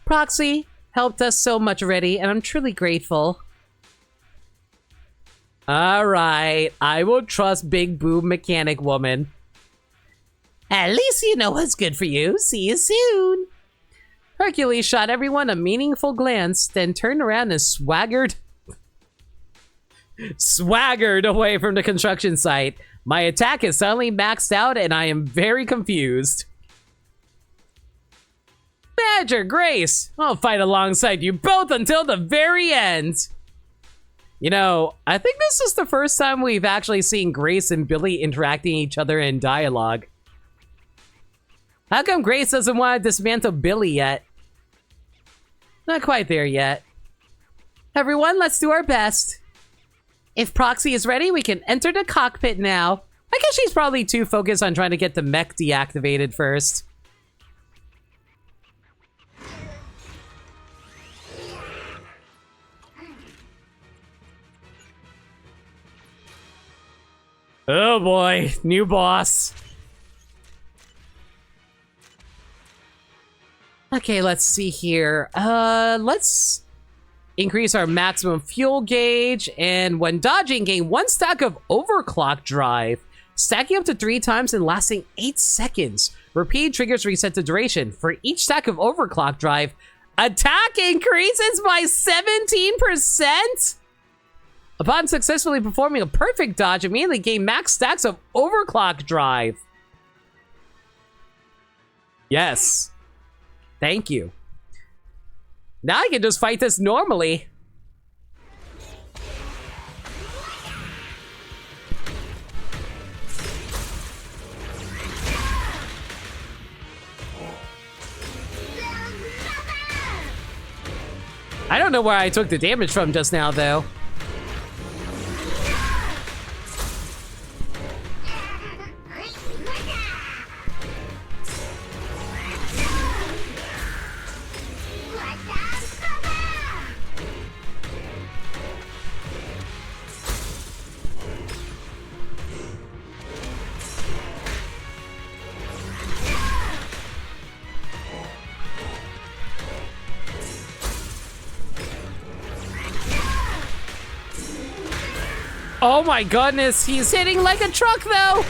Proxy helped us so much already, and I'm truly grateful. Alright, I will trust Big Boob Mechanic Woman. At least you know what's good for you. See you soon. Hercules shot everyone a meaningful glance, then turned around and swaggered away from the construction site. My attack is suddenly maxed out and I am very confused. Manager, Grace, I'll fight alongside you both until the very end. You know, I think this is the first time we've actually seen Grace and Billy interacting each other in dialogue. How come Grace doesn't want to dismantle Billy yet? Not quite there yet. Everyone, let's do our best. If Proxy is ready, we can enter the cockpit now. I guess she's probably too focused on trying to get the mech deactivated first. Oh boy, new boss. Okay, let's see here. Let's increase our maximum fuel gauge, and when dodging, gain 1 stack of overclock drive, stacking up to 3 times and lasting 8 seconds. Repeat triggers reset the duration. For each stack of overclock drive, attack increases by 17%? Upon successfully performing a perfect dodge, immediately gain max stacks of overclock drive. Yes. Thank you. Now I can just fight this normally. I don't know where I took the damage from just now, though. Oh my goodness, he's hitting like a truck though!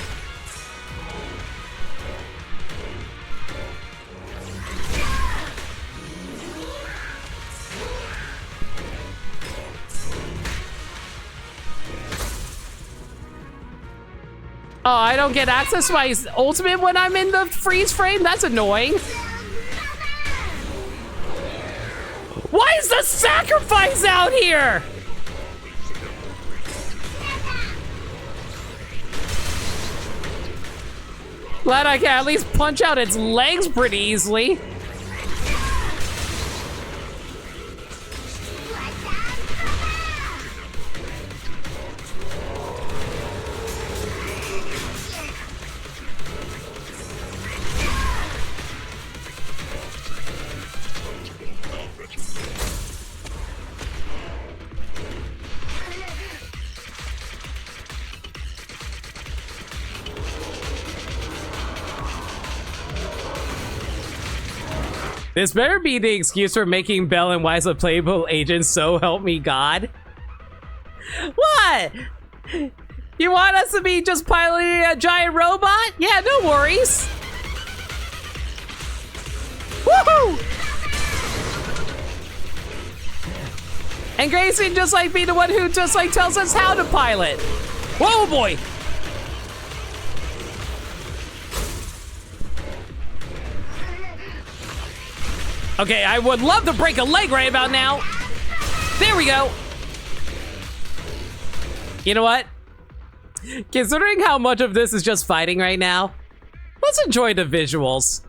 Oh, I don't get access to my ultimate when I'm in the freeze frame? That's annoying. Why is the sacrifice out here? Glad I can at least punch out its legs pretty easily. This better be the excuse for making Belle and Weiss a playable agent, so help me God. What? You want us to be just piloting a giant robot? Yeah, no worries. Woohoo! And Grayson just like be the one who just like tells us how to pilot. Whoa, boy. Okay, I would love to break a leg right about now. There we go. You know what? Considering how much of this is just fighting right now, let's enjoy the visuals.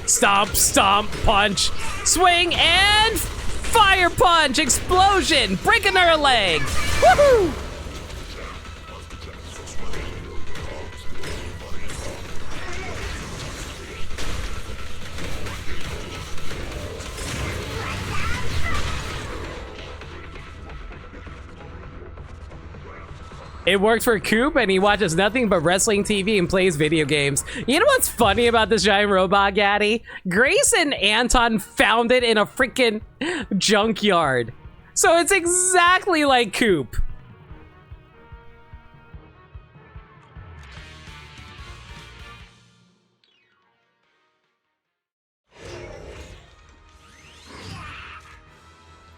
Stomp, stomp, punch, swing, and fire punch, explosion, breaking her leg. Woohoo! It works for Coop, and he watches nothing but wrestling TV and plays video games. You know what's funny about this giant robot, Gaddy? Grace and Anton found it in a freaking junkyard. So it's exactly like Coop.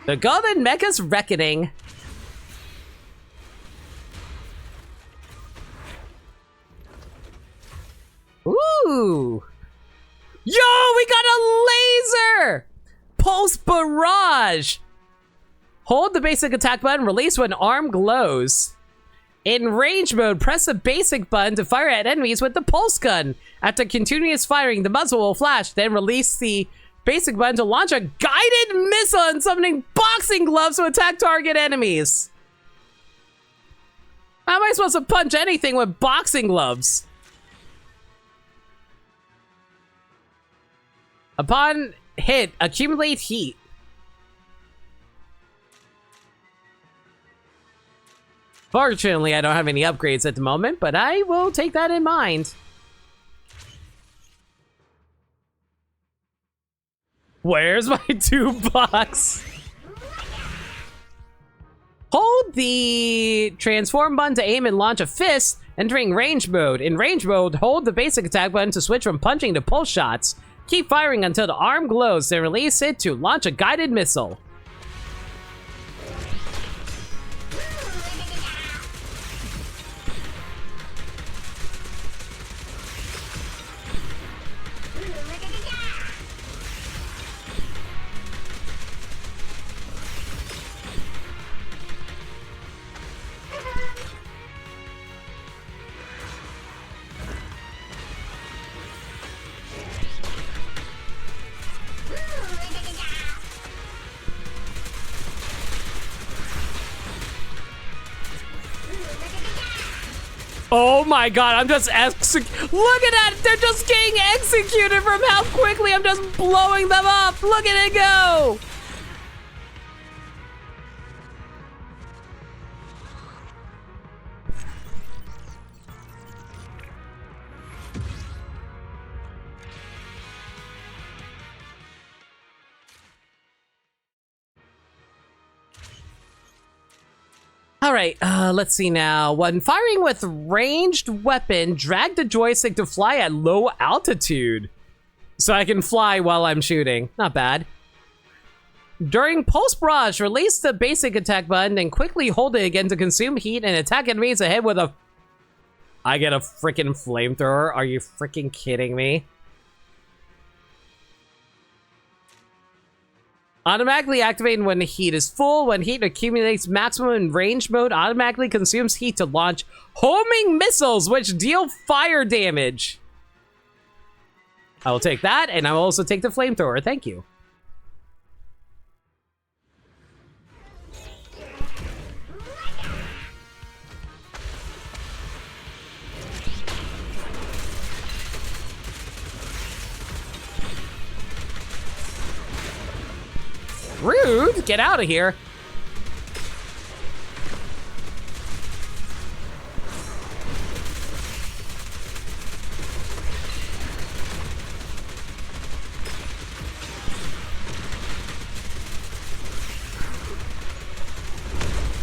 The Golden Mecha's Reckoning. Ooh. Yo, we got a laser! Pulse barrage! Hold the basic attack button, release when arm glows. In range mode, press the basic button to fire at enemies with the pulse gun. After continuous firing, the muzzle will flash, then release the basic button to launch a guided missile and summoning boxing gloves to attack target enemies. How am I supposed to punch anything with boxing gloves? Upon hit, accumulate heat. Fortunately, I don't have any upgrades at the moment, but I will take that in mind. Where's my 2-box? Hold the transform button to aim and launch a fist, entering range mode. In range mode, hold the basic attack button to switch from punching to pulse shots. Keep firing until the arm glows, then release it to launch a guided missile. Oh my god, I'm just look at that! They're just getting executed from how quickly I'm just blowing them up! Look at it go! Alright, let's see now. When firing with ranged weapon, drag the joystick to fly at low altitude. So I can fly while I'm shooting. Not bad. During pulse barrage, release the basic attack button and quickly hold it again to consume heat and attack enemies ahead with a I get a freaking flamethrower? Are you freaking kidding me? Automatically activating when the heat is full. When heat accumulates maximum in range mode, automatically consumes heat to launch homing missiles, which deal fire damage. I will take that, and I will also take the flamethrower. Thank you. Rude! Get out of here!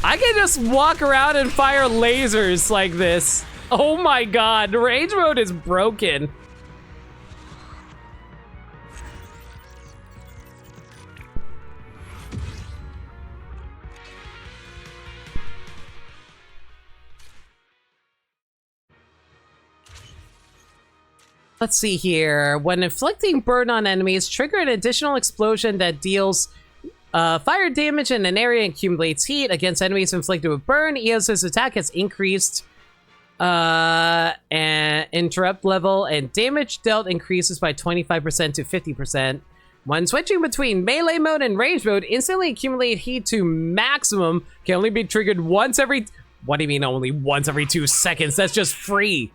I can just walk around and fire lasers like this. Oh my god, range mode is broken. Let's see here. When inflicting burn on enemies, trigger an additional explosion that deals fire damage in an area and accumulates heat against enemies inflicted with burn. Eos's attack has increased and interrupt level, and damage dealt increases by 25% to 50%. When switching between melee mode and range mode, instantly accumulate heat to maximum can only be triggered once every... What do you mean only once every 2 seconds? That's just free.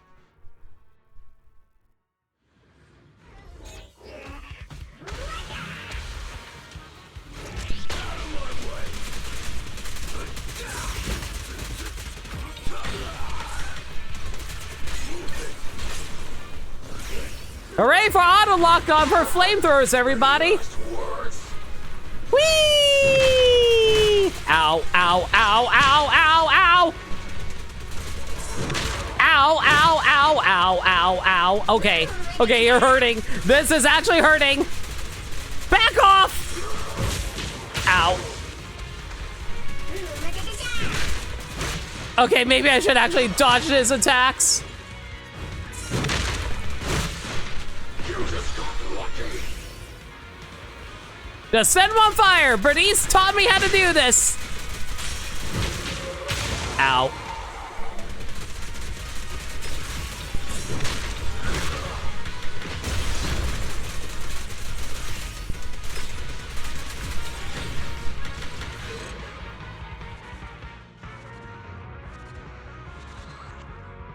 Hooray for auto lock on for flamethrowers, everybody! Whee! Ow, ow, ow, ow, ow, ow! Ow, ow, ow, ow, ow, ow. Okay, okay, you're hurting. This is actually hurting. Back off! Ow. Okay, maybe I should actually dodge his attacks. Just set him on fire! Bernice taught me how to do this! Ow.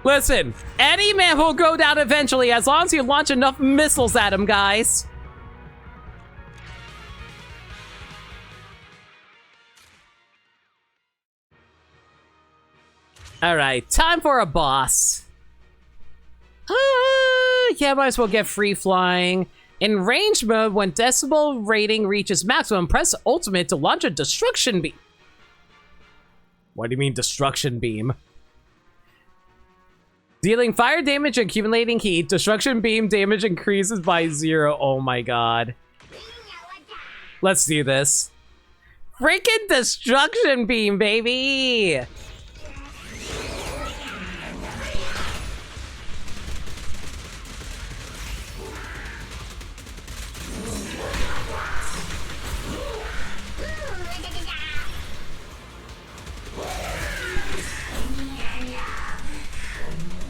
Listen, any man will go down eventually as long as you launch enough missiles at him, guys. Alright, time for a boss. Yeah, might as well get free flying. In range mode, when decibel rating reaches maximum, press ultimate to launch a destruction beam. What do you mean destruction beam? Dealing fire damage and accumulating heat, destruction beam damage increases by 0. Oh my god. Let's do this. Freaking destruction beam, baby!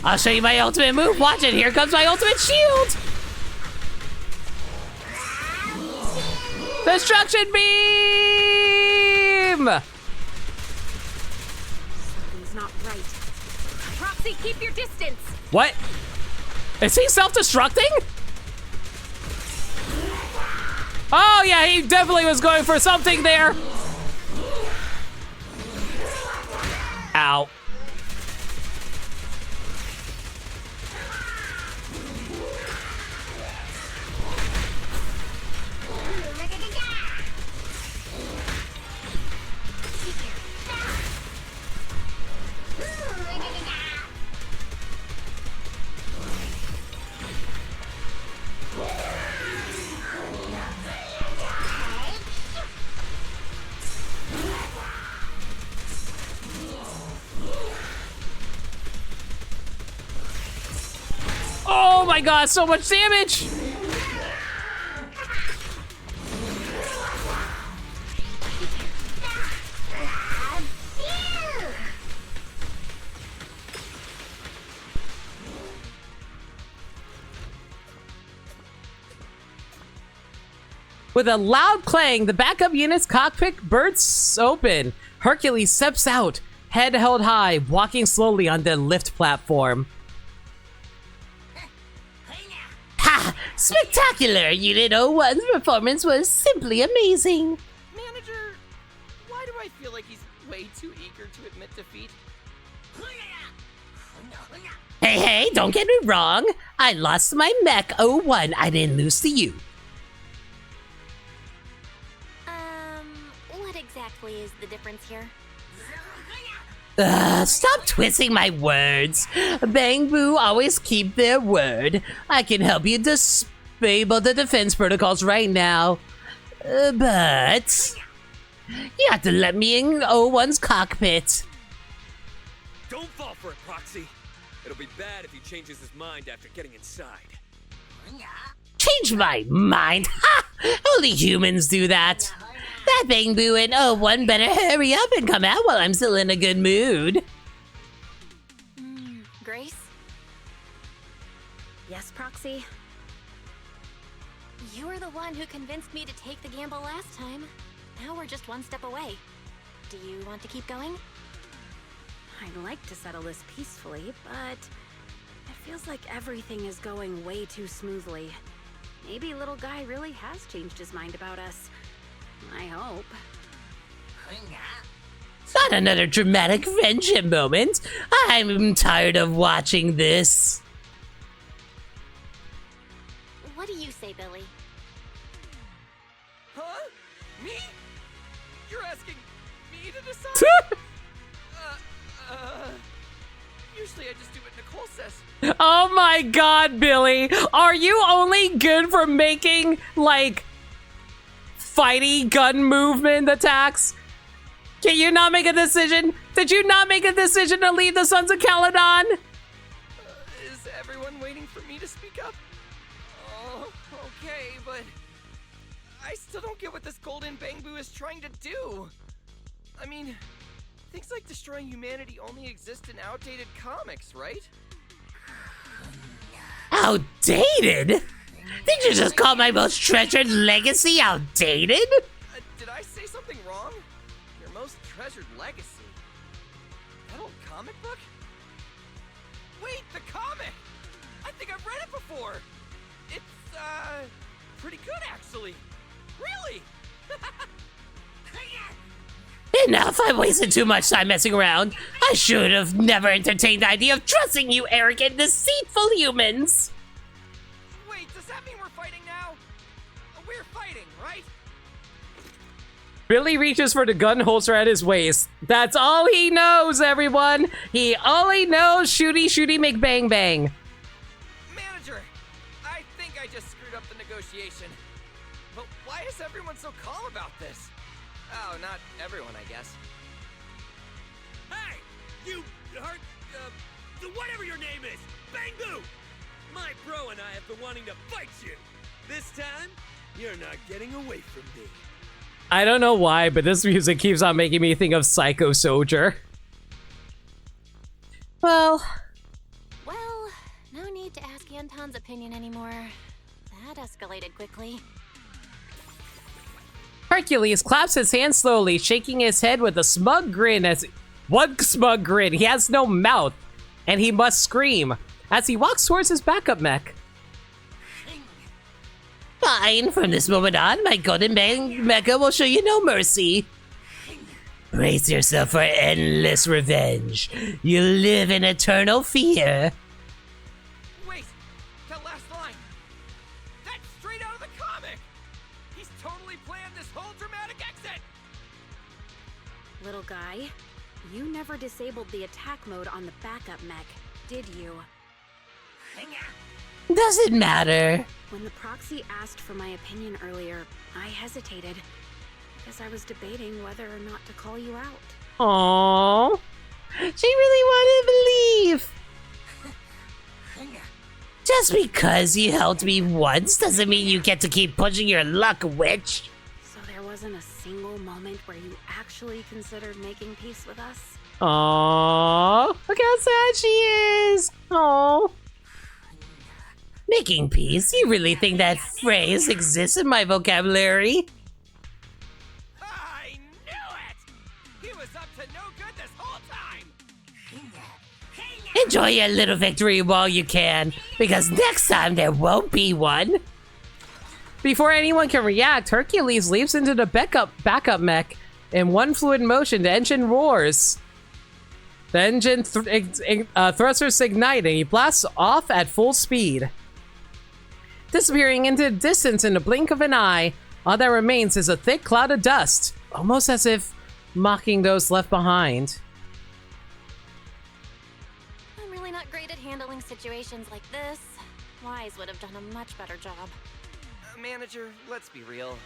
I'll show you my ultimate move. Watch it. Here comes my ultimate shield. Destruction beam. Something's not right. Roxy, keep your distance. What? Is he self-destructing? Oh yeah, he definitely was going for something there. Ow. Oh my god, so much damage! With a loud clang, the backup unit's cockpit bursts open. Hercules steps out, head held high, walking slowly on the lift platform. Ha! Spectacular! Unit 01's performance was simply amazing. Manager, why do I feel like he's way too eager to admit defeat? Hey, don't get me wrong. I lost my mech 01. I didn't lose to you. What exactly is the difference here? Stop twisting my words. Bang Boo always keep their word. I can help you disable the defense protocols right now. But you have to let me in 01's cockpit. Don't fall for it, Proxy. It'll be bad if he changes his mind after getting inside. Change my mind? Ha! Only humans do that. That Bang Boo and 01 better hurry up and come out while I'm still in a good mood. Grace? Yes, Proxy? You were the one who convinced me to take the gamble last time. Now we're just one step away. Do you want to keep going? I'd like to settle this peacefully, but it feels like everything is going way too smoothly. Maybe little guy really has changed his mind about us. I hope. Not another dramatic friendship moment. I'm tired of watching this. What do you say, Billy? Huh? Me? You're asking me to decide? Usually I just do what Nicole says. Oh my god, Billy! Are you only good for making, like, fighty gun movement attacks? Can you not make a decision? Did you not make a decision to leave the Sons of Caledon? Is everyone waiting for me to speak up? Oh, okay, but I still don't get what this golden Bang Boo is trying to do. I mean, things like destroying humanity only exist in outdated comics, right? Outdated? Did you just call my most treasured legacy outdated? Did I say something wrong? Your most treasured legacy? That old comic book? Wait, the comic! I think I've read it before! It's, pretty good, actually. Really? Enough, I wasted too much time messing around. I should have never entertained the idea of trusting you arrogant, deceitful humans. Wait, does that mean we're fighting now? We're fighting, right? Billy reaches for the gun holster at his waist. That's all he knows, everyone! He only knows shooty shooty make bang bang. Manager, I think I just screwed up the negotiation. But why is everyone so calm about this? Oh, not everyone, I guess. Hey! You heard, whatever your name is! Bang Boo! My bro and I have been wanting to fight you! This time, you're not getting away from me. I don't know why, but this music keeps on making me think of Psycho Soldier. Well, No need to ask Anton's opinion anymore. That escalated quickly. Hercules claps his hands slowly, shaking his head with a smug grin What smug grin? He has no mouth, and he must scream as he walks towards his backup mech. Fine, from this moment on, my golden mecha will show you no mercy. Brace yourself for endless revenge. You live in eternal fear. Wait, that last line. That's straight out of the comic. He's totally planned this whole dramatic exit. Little guy, you never disabled the attack mode on the backup mech, did you? Does it matter? When the proxy asked for my opinion earlier, I hesitated because I was debating whether or not to call you out. Aww. She really wanted to leave. Just because you helped me once doesn't mean you get to keep pushing your luck, witch. So there wasn't a single moment where you actually considered making peace with us? Aww, look how sad she is. Aww. Making peace? You really think that phrase exists in my vocabulary? I knew it! He was up to no good this whole time! Enjoy your little victory while you can, because next time there won't be one. Before anyone can react, Hercules leaps into the backup mech in one fluid motion. The engine roars. The engine thrusters ignite and he blasts off at full speed, disappearing into the distance in the blink of an eye. All that remains is a thick cloud of dust, almost as if mocking those left behind. I'm really not great at handling situations like this. Wise would have done a much better job. Manager, let's be real.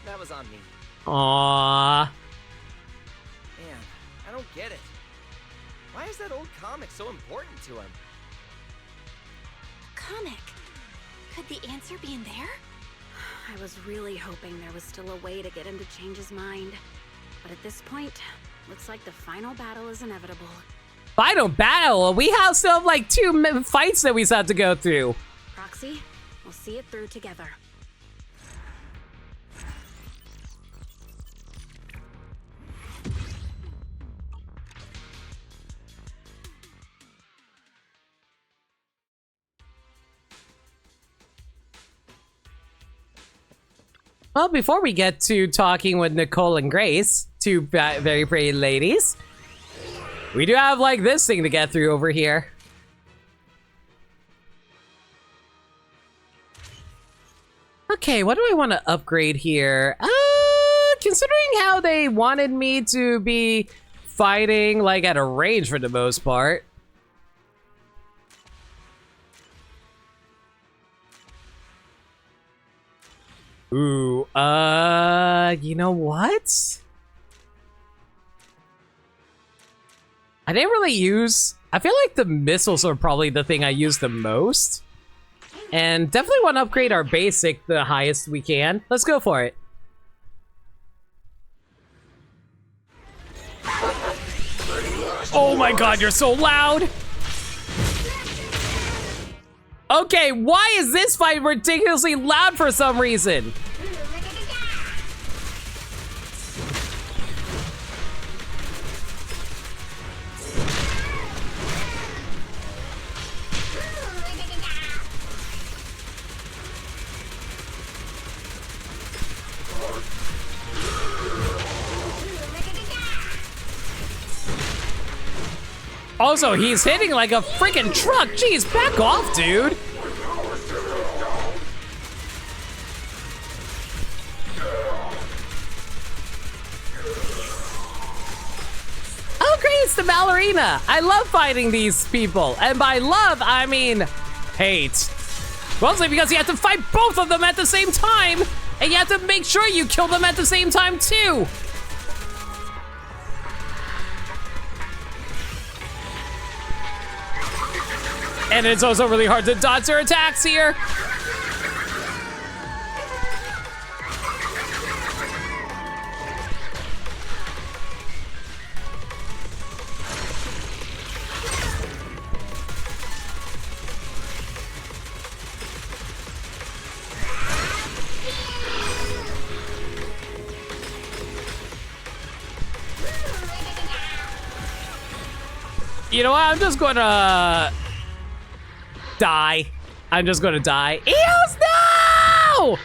That was on me. Aww. Man, I don't get it. Why is that old comic so important to him? Comic. Could the answer be in there? I was really hoping there was still a way to get him to change his mind. But at this point, looks like the final battle is inevitable. Final battle? We still have like 2 fights that we still have to go through. Proxy, we'll see it through together. Well, before we get to talking with Nicole and Grace, 2 very pretty ladies, we do have like this thing to get through over here. Okay, what do I want to upgrade here? Considering how they wanted me to be fighting like at a range for the most part. Ooh, you know what? I didn't really use... I feel like the missiles are probably the thing I use the most. And definitely want to upgrade our basic the highest we can. Let's go for it. Oh my god, you're so loud! Okay, why is this fight ridiculously loud for some reason? Also, he's hitting like a freaking truck. Jeez, back off, dude. Oh, great, it's the ballerina. I love fighting these people. And by love, I mean hate. Mostly because you have to fight both of them at the same time. And you have to make sure you kill them at the same time, too. And it's also really hard to dodge their attacks here. You know what? I'm just gonna die. I'm just gonna die. Eels, no!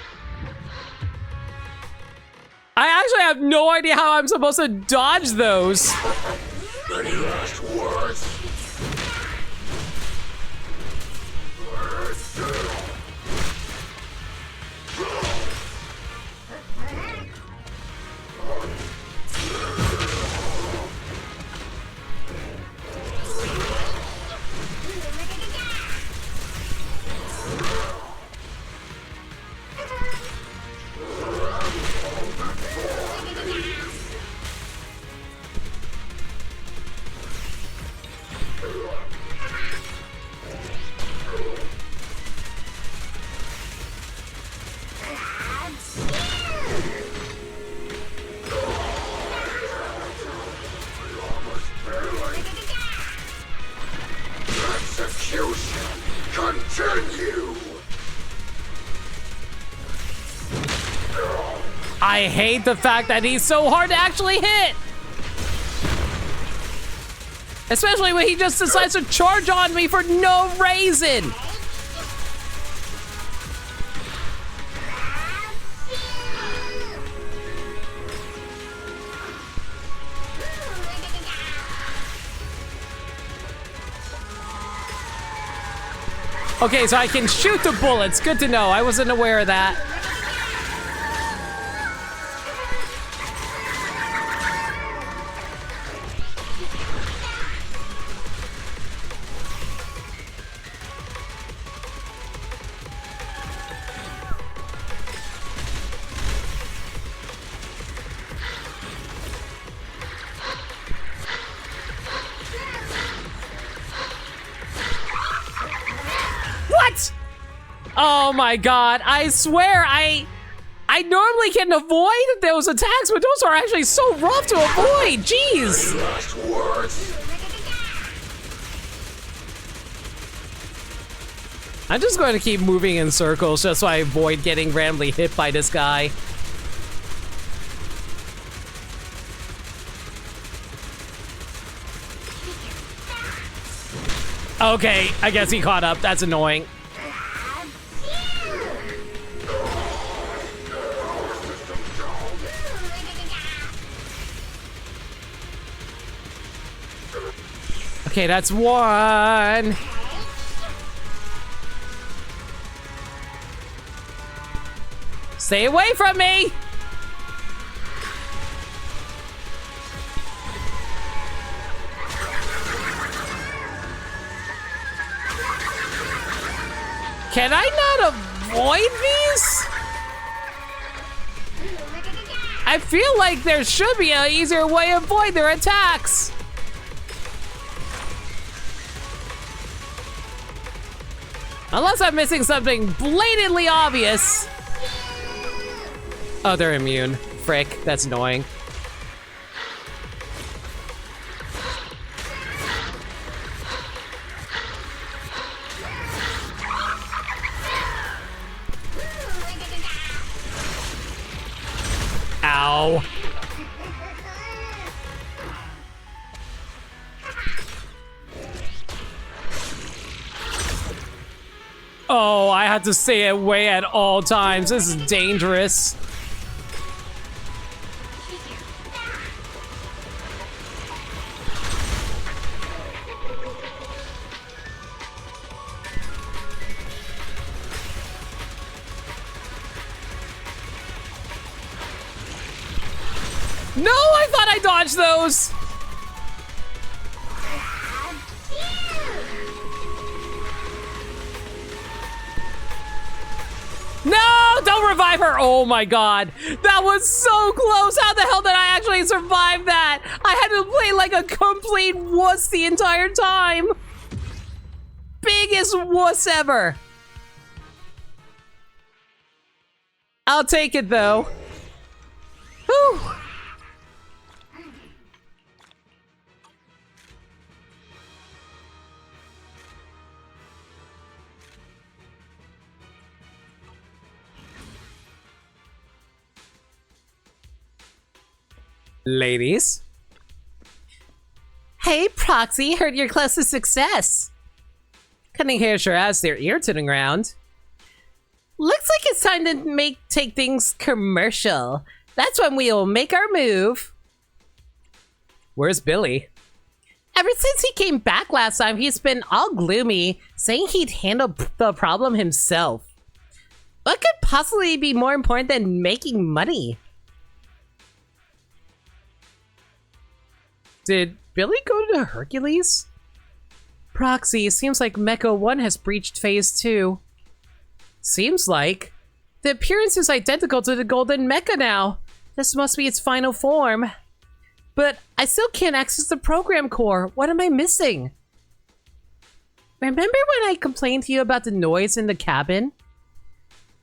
I actually have no idea how I'm supposed to dodge those. Any last words? I hate the fact that he's so hard to actually hit. Especially when he just decides to charge on me for no reason. Okay, so I can shoot the bullets. Good to know. I wasn't aware of that. What? Oh my god, I swear I normally can avoid those attacks, but those are actually so rough to avoid. Jeez. I'm just going to keep moving in circles just so I avoid getting randomly hit by this guy. Okay, I guess he caught up. That's annoying. Okay, that's one. Stay away from me! Can I not avoid these? I feel like there should be an easier way to avoid their attacks. Unless I'm missing something blatantly obvious. Oh, they're immune. Frick, that's annoying. Ow. Oh, I have to stay away at all times. This is dangerous. No, I thought I dodged those. No, don't revive her. Oh my god. That was so close. How the hell did I actually survive that? I had to play like a complete wuss the entire time. Biggest wuss ever. I'll take it though. Whew. Ladies. Hey, Proxy, heard you're close to success. Cutting hair sure has their ear to the ground. Looks like it's time to take things commercial. That's when we'll make our move. Where's Billy? Ever since he came back last time, he's been all gloomy, saying he'd handle the problem himself. What could possibly be more important than making money? Did Billy go to Hercules? Proxy, seems like Mecha 1 has breached Phase 2. Seems like. The appearance is identical to the Golden Mecha now. This must be its final form. But I still can't access the program core. What am I missing? Remember when I complained to you about the noise in the cabin?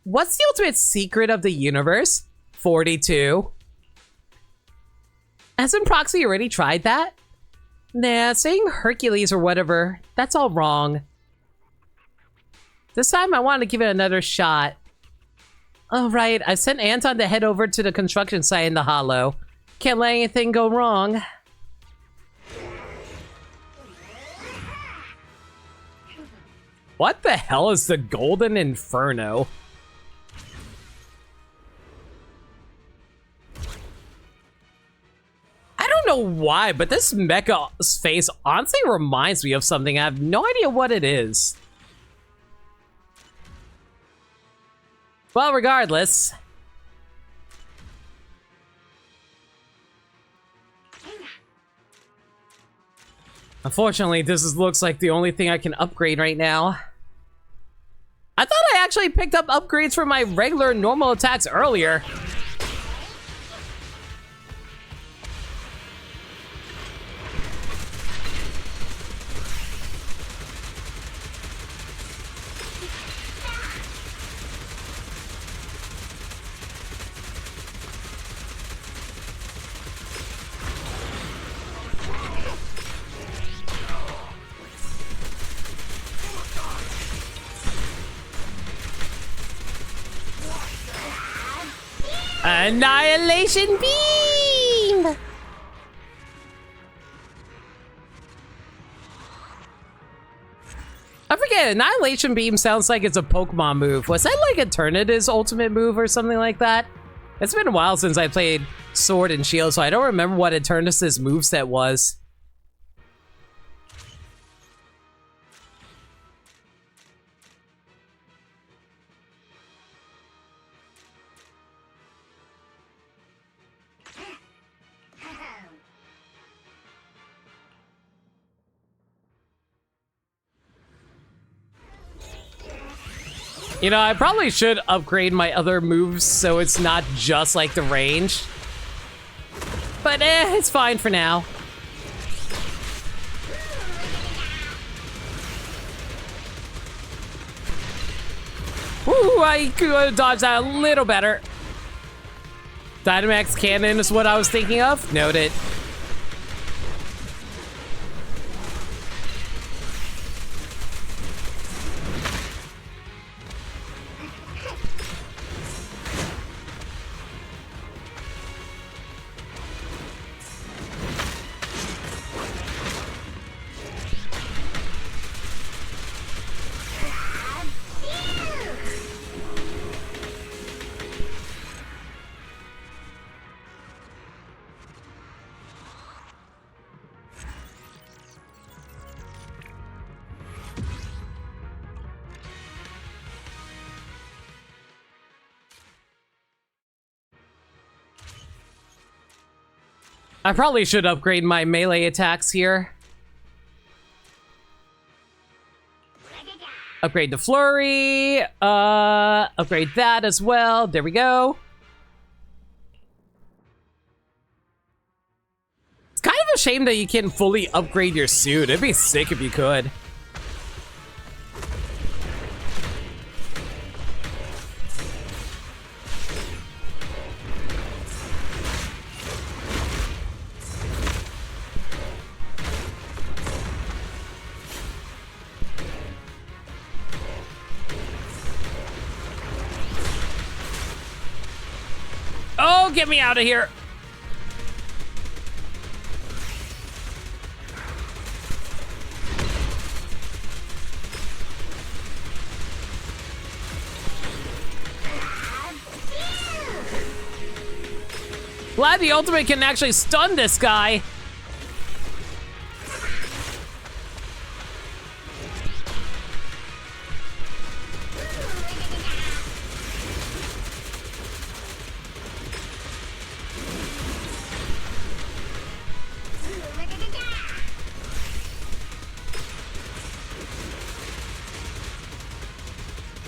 What's the ultimate secret of the universe? 42. Hasn't Proxy already tried that? Nah, saying Hercules or whatever, that's all wrong. This time I want to give it another shot. All right, I sent Anton to head over to the construction site in the Hollow. Can't let anything go wrong. What the hell is the Golden Inferno? I don't know why, but this mecha's face honestly reminds me of something. I have no idea what it is. Well, regardless. Unfortunately, looks like the only thing I can upgrade right now. I thought I actually picked up upgrades for my regular normal attacks earlier. Annihilation Beam! I forget, Annihilation Beam sounds like it's a Pokemon move. Was that like Eternity's ultimate move or something like that? It's been a while since I played Sword and Shield, so I don't remember what Eternatus' moveset was. You know, I probably should upgrade my other moves so it's not just like the range. But it's fine for now. Ooh, I could dodge that a little better. Dynamax Cannon is what I was thinking of. Noted. I probably should upgrade my melee attacks here. Upgrade the flurry. Upgrade that as well. There we go. It's kind of a shame that you can't fully upgrade your suit. It'd be sick if you could. Oh, get me out of here. Glad the ultimate can actually stun this guy.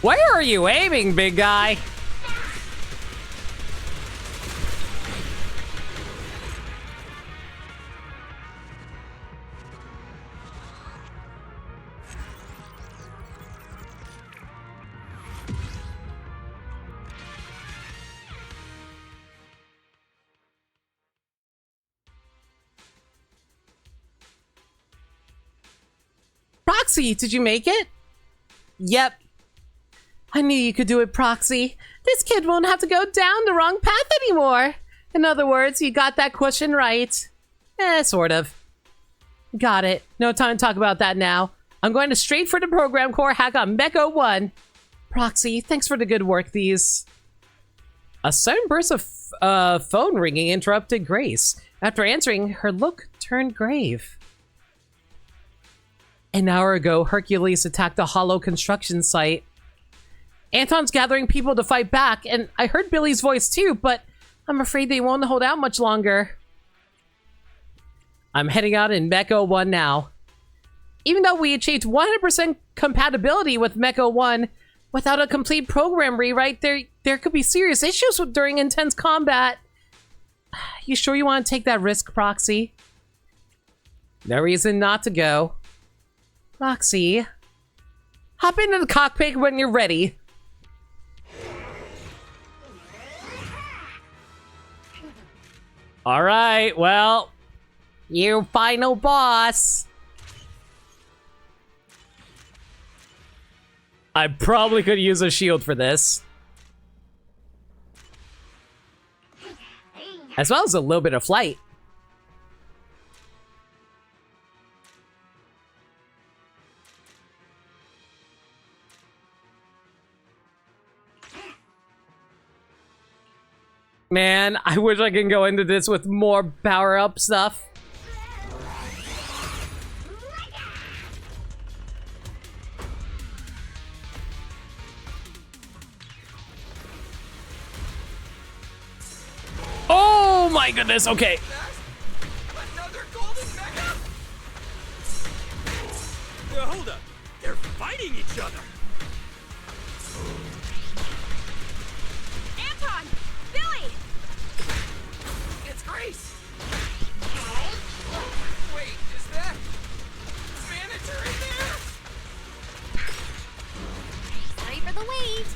Where are you aiming, big guy? Proxy, did you make it? Yep. I knew you could do it, Proxy. This kid won't have to go down the wrong path anymore. In other words, you got that question right. Sort of. Got it. No time to talk about that now. I'm going to straight for the program core hack on Mech 01. Proxy, thanks for the good work, these. A sudden burst of phone ringing interrupted Grace. After answering, her look turned grave. An hour ago, Hercules attacked a hollow construction site. Anton's gathering people to fight back, and I heard Billy's voice too, but I'm afraid they won't hold out much longer. I'm heading out in Mech 01 now. Even though we achieved 100% compatibility with Mech 01, without a complete program rewrite, there could be serious issues during intense combat. You sure you want to take that risk, Proxy? No reason not to go. Proxy, hop into the cockpit when you're ready. All right, well, you final boss. I probably could use a shield for this. As well as a little bit of flight. Man, I wish I can go into this with more power-up stuff. Oh my goodness, okay. Another golden mega? Hold up. They're fighting each other. Anton! Billy! It's Grace! Wait, is that manager in there? Sorry for the wait.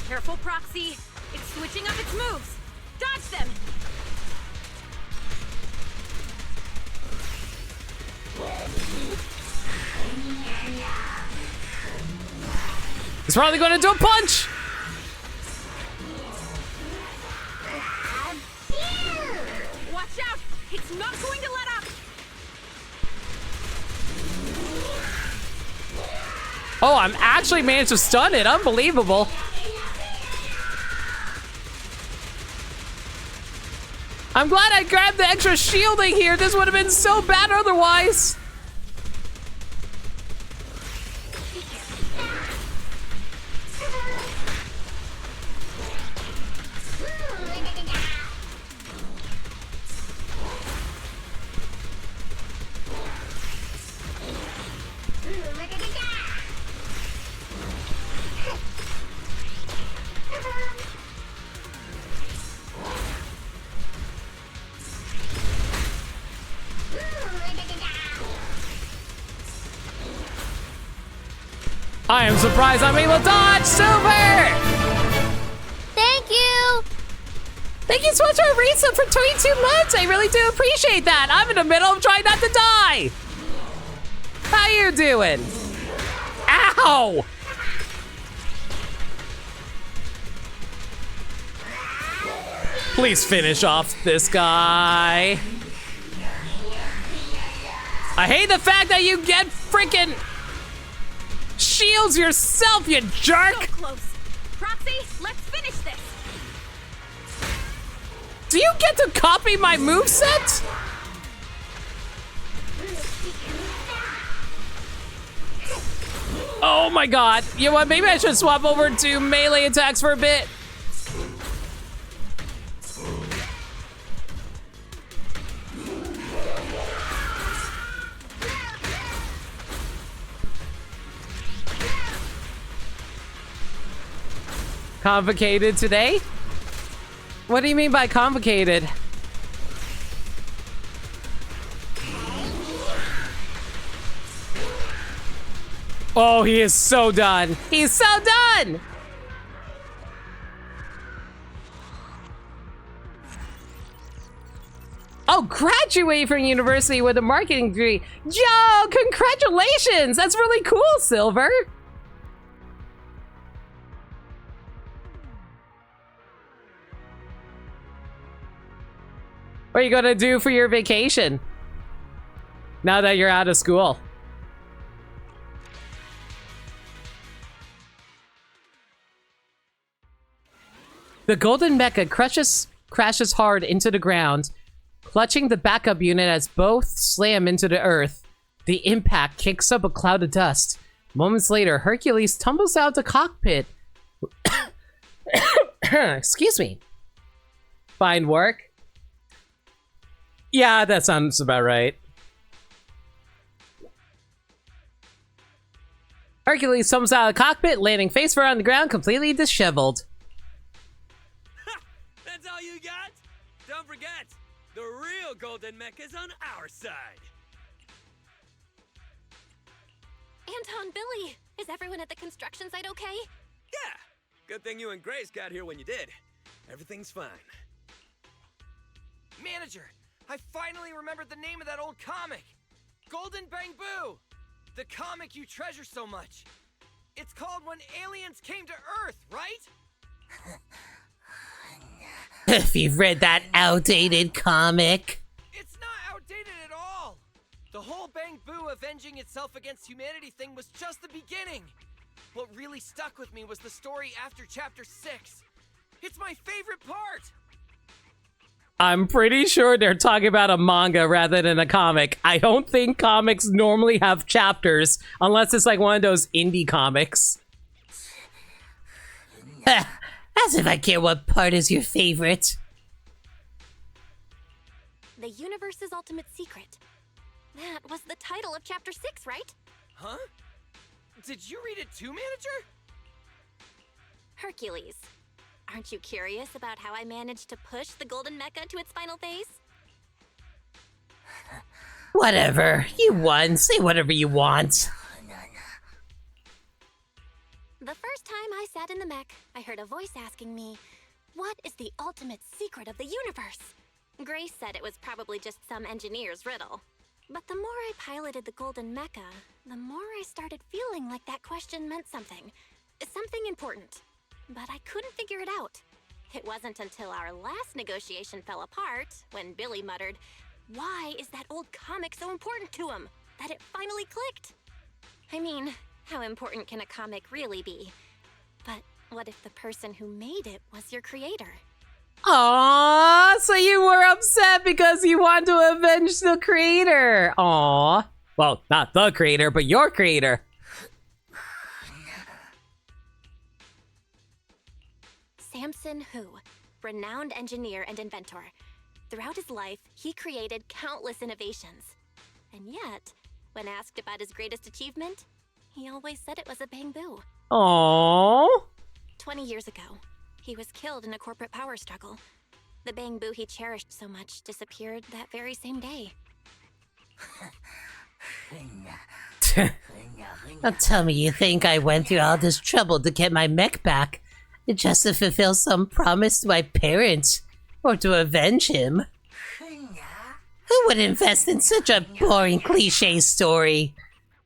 Careful, Proxy. It's switching up its moves. Dodge them! It's probably going to do a punch! Watch out! It's not going to let up! Oh, I'm actually managed to stun it. Unbelievable. I'm glad I grabbed the extra shielding here. This would have been so bad otherwise. I am surprised I'm able to dodge Silver! Thank you! Thank you so much for a resub for 22 months. I really do appreciate that. I'm in the middle of trying not to die. How you doing? Ow! Please finish off this guy. I hate the fact that you get freaking shields yourself, you jerk! So close. Proxy, let's finish this. Do you get to copy my moveset? Oh my god. You know what? Maybe I should swap over to melee attacks for a bit. Complicated today? What do you mean by complicated? Oh, he is so done. He's so done! Oh, graduate from university with a marketing degree. Yo, congratulations! That's really cool, Silver. What are you gonna do for your vacation? Now that you're out of school. The golden mecha crashes hard into the ground, clutching the backup unit as both slam into the earth. The impact kicks up a cloud of dust. Moments later, Hercules tumbles out the cockpit. Excuse me. Fine work? Yeah, that sounds about right. Hercules tumbles out of the cockpit, landing face first on the ground, completely disheveled. That's all you got? Don't forget, the real golden mecha's on our side. Anton, Billy, is everyone at the construction site okay? Yeah, good thing you and Grace got here when you did. Everything's fine. Manager, I finally remembered the name of that old comic. Golden Bamboo! The comic you treasure so much. It's called When Aliens Came to Earth, right? If you've read that outdated comic. It's not outdated at all. The whole Bamboo avenging itself against humanity thing was just the beginning. What really stuck with me was the story after Chapter 6. It's my favorite part. I'm pretty sure they're talking about a manga rather than a comic. I don't think comics normally have chapters unless it's like one of those indie comics. As if I care what part is your favorite. The universe's ultimate secret. That was the title of Chapter 6, right? Huh? Did you read it too, Manager? Hercules. Aren't you curious about how I managed to push the golden mecha to its final phase? Whatever. You won. Say whatever you want. The first time I sat in the mech, I heard a voice asking me, "What is the ultimate secret of the universe?" Grace said it was probably just some engineer's riddle. But the more I piloted the golden mecha, the more I started feeling like that question meant something. Something important. But I couldn't figure it out. It wasn't until our last negotiation fell apart, when Billy muttered, "Why is that old comic so important to him?" that it finally clicked. I mean, how important can a comic really be? But what if the person who made it was your creator? Aww, so you were upset because you want to avenge the creator. Aww. Well, not the creator, but your creator. Samson Hu, renowned engineer and inventor. Throughout his life, he created countless innovations. And yet, when asked about his greatest achievement, he always said it was a bamboo. Aww. 20 years ago, he was killed in a corporate power struggle. The bamboo he cherished so much disappeared that very same day. Now tell me you think I went through all this trouble to get my mech back just to fulfill some promise to my parents or to avenge him? Who would invest in such a boring cliche story?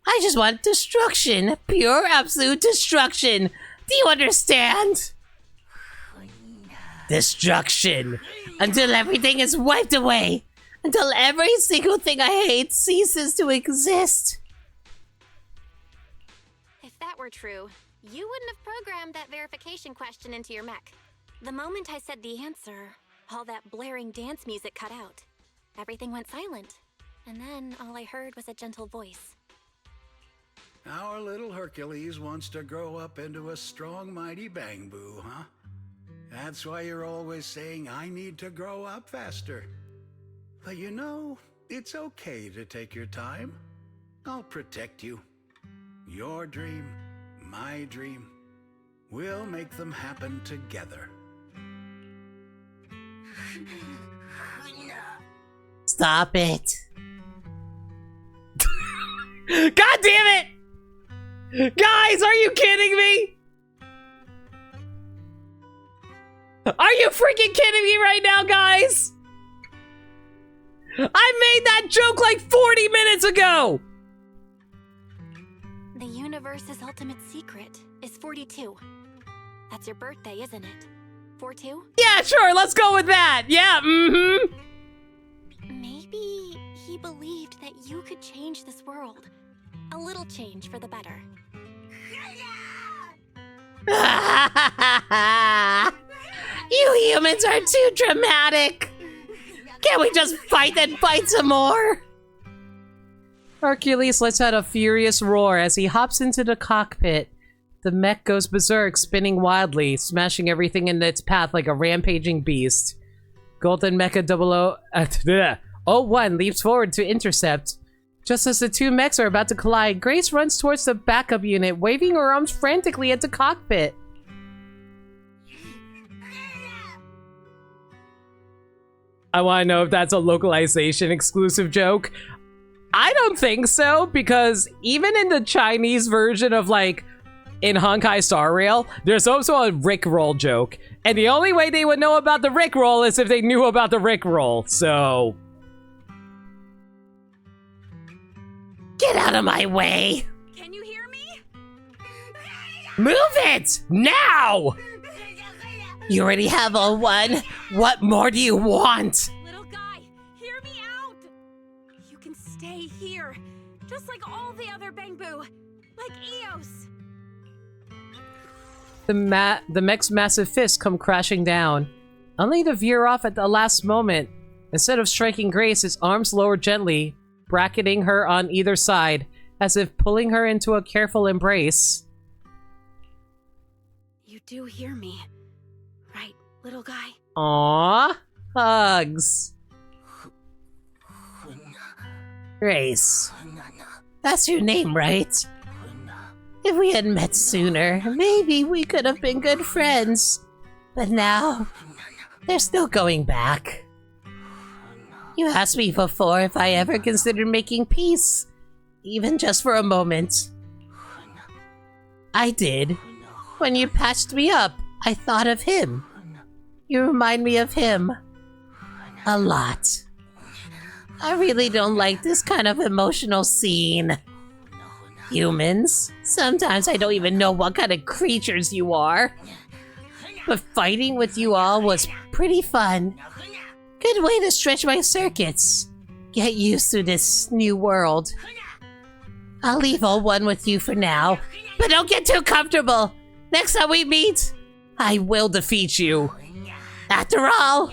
I just want destruction. Pure, absolute destruction. Do you understand? Destruction. Until everything is wiped away. Until every single thing I hate ceases to exist. If that were true, you wouldn't have programmed that verification question into your mech. The moment I said the answer, all that blaring dance music cut out. Everything went silent. And then all I heard was a gentle voice. Our little Hercules wants to grow up into a strong, mighty bamboo, huh? That's why you're always saying I need to grow up faster. But you know, it's okay to take your time. I'll protect you. Your dream, my dream. We'll make them happen together. Stop it. God damn it! Guys, are you kidding me? Are you freaking kidding me right now, guys? I made that joke like 40 minutes ago! The universe's ultimate secret is 42. That's your birthday, isn't it? 42? Yeah, sure, let's go with that. Yeah, Maybe he believed that you could change this world. A little change for the better. You humans are too dramatic. Can't we just fight and fight some more? Hercules lets out a furious roar as he hops into the cockpit. The mech goes berserk, spinning wildly, smashing everything in its path like a rampaging beast. Golden Mecha 01 leaps forward to intercept. Just as the two mechs are about to collide, Grace runs towards the backup unit, waving her arms frantically at the cockpit. I want to know if that's a localization exclusive joke. I don't think so, because even in the Chinese version of, like, in Honkai Star Rail, there's also a Rickroll joke. And the only way they would know about the Rickroll is if they knew about the Rickroll, so... Get out of my way! Can you hear me? Move it! Now! You already have a one. What more do you want? Little guy, hear me out! You can stay here, just like all the other Bangbu, like Eos. The mech's massive fists come crashing down, only to veer off at the last moment. Instead of striking Grace, its arms lower gently, bracketing her on either side, as if pulling her into a careful embrace. You do hear me, right, little guy? Aww. Hugs. Grace. That's your name, right? If we had met sooner, maybe we could have been good friends. But now, there's no going back. You asked me before if I ever considered making peace, even just for a moment. I did. When you patched me up, I thought of him. You remind me of him. A lot. I really don't like this kind of emotional scene. Humans, sometimes I don't even know what kind of creatures you are. But fighting with you all was pretty fun. Good way to stretch my circuits. Get used to this new world. I'll leave all one with you for now. But don't get too comfortable. Next time we meet, I will defeat you. After all,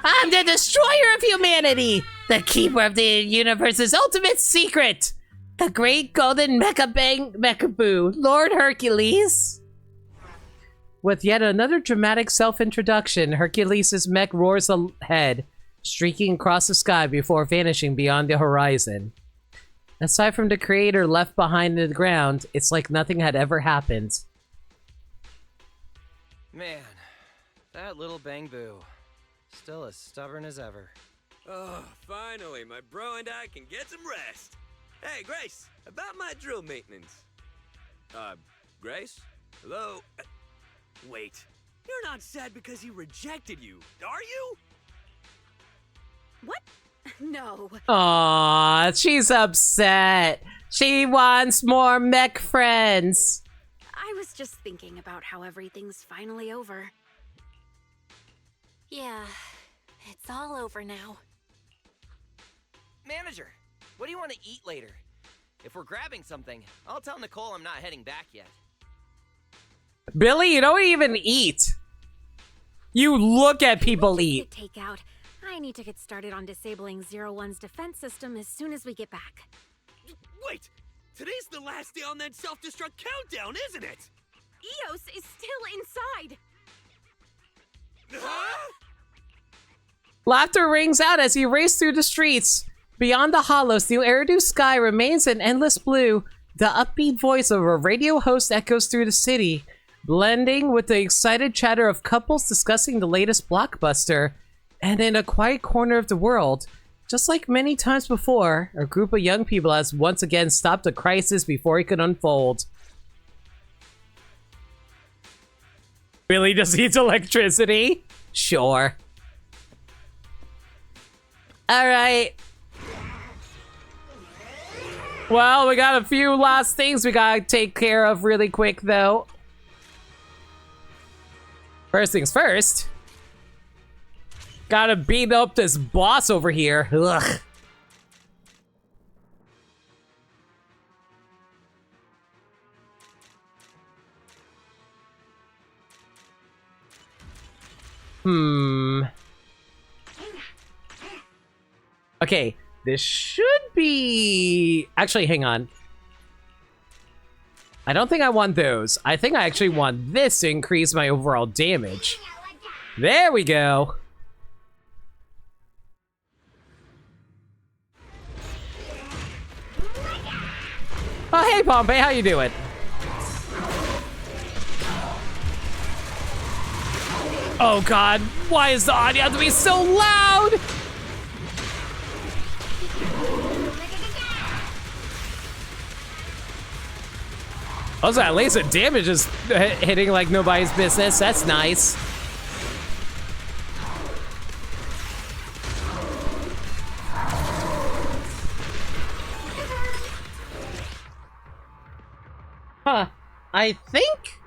I'm the destroyer of humanity. The keeper of the universe's ultimate secret. The great golden Mechaboo, Lord Hercules. With yet another dramatic self-introduction, Hercules' mech roars ahead, streaking across the sky before vanishing beyond the horizon. Aside from the creator left behind in the ground, it's like nothing had ever happened. Man, that little Bangbu. Still as stubborn as ever. Oh, finally, my bro and I can get some rest. Hey, Grace, about my drill maintenance. Grace? Hello? Wait, you're not sad because he rejected you, are you? What? No. Aww, she's upset. She wants more mech friends. I was just thinking about how everything's finally over. Yeah, it's all over now. Manager, what do you want to eat later? If we're grabbing something, I'll tell Nicole I'm not heading back yet. Billy, you don't even eat. You look at people eat. Takeout. I need to get started on disabling 01's defense system as soon as we get back. Wait, today's the last day on that self-destruct countdown, isn't it? Eos is still inside. Huh? Laughter rings out as you race through the streets. Beyond the hollows, the Eridu sky remains an endless blue. The upbeat voice of a radio host echoes through the city, blending with the excited chatter of couples discussing the latest blockbuster. And in a quiet corner of the world, just like many times before, a group of young people has once again stopped a crisis before it could unfold. Billy just eats electricity? Sure. Alright. Well, we got a few last things we gotta take care of really quick, though. First things first. Gotta beat up this boss over here. Ugh. Okay, this should be... Actually, hang on. I don't think I want those. I think I actually want this to increase my overall damage. There we go. Oh, hey, Pompey, how you doing? Oh, God. Why is the audio have to be so loud? Also, at least the damage is hitting like nobody's business. That's nice. Huh. I think...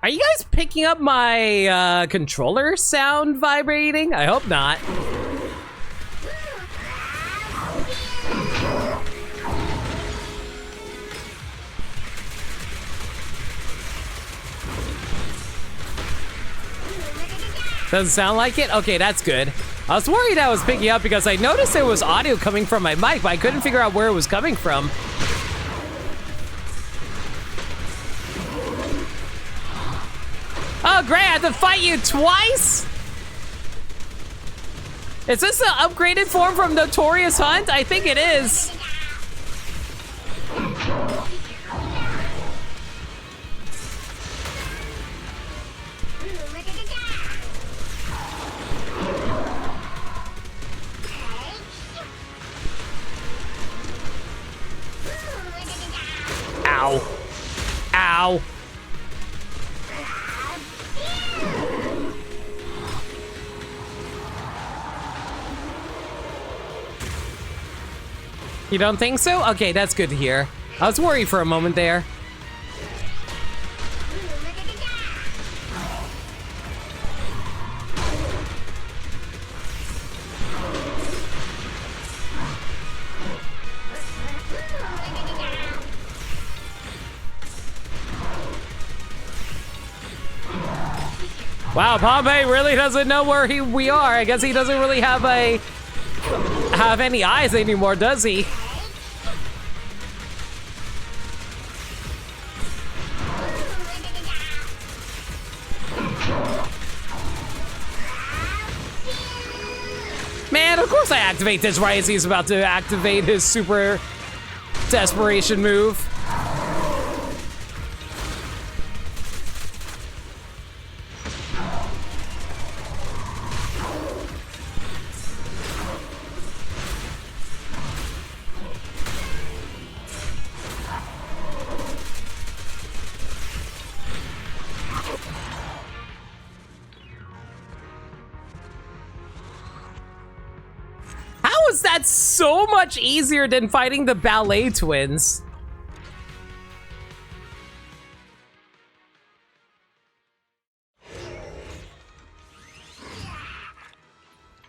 Are you guys picking up my controller sound vibrating? I hope not. Doesn't sound like it? Okay, that's good. I was worried I was picking up because I noticed there was audio coming from my mic, but I couldn't figure out where it was coming from. Oh, great, I have to fight you twice? Is this the upgraded form from Notorious Hunt? I think it is. Ow. Ow. You don't think so? Okay, that's good to hear. I was worried for a moment there. Wow, Pompey really doesn't know where we are. I guess he doesn't really have any eyes anymore, does he? Man, of course I activate this right as he's about to activate his super desperation move. That's so much easier than fighting the ballet twins.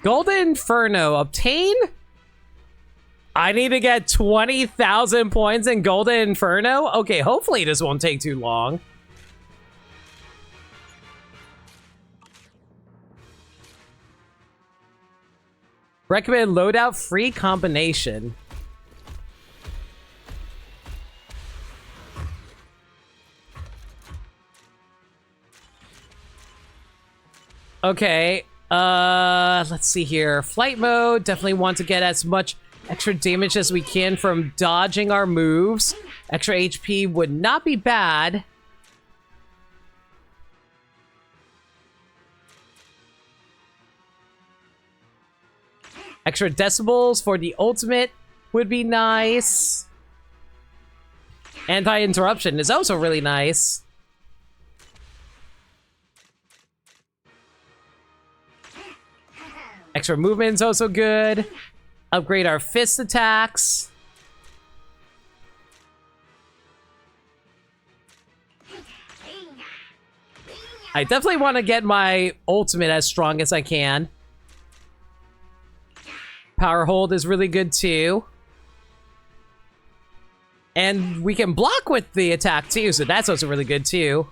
Golden Inferno, obtain? I need to get 20,000 points in Golden Inferno? Okay, hopefully this won't take too long. Recommend loadout free combination. Okay, let's see here. Flight mode, definitely want to get as much extra damage as we can from dodging our moves. Extra HP would not be bad. Extra decibels for the ultimate would be nice. Anti-interruption is also really nice. Extra movement's also good. Upgrade our fist attacks. I definitely want to get my ultimate as strong as I can. Power hold is really good too. And we can block with the attack too, so that's also really good too.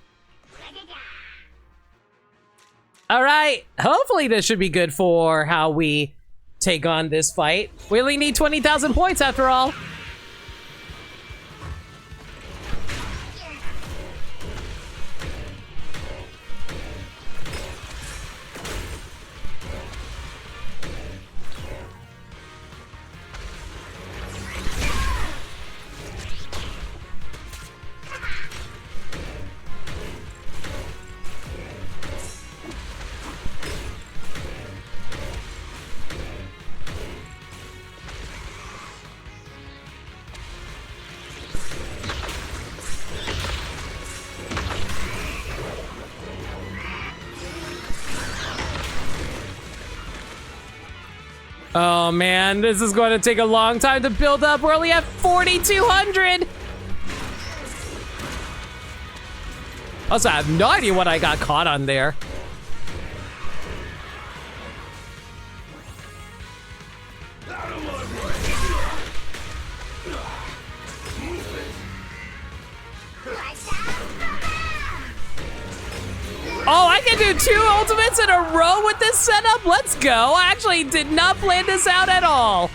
All right. Hopefully this should be good for how we take on this fight. We only need 20,000 points after all. Oh man, this is going to take a long time to build up. We're only at 4,200. Also, I have no idea what I got caught on there. Oh, I can do 2 ultimates in a row with this setup? Let's go. I actually did not plan this out at all.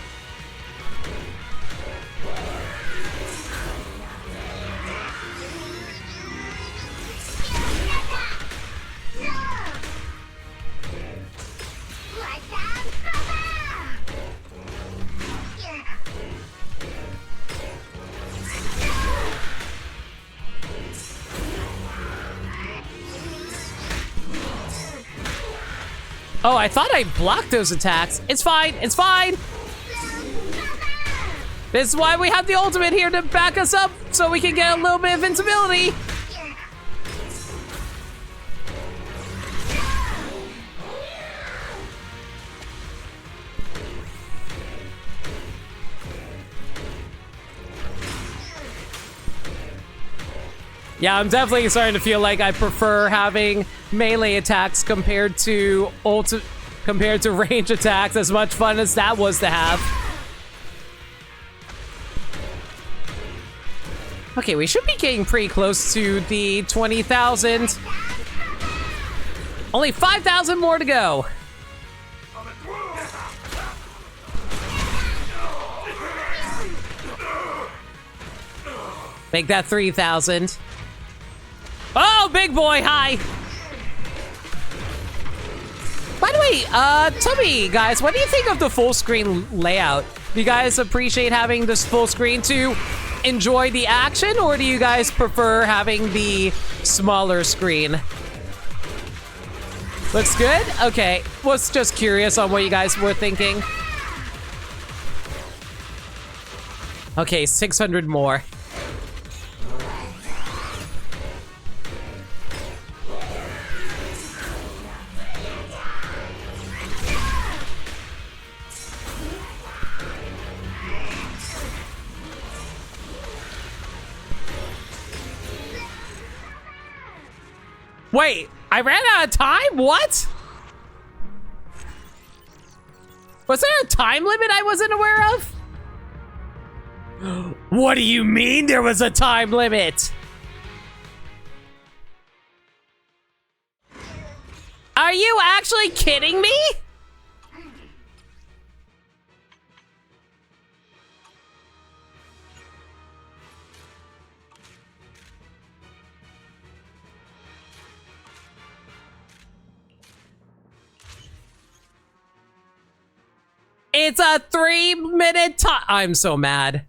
Oh, I thought I blocked those attacks. It's fine. It's fine. This is why we have the ultimate here to back us up so we can get a little bit of invincibility. Yeah, I'm definitely starting to feel like I prefer having melee attacks compared to range attacks, as much fun as that was to have. Okay, we should be getting pretty close to the 20,000. Only 5,000 more to go. Make that 3,000. Oh, big boy, hi! By the way, tell me, guys, what do you think of the full screen layout? Do you guys appreciate having this full screen to enjoy the action, or do you guys prefer having the smaller screen? Looks good? Okay, was just curious on what you guys were thinking. Okay, 600 more. Wait, I ran out of time? What? Was there a time limit I wasn't aware of? What do you mean there was a time limit? Are you actually kidding me? It's a 3-minute time. I'm so mad.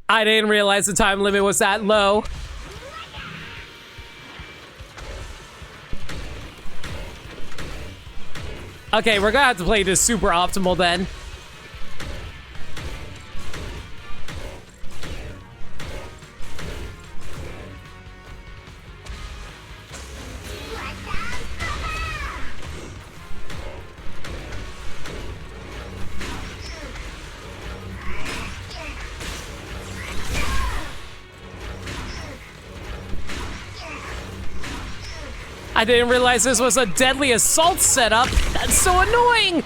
I didn't realize the time limit was that low. Okay, we're gonna have to play this super optimal then. I didn't realize this was a deadly assault setup. That's so annoying.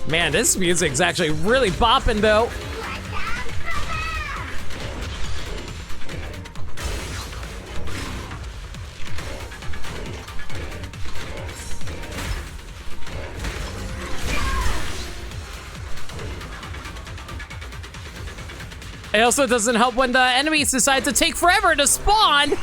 Man, this music's actually really bopping though. It also doesn't help when the enemies decide to take forever to spawn.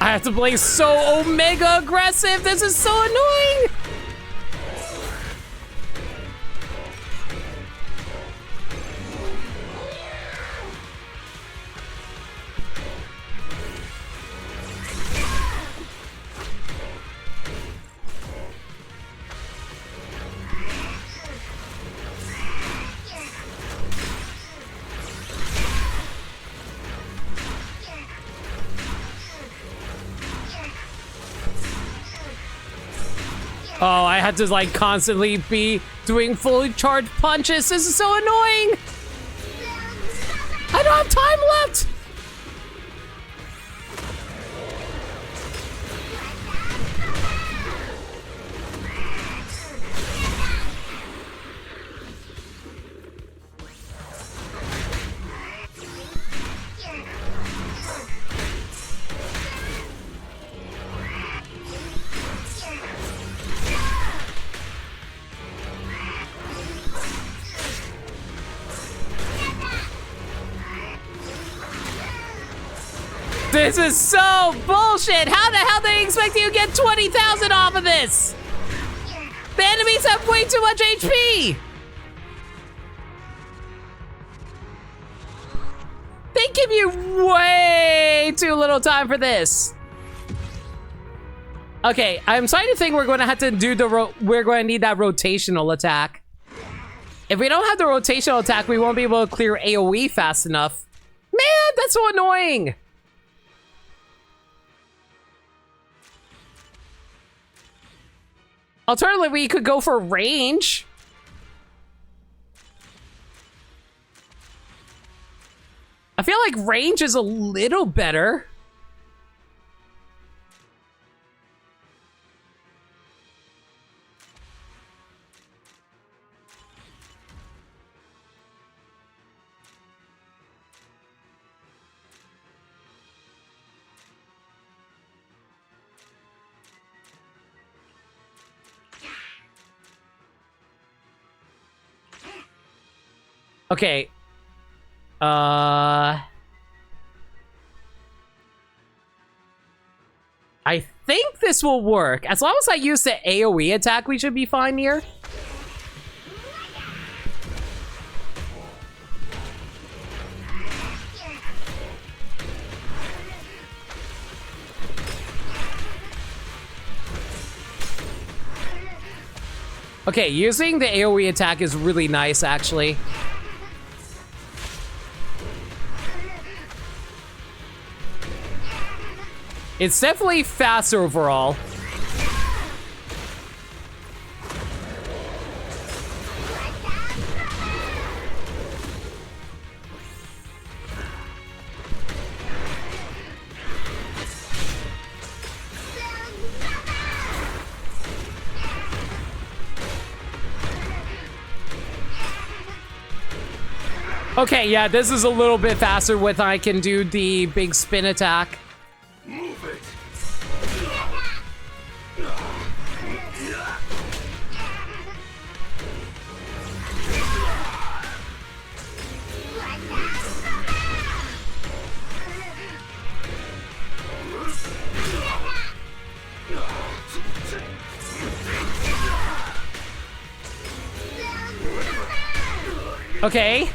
I have to play so omega aggressive. This is so annoying. Oh, I had to like constantly be doing fully charged punches. This is so annoying. I don't have time left. This is so bullshit! How the hell do they expect you to get 20,000 off of this? The enemies have way too much HP! They give you way too little time for this. Okay, I'm starting to think we're going to have to do we're going to need that rotational attack. If we don't have the rotational attack, we won't be able to clear AoE fast enough. Man, that's so annoying! Alternatively, we could go for range. I feel like range is a little better. Okay. I think this will work. As long as I use the AoE attack, we should be fine here. Okay, using the AoE attack is really nice, actually. It's definitely faster overall. Okay, yeah, this is a little bit faster when I can do the big spin attack. Move it. Okay.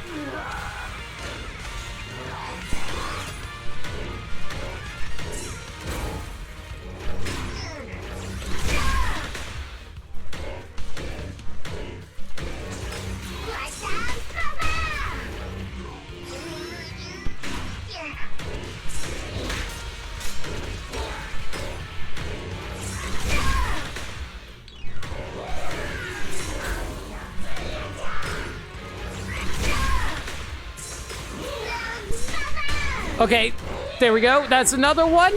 Okay, there we go. That's another one.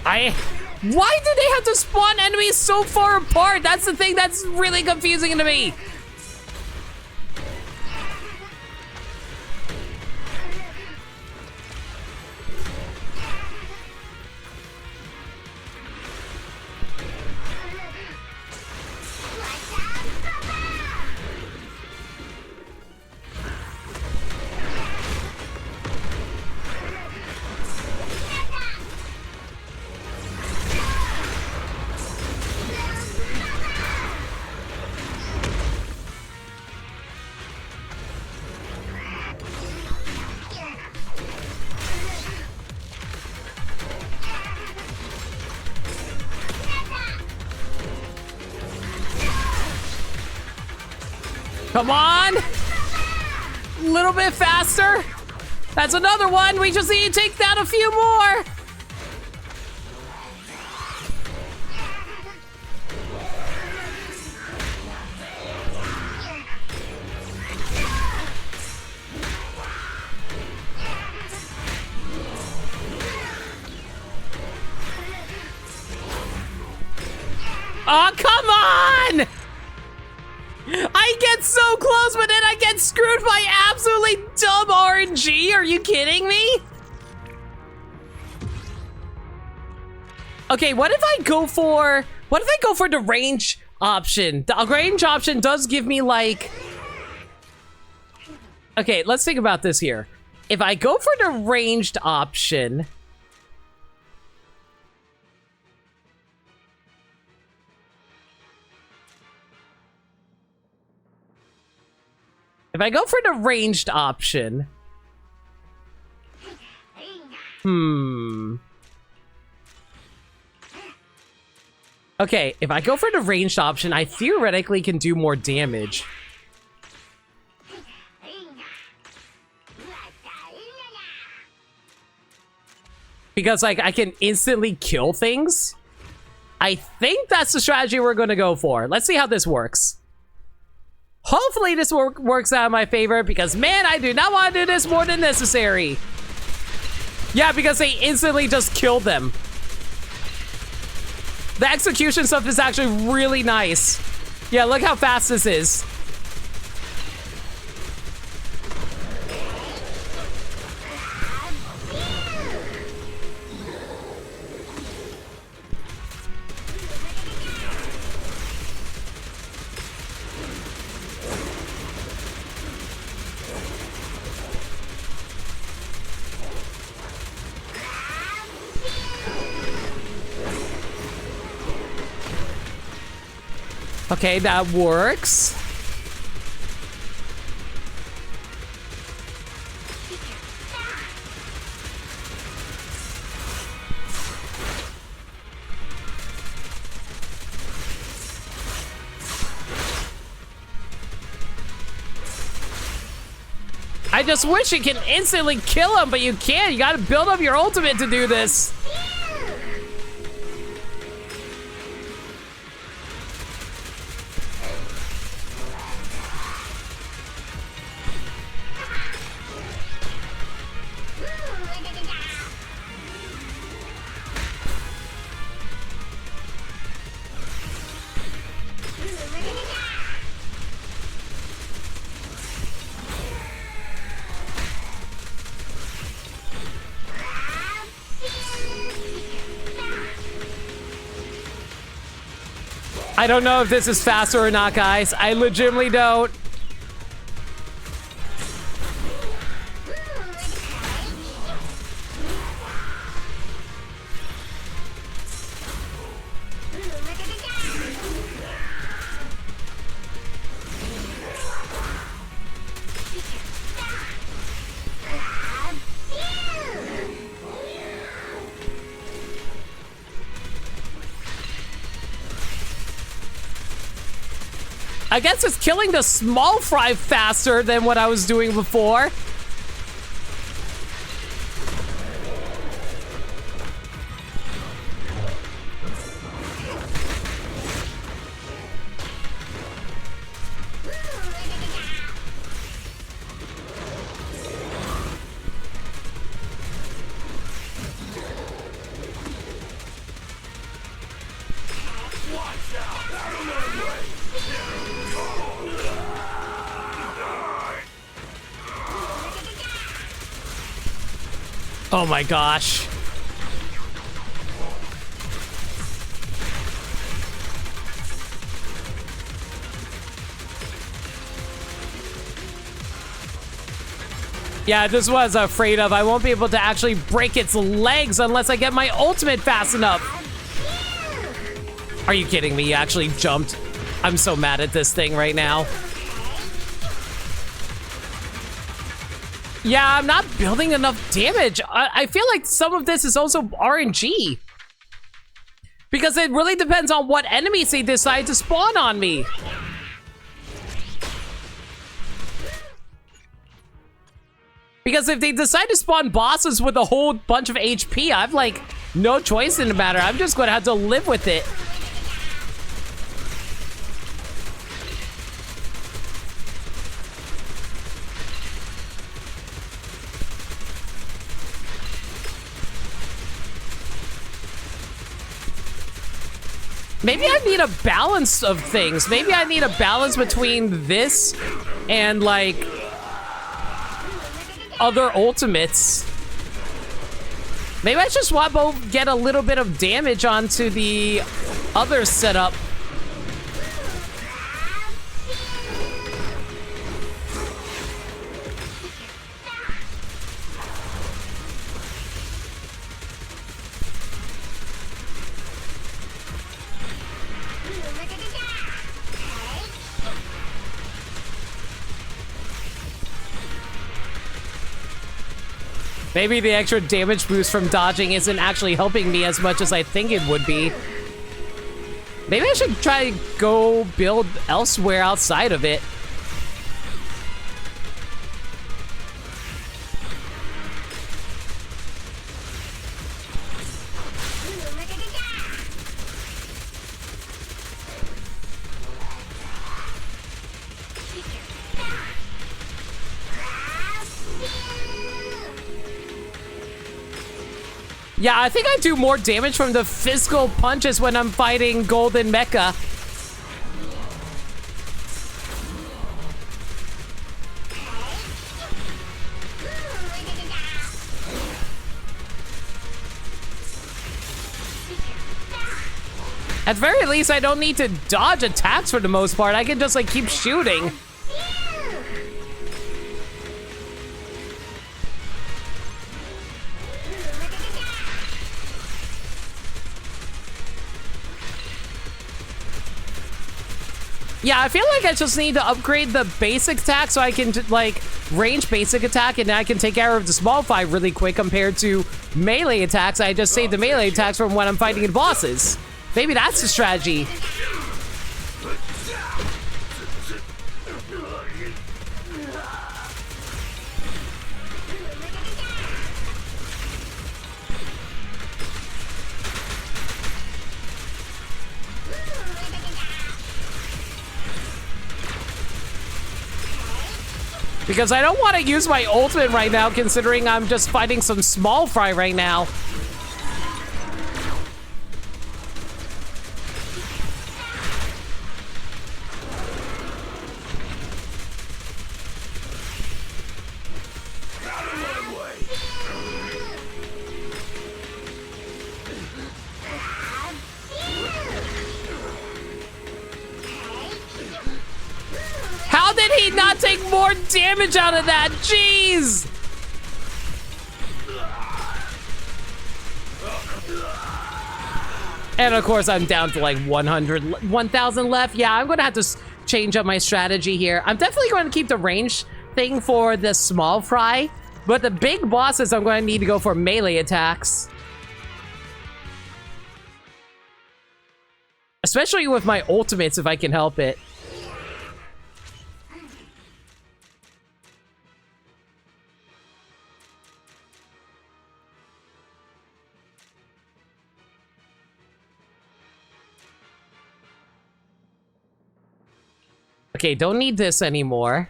Why do they have to spawn enemies so far apart? That's the thing that's really confusing to me. Come on! A little bit faster. That's another one. We just need to take down a few more. Oh, come on! I get so close, but then I get screwed by absolutely dumb RNG. Are you kidding me? Okay, what if I go for the range option? The range option does give me like... Okay, let's think about this here. If I go for the ranged option... If I go for the ranged option... Okay, if I go for the ranged option, I theoretically can do more damage. Because, like, I can instantly kill things. I think that's the strategy we're going to go for. Let's see how this works. Hopefully this works out in my favor, because, man, I do not want to do this more than necessary. Yeah, because they instantly just killed them. The execution stuff is actually really nice. Yeah, look how fast this is. Okay, that works. I just wish you can instantly kill him, but you can't. You gotta build up your ultimate to do this. I don't know if this is faster or not, guys. I legitimately don't. I guess it's killing the small fry faster than what I was doing before. Oh my gosh. Yeah, this was afraid of. I won't be able to actually break its legs unless I get my ultimate fast enough. Are you kidding me? You actually jumped. I'm so mad at this thing right now. Yeah, I'm not building enough damage. I feel like some of this is also RNG. Because it really depends on what enemies they decide to spawn on me. Because if they decide to spawn bosses with a whole bunch of HP, I've like no choice in the matter. I'm just gonna have to live with it. Maybe I need a balance of things. Maybe I need a balance between this and like other ultimates. Maybe I just want to get a little bit of damage onto the other setup. Maybe the extra damage boost from dodging isn't actually helping me as much as I think it would be. Maybe I should try to go build elsewhere outside of it. Yeah, I think I do more damage from the physical punches when I'm fighting Golden Mecha. At very least, I don't need to dodge attacks for the most part. I can just like keep shooting. Yeah, I feel like I just need to upgrade the basic attack so I can, like, range basic attack and then I can take care of the small fight really quick compared to melee attacks. I just save the melee attacks from when I'm fighting the bosses. Maybe that's the strategy. Because I don't want to use my ultimate right now, considering I'm just fighting some small fry right now. How did he not take more damage out of that? Jeez! And of course, I'm down to like 1,000 left. Yeah, I'm gonna have to change up my strategy here. I'm definitely going to keep the range thing for the small fry, but the big bosses, I'm going to need to go for melee attacks. Especially with my ultimates, if I can help it. Okay, don't need this anymore.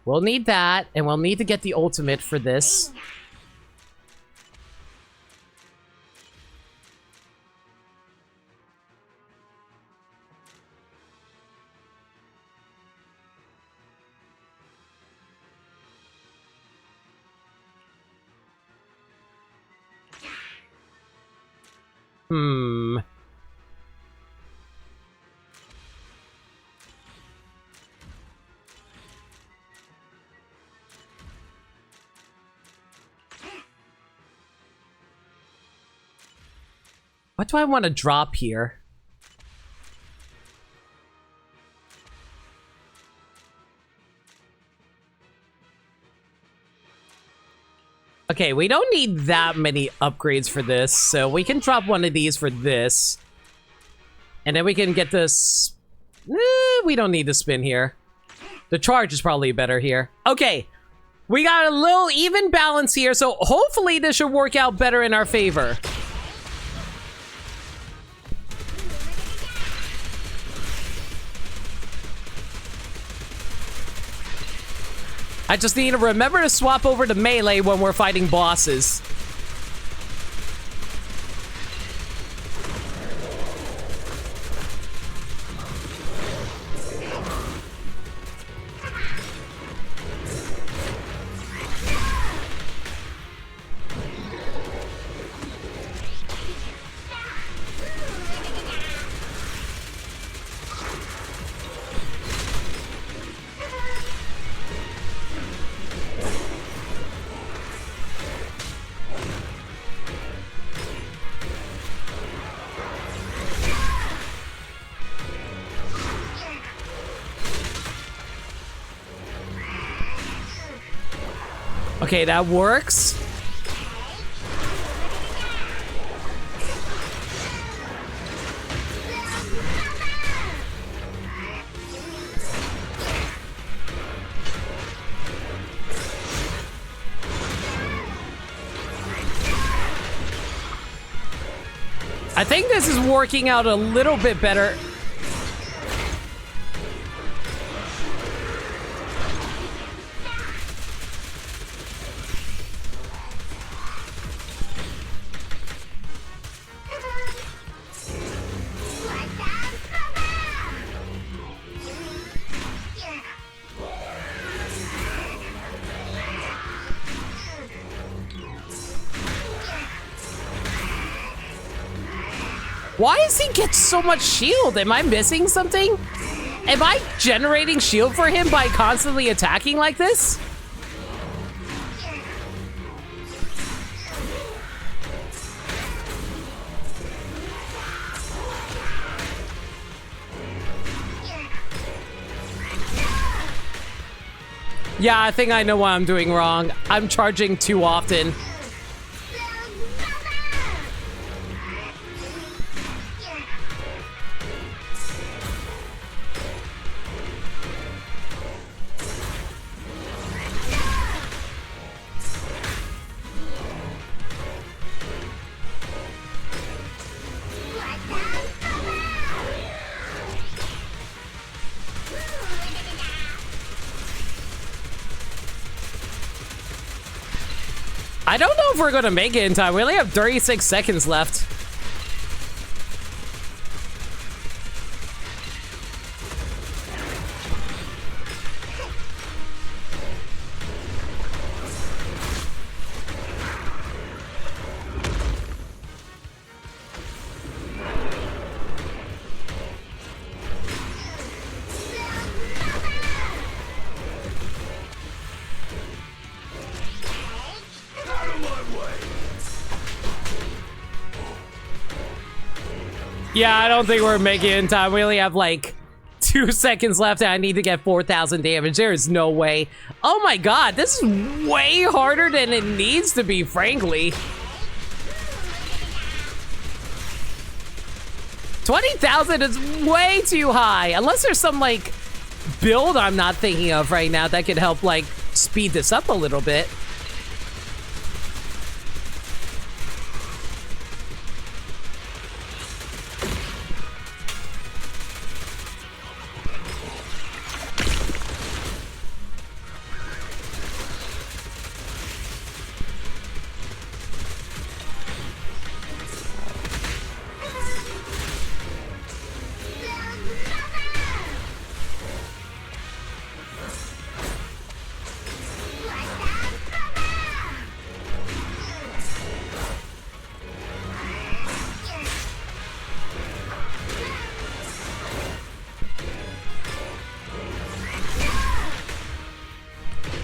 We'll need that, and we'll need to get the ultimate for this. What do I want to drop here? Okay, we don't need that many upgrades for this, so we can drop one of these for this. And then we can get this... we don't need to spin here. The charge is probably better here. Okay, we got a little even balance here, so hopefully this should work out better in our favor. I just need to remember to swap over to melee when we're fighting bosses. Okay, that works. I think this is working out a little bit better. Why does he get so much shield? Am I missing something? Am I generating shield for him by constantly attacking like this? Yeah, I think I know what I'm doing wrong. I'm charging too often. I don't know if we're gonna make it in time. We only have 36 seconds left. Yeah, I don't think we're making it in time. We only have like 2 seconds left and I need to get 4,000 damage. There is no way. Oh my god, this is way harder than it needs to be, frankly. 20,000 is way too high. Unless there's some like build I'm not thinking of right now that could help like speed this up a little bit.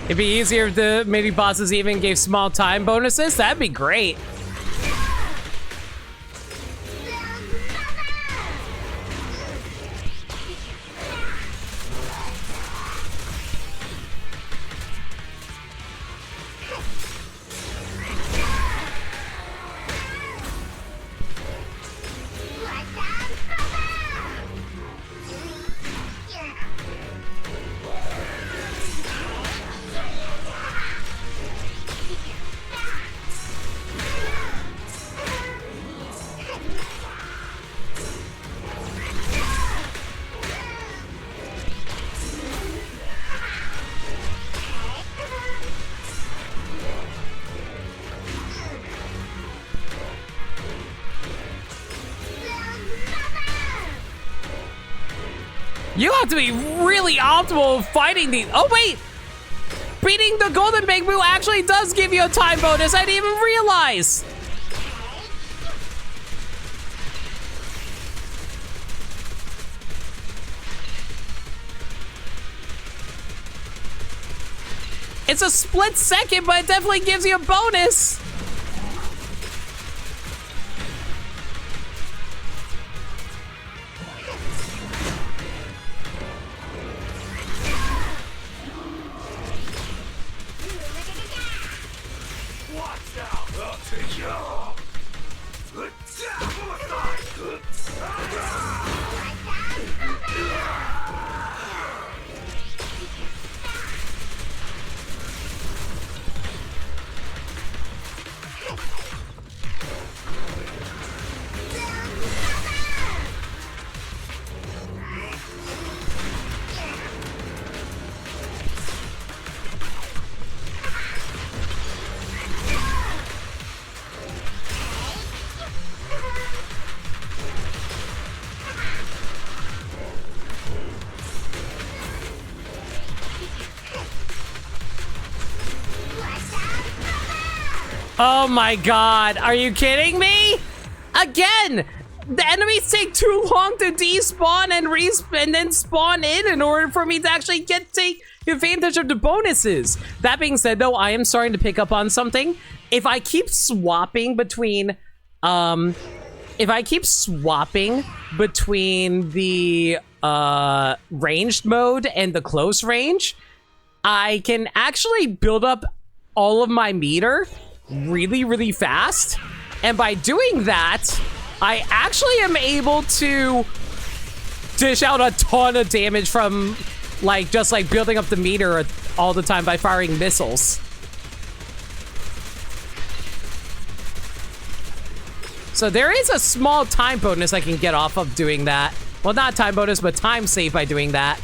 It'd be easier if the mini bosses even gave small time bonuses. That'd be great. You have to be really optimal fighting these. Oh, wait. Beating the Golden Bamboo actually does give you a time bonus. I didn't even realize. It's a split second, but it definitely gives you a bonus. Oh my god, are you kidding me? Again, the enemies take too long to despawn and respawn and then spawn in order for me to actually take advantage of the bonuses. That being said though, I am starting to pick up on something. If I keep swapping between the ranged mode and the close range, I can actually build up all of my meter really fast, and by doing that I actually am able to dish out a ton of damage from just building up the meter all the time by firing missiles. So there is a small time bonus I can get off of doing that. Well, not time bonus, but time save by doing that.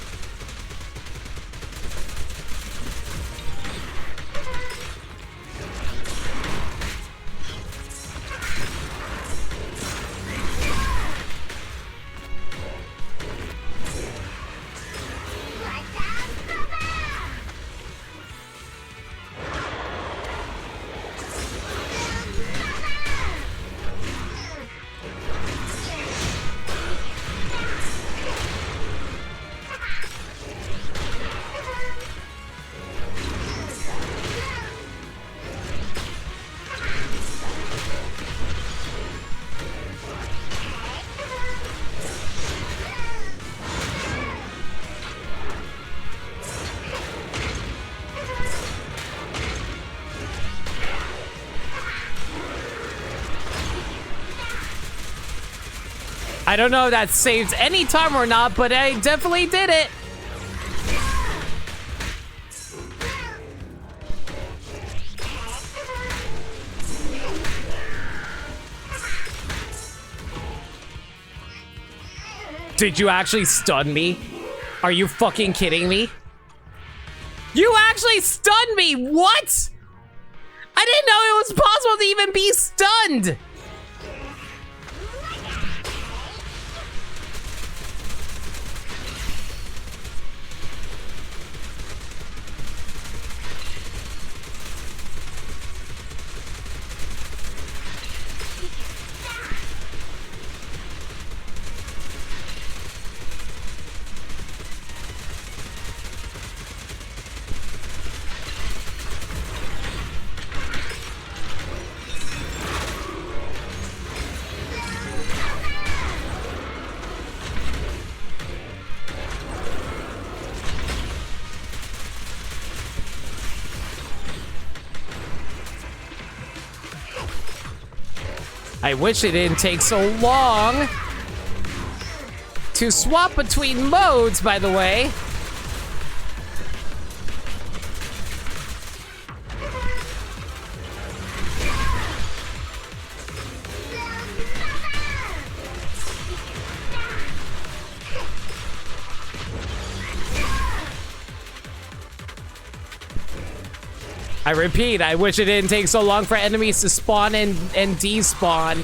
I don't know if that saves any time or not, but I definitely did it. Did you actually stun me? Are you fucking kidding me? You actually stunned me! What? I didn't know it was possible to even be stunned! I wish it didn't take so long to swap between modes, by the way. I repeat, I wish it didn't take so long for enemies to spawn and despawn.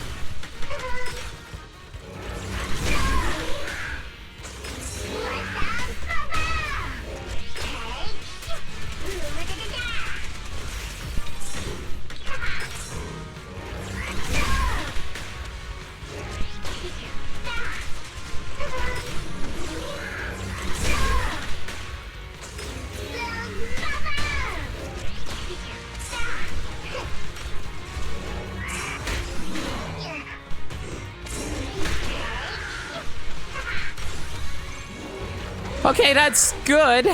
Okay, that's good.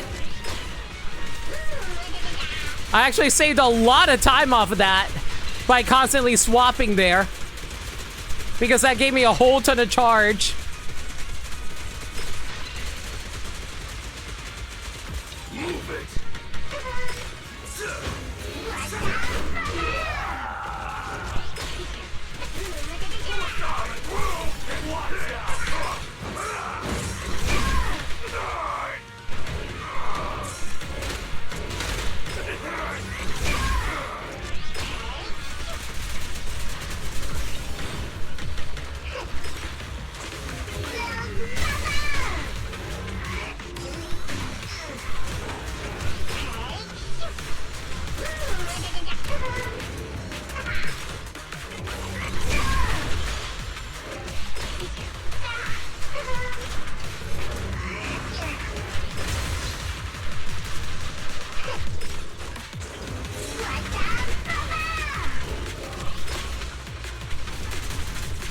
I actually saved a lot of time off of that by constantly swapping there, because that gave me a whole ton of charge.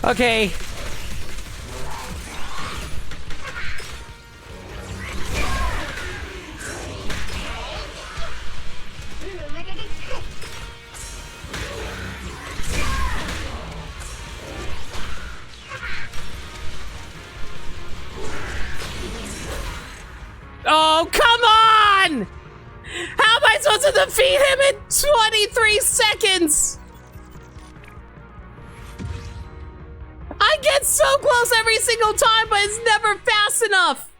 Okay. Oh, come on! How am I supposed to defeat him in 23 seconds? I get so close every single time, but it's never fast enough.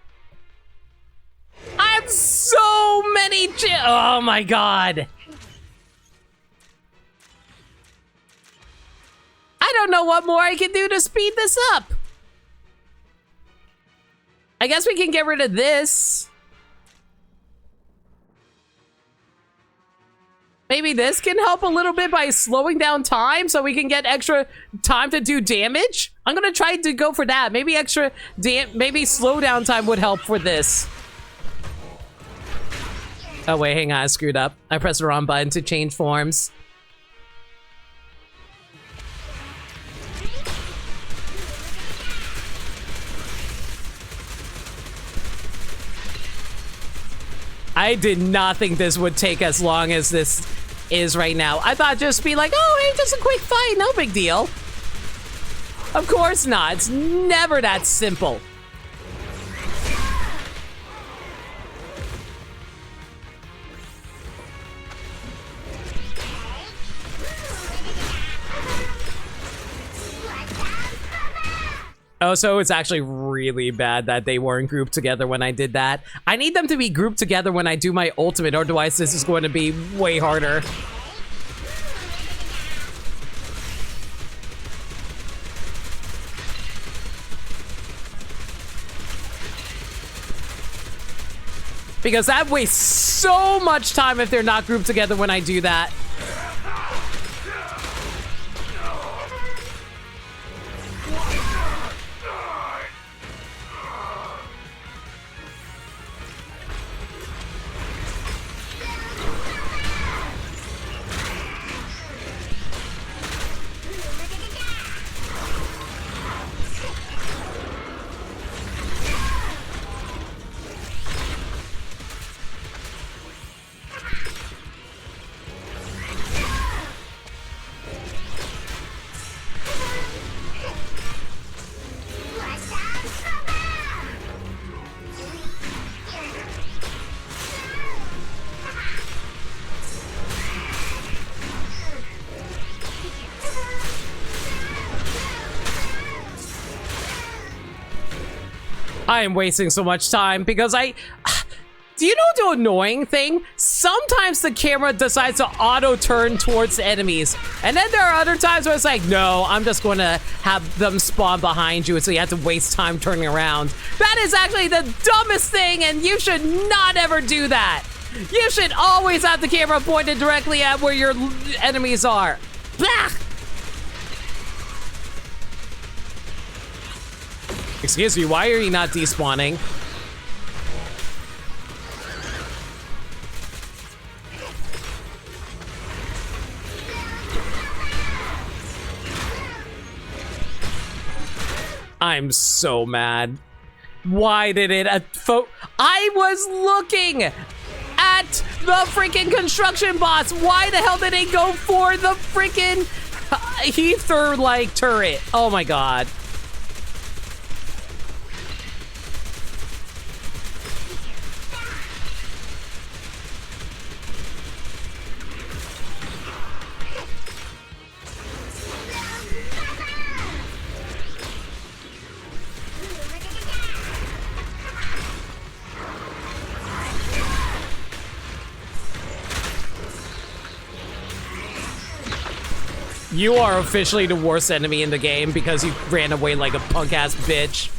I have so many oh my god. I don't know what more I can do to speed this up. I guess we can get rid of this. Maybe this can help a little bit by slowing down time so we can get extra time to do damage. I'm gonna try to go for that. Maybe maybe slow down time would help for this. Oh wait, hang on, I screwed up. I pressed the wrong button to change forms. I did not think this would take as long as this is right now. I thought just be like, oh, hey, just a quick fight, no big deal. Of course not. It's never that simple. Oh, so it's actually really bad that they weren't grouped together when I did that. I need them to be grouped together when I do my ultimate, otherwise this is going to be way harder. Because that wastes so much time if they're not grouped together when I do that. I am wasting so much time because do you know the annoying thing? Sometimes the camera decides to auto-turn towards enemies. And then there are other times where it's like, no, I'm just going to have them spawn behind you, so you have to waste time turning around. That is actually the dumbest thing, and you should not ever do that. You should always have the camera pointed directly at where your enemies are. Blah! Excuse me, why are you not despawning? I'm so mad. Why did it I was looking at the freaking construction bots. Why the hell did it go for the freaking ether-like turret? Oh my god. You are officially the worst enemy in the game because you ran away like a punk-ass bitch.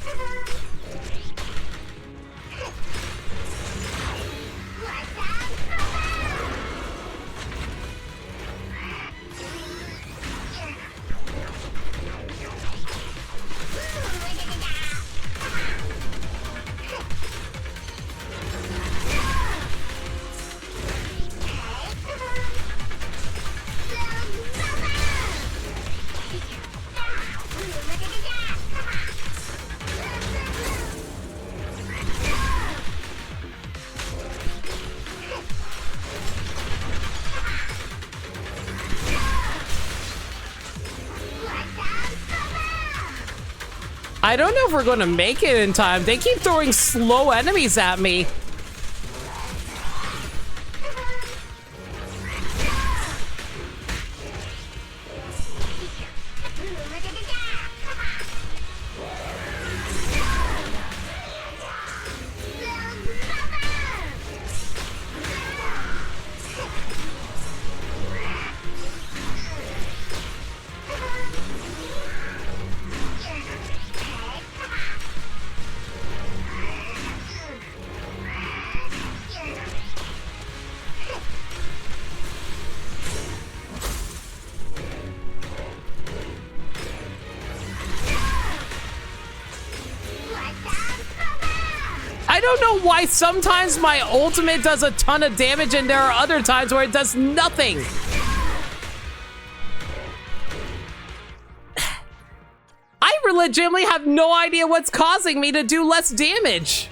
I don't know if we're gonna make it in time. They keep throwing slow enemies at me. I don't know why sometimes my ultimate does a ton of damage and there are other times where it does nothing. I legitimately have no idea what's causing me to do less damage.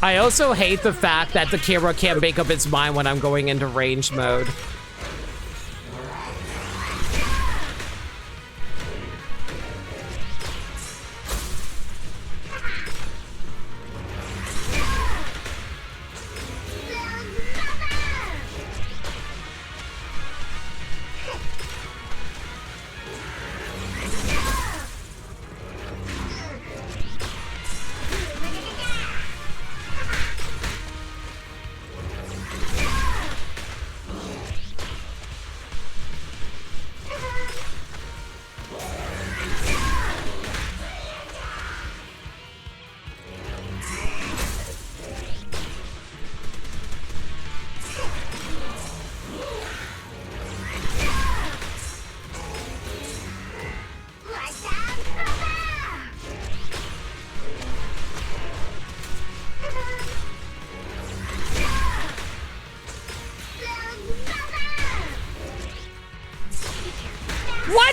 I also hate the fact that the camera can't make up its mind when I'm going into range mode.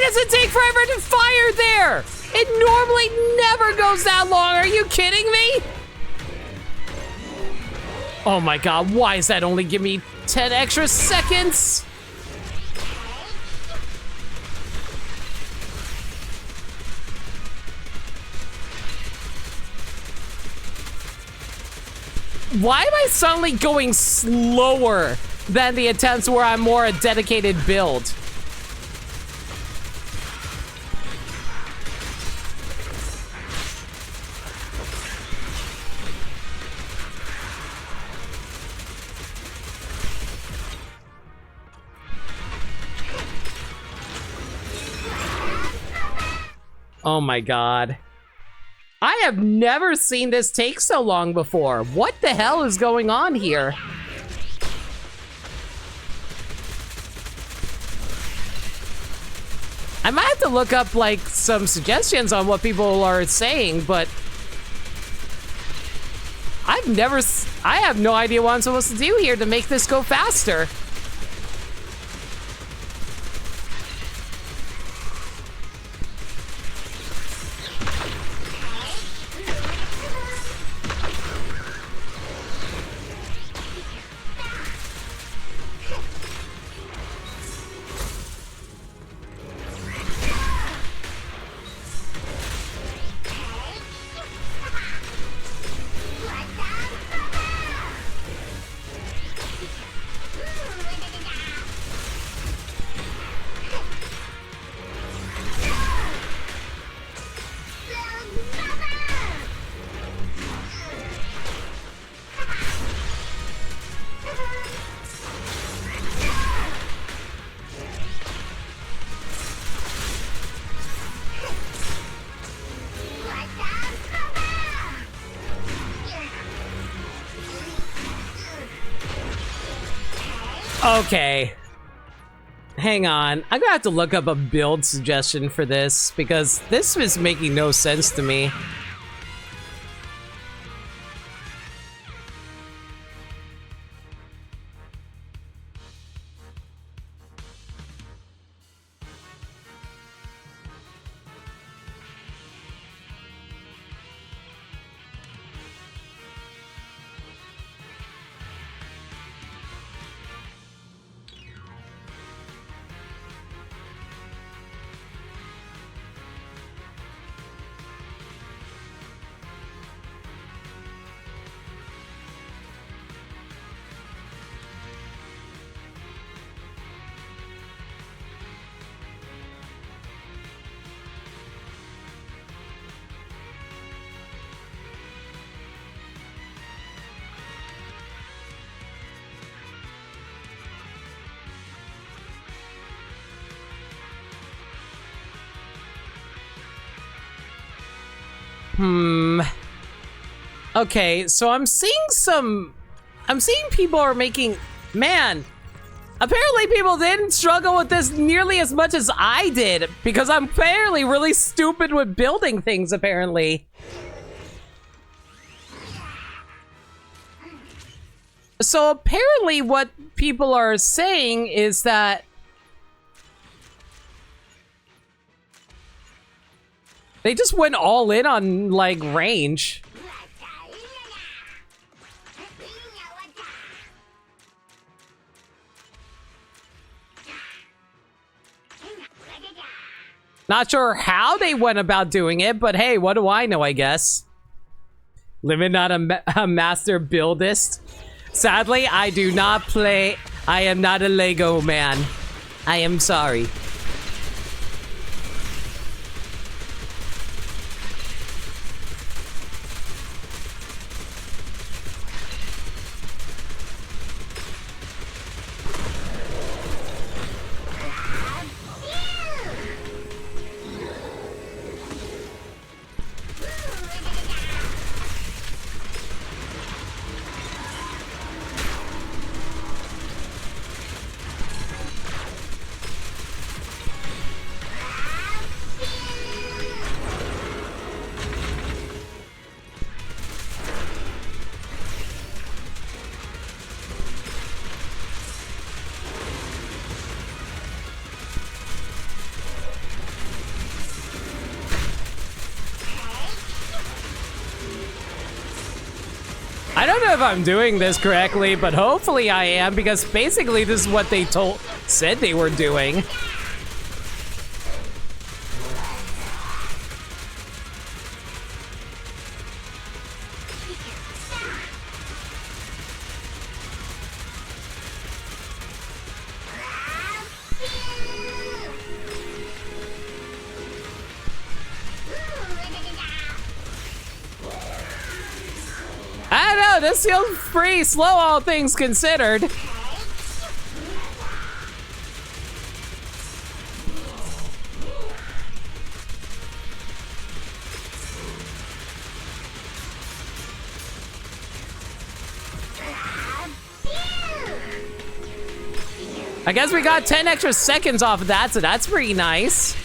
does it take forever to fire there? It normally never goes that long. Are you kidding me? Oh my god, why is that only give me 10 extra seconds? Why am I suddenly going slower than the attempts where I'm more a dedicated build? Oh my god. I have never seen this take so long before. What the hell is going on here? I might have to look up, like, some suggestions on what people are saying, but I have no idea what I'm supposed to do here to make this go faster. Okay. Hang on. I'm gonna have to look up a build suggestion for this, because this is making no sense to me. Okay, so I'm seeing people are making, man, apparently people didn't struggle with this nearly as much as I did, because I'm apparently really stupid with building things, apparently. So apparently what people are saying is that they just went all in on, like, range. Not sure how they went about doing it, but hey, what do I know, I guess. Living not a master buildist. Sadly, I do not play. I am not a Lego man. I am sorry. I don't know if I'm doing this correctly, but hopefully I am, because basically this is what they said they were doing. I don't know, this feels pretty slow, all things considered. I guess we got 10 extra seconds off of that, so that's pretty nice.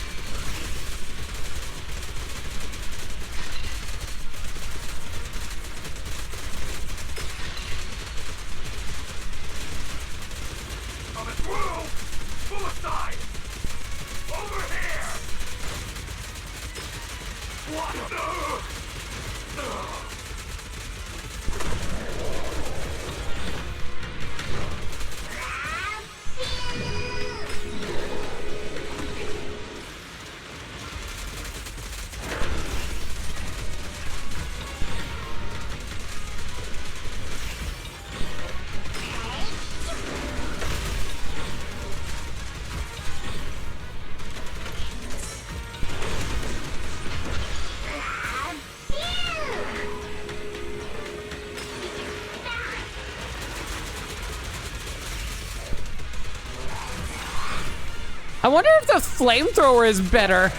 I wonder if the flamethrower is better.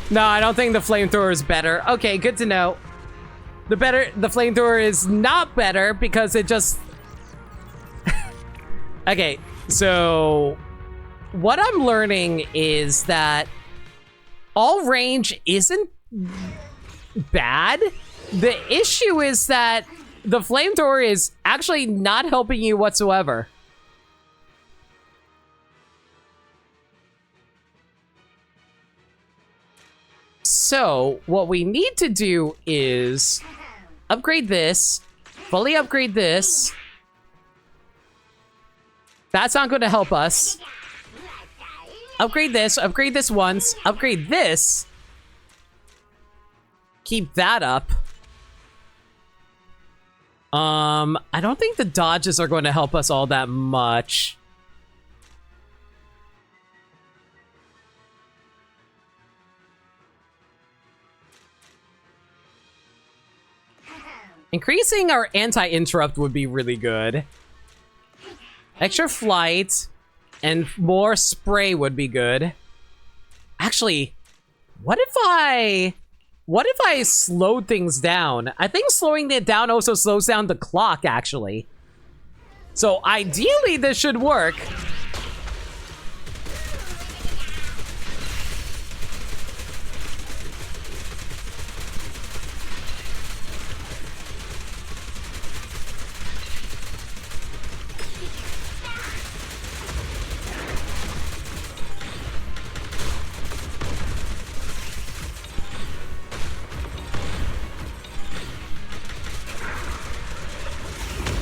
No, I don't think the flamethrower is better. Okay, good to know. The flamethrower is not better because it just... Okay, so what I'm learning is that all range isn't bad. The issue is that the flamethrower is actually not helping you whatsoever. So, what we need to do is upgrade this, fully upgrade this. That's not going to help us. Upgrade this once, upgrade this. Keep that up. I don't think the dodges are going to help us all that much. Increasing our anti-interrupt would be really good. Extra flight and more spray would be good. Actually, what if I slowed things down? I think slowing it down also slows down the clock, actually. So ideally, this should work.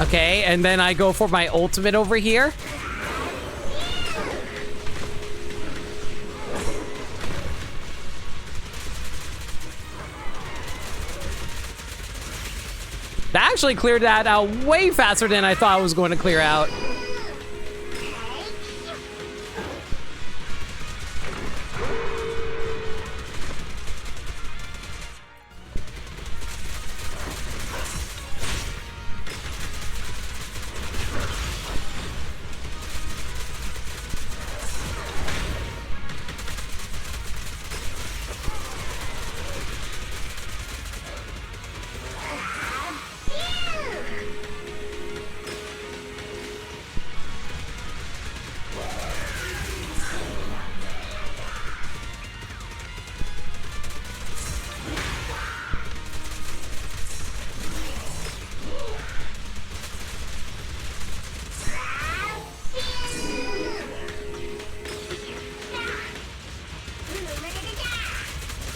Okay, and then I go for my ultimate over here. That actually cleared that out way faster than I thought it was going to clear out.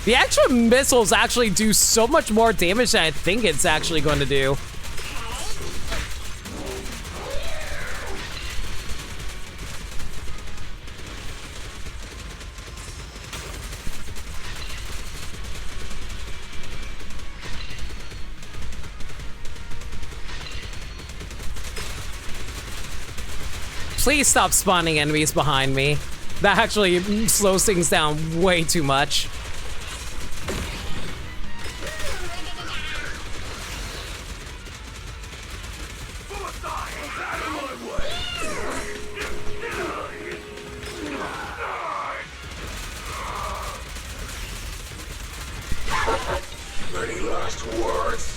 The extra missiles actually do so much more damage than I think it's actually going to do. Please stop spawning enemies behind me. That actually slows things down way too much. Any last words?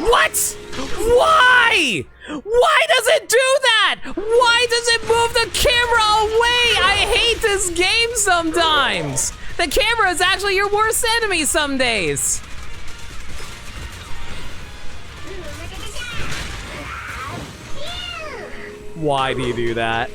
What? Why? Why does it do that? Why does it move the camera away? I hate this game sometimes. The camera is actually your worst enemy some days. Why do you do that?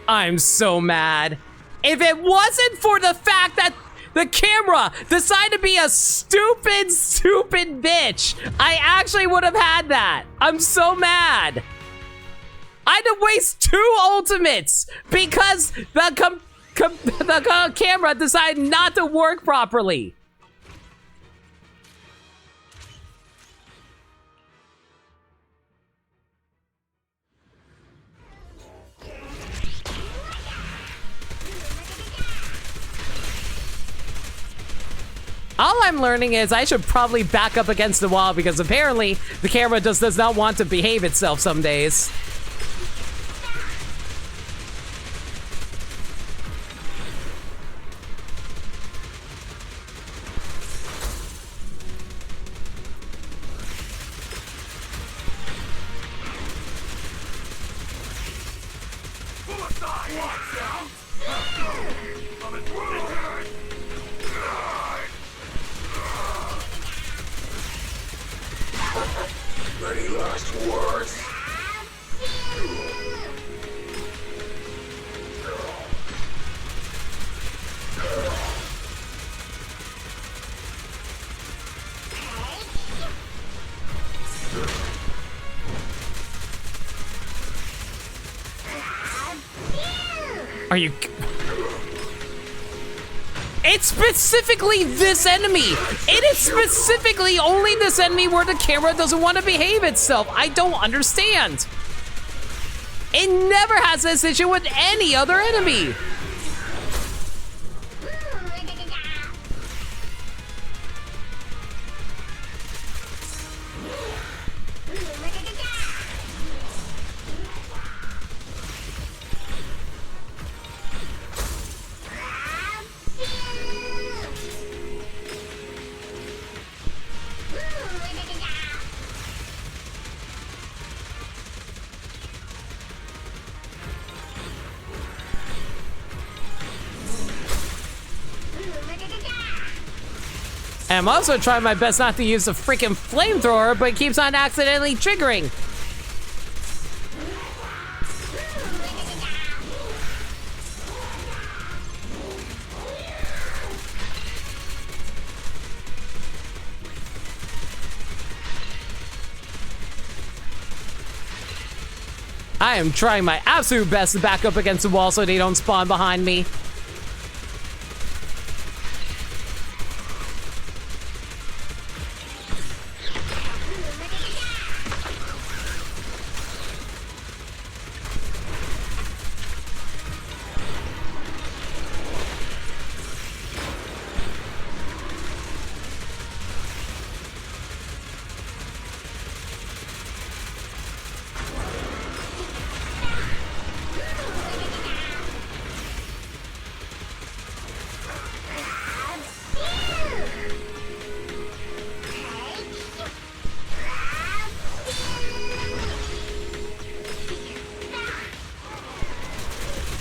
I'm so mad. If it wasn't for the fact that the camera decided to be a stupid bitch, I actually would have had that. I'm so mad. I had to waste 2 ultimates because the camera decided not to work properly. All I'm learning is I should probably back up against the wall because apparently the camera just does not want to behave itself some days. Any last words? Are you... It's specifically this enemy. It is specifically only this enemy where the camera doesn't want to behave itself. I don't understand. It never has this issue with any other enemy. I'm also trying my best not to use the freaking flamethrower, but it keeps on accidentally triggering. I am trying my absolute best to back up against the wall so they don't spawn behind me.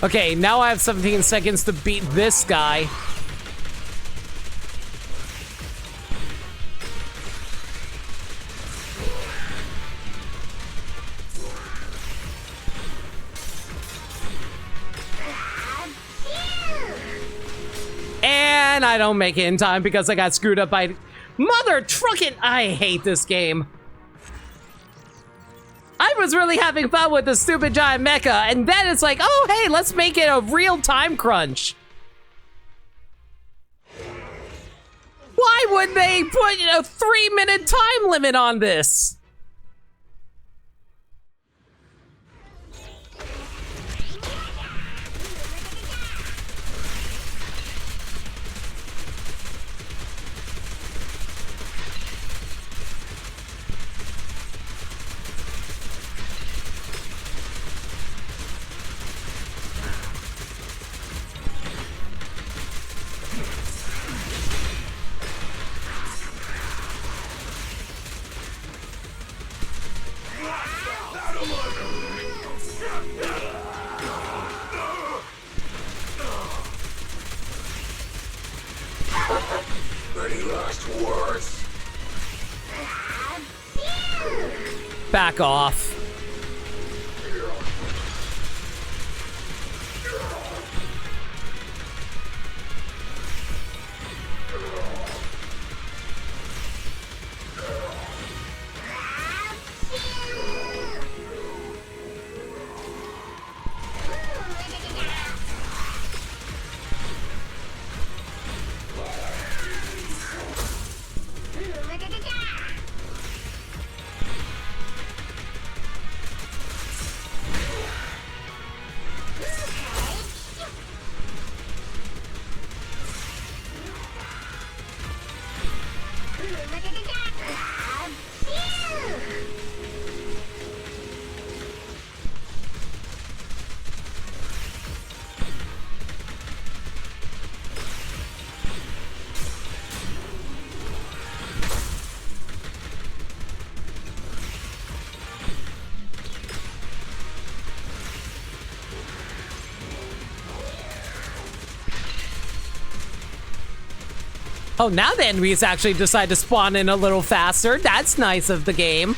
Okay, now I have 17 seconds to beat this guy. And I don't make it in time because I got screwed up by mother truckin'. I hate this game. I was really having fun with the stupid giant mecha, and then it's like, oh hey, let's make it a real time crunch. Why would they put a 3-minute time limit on this? Any last words? Back off. Oh, now the enemies actually decide to spawn in a little faster. That's nice of the game.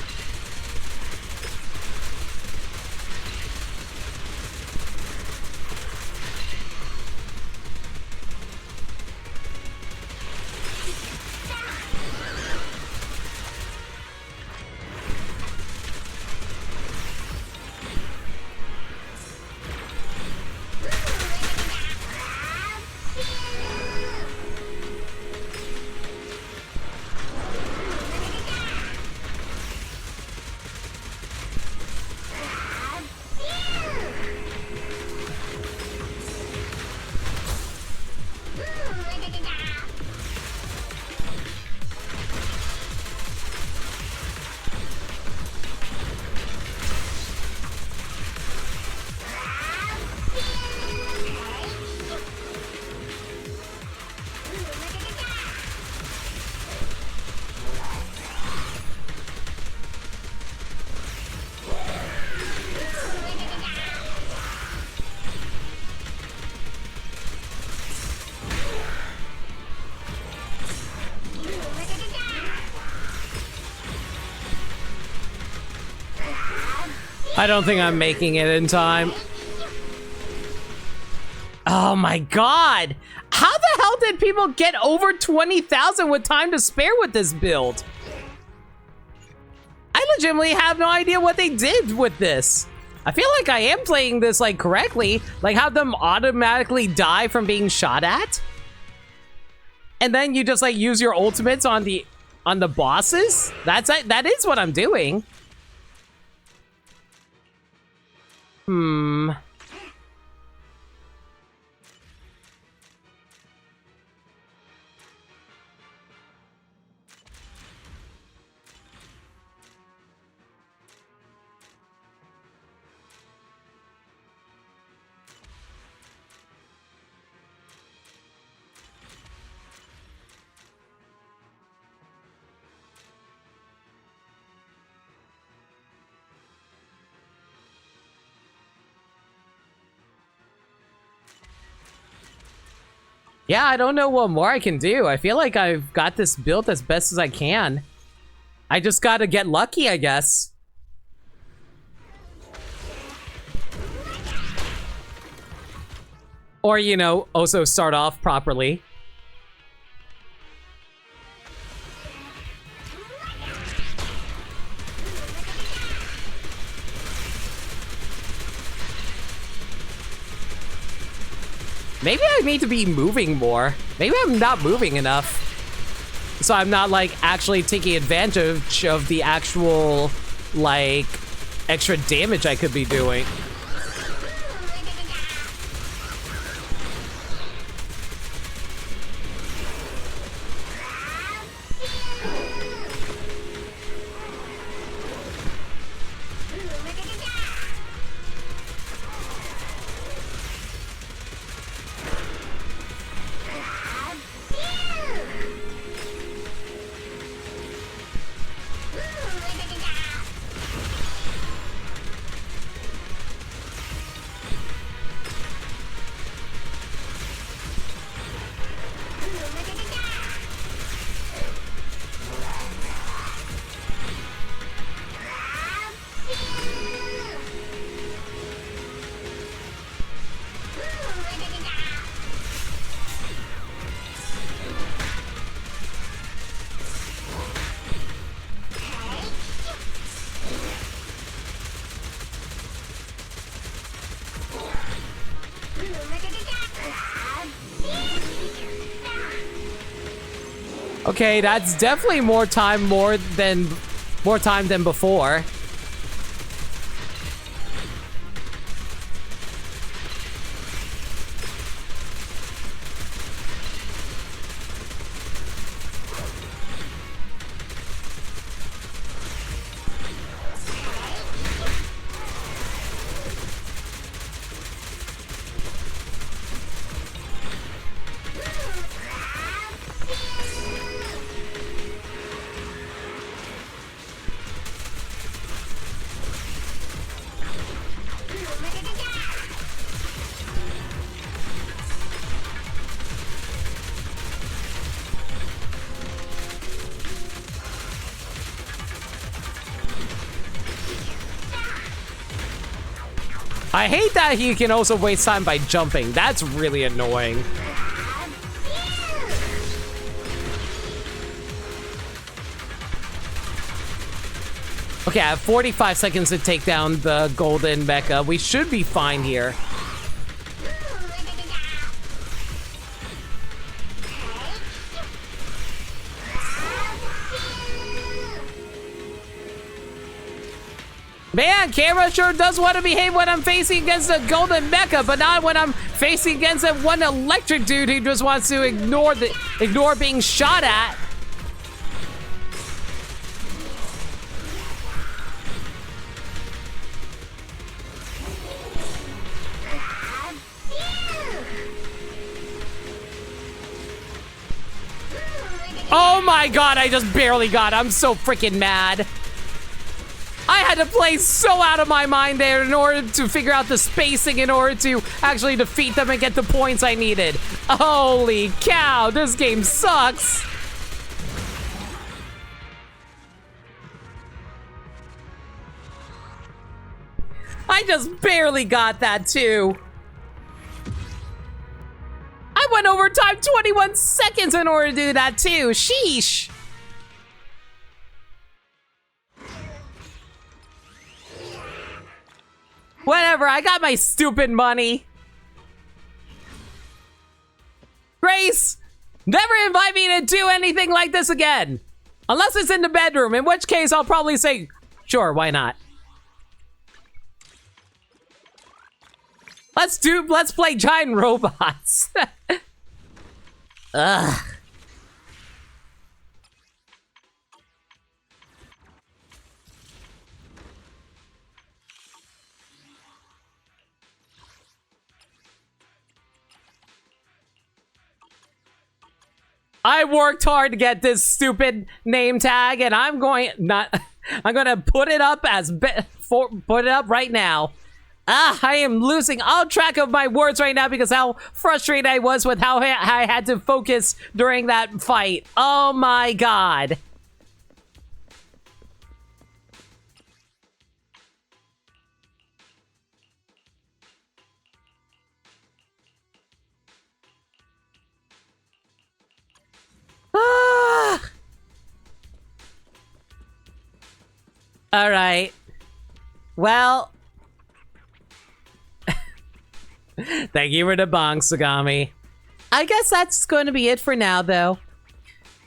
I don't think I'm making it in time. Oh my god! How the hell did people get over 20,000 with time to spare with this build? I legitimately have no idea what they did with this. I feel like I am playing this like correctly, like have them automatically die from being shot at, and then you just like use your ultimates on the bosses. That is what I'm doing. Yeah, I don't know what more I can do. I feel like I've got this built as best as I can. I just gotta get lucky, I guess. Or, you know, also start off properly. Maybe I need to be moving more. Maybe I'm not moving enough. So I'm not, like, actually taking advantage of the actual, like, extra damage I could be doing. Okay, that's definitely more time than before. I hate that he can also waste time by jumping. That's really annoying. Okay, I have 45 seconds to take down the golden mecha. We should be fine here. Man, camera sure does want to behave when I'm facing against a golden mecha, but not when I'm facing against that one electric dude who just wants to ignore being shot at. Oh my god, I just barely got it. I'm so freaking mad. I had to play so out of my mind there in order to figure out the spacing in order to actually defeat them and get the points I needed. Holy cow, this game sucks. I just barely got that too. I went over time 21 seconds in order to do that too. Sheesh. Whatever, I got my stupid money. Grace, never invite me to do anything like this again. Unless it's in the bedroom, in which case I'll probably say, sure, why not? Let's play giant robots. Ugh. I worked hard to get this stupid name tag, and I'm going to put it up right now. I am losing all track of my words right now because how frustrated I was with how I had to focus during that fight. Oh my god. Ah. All right. Well, thank you for the bong, Sagami. I guess that's going to be it for now, though.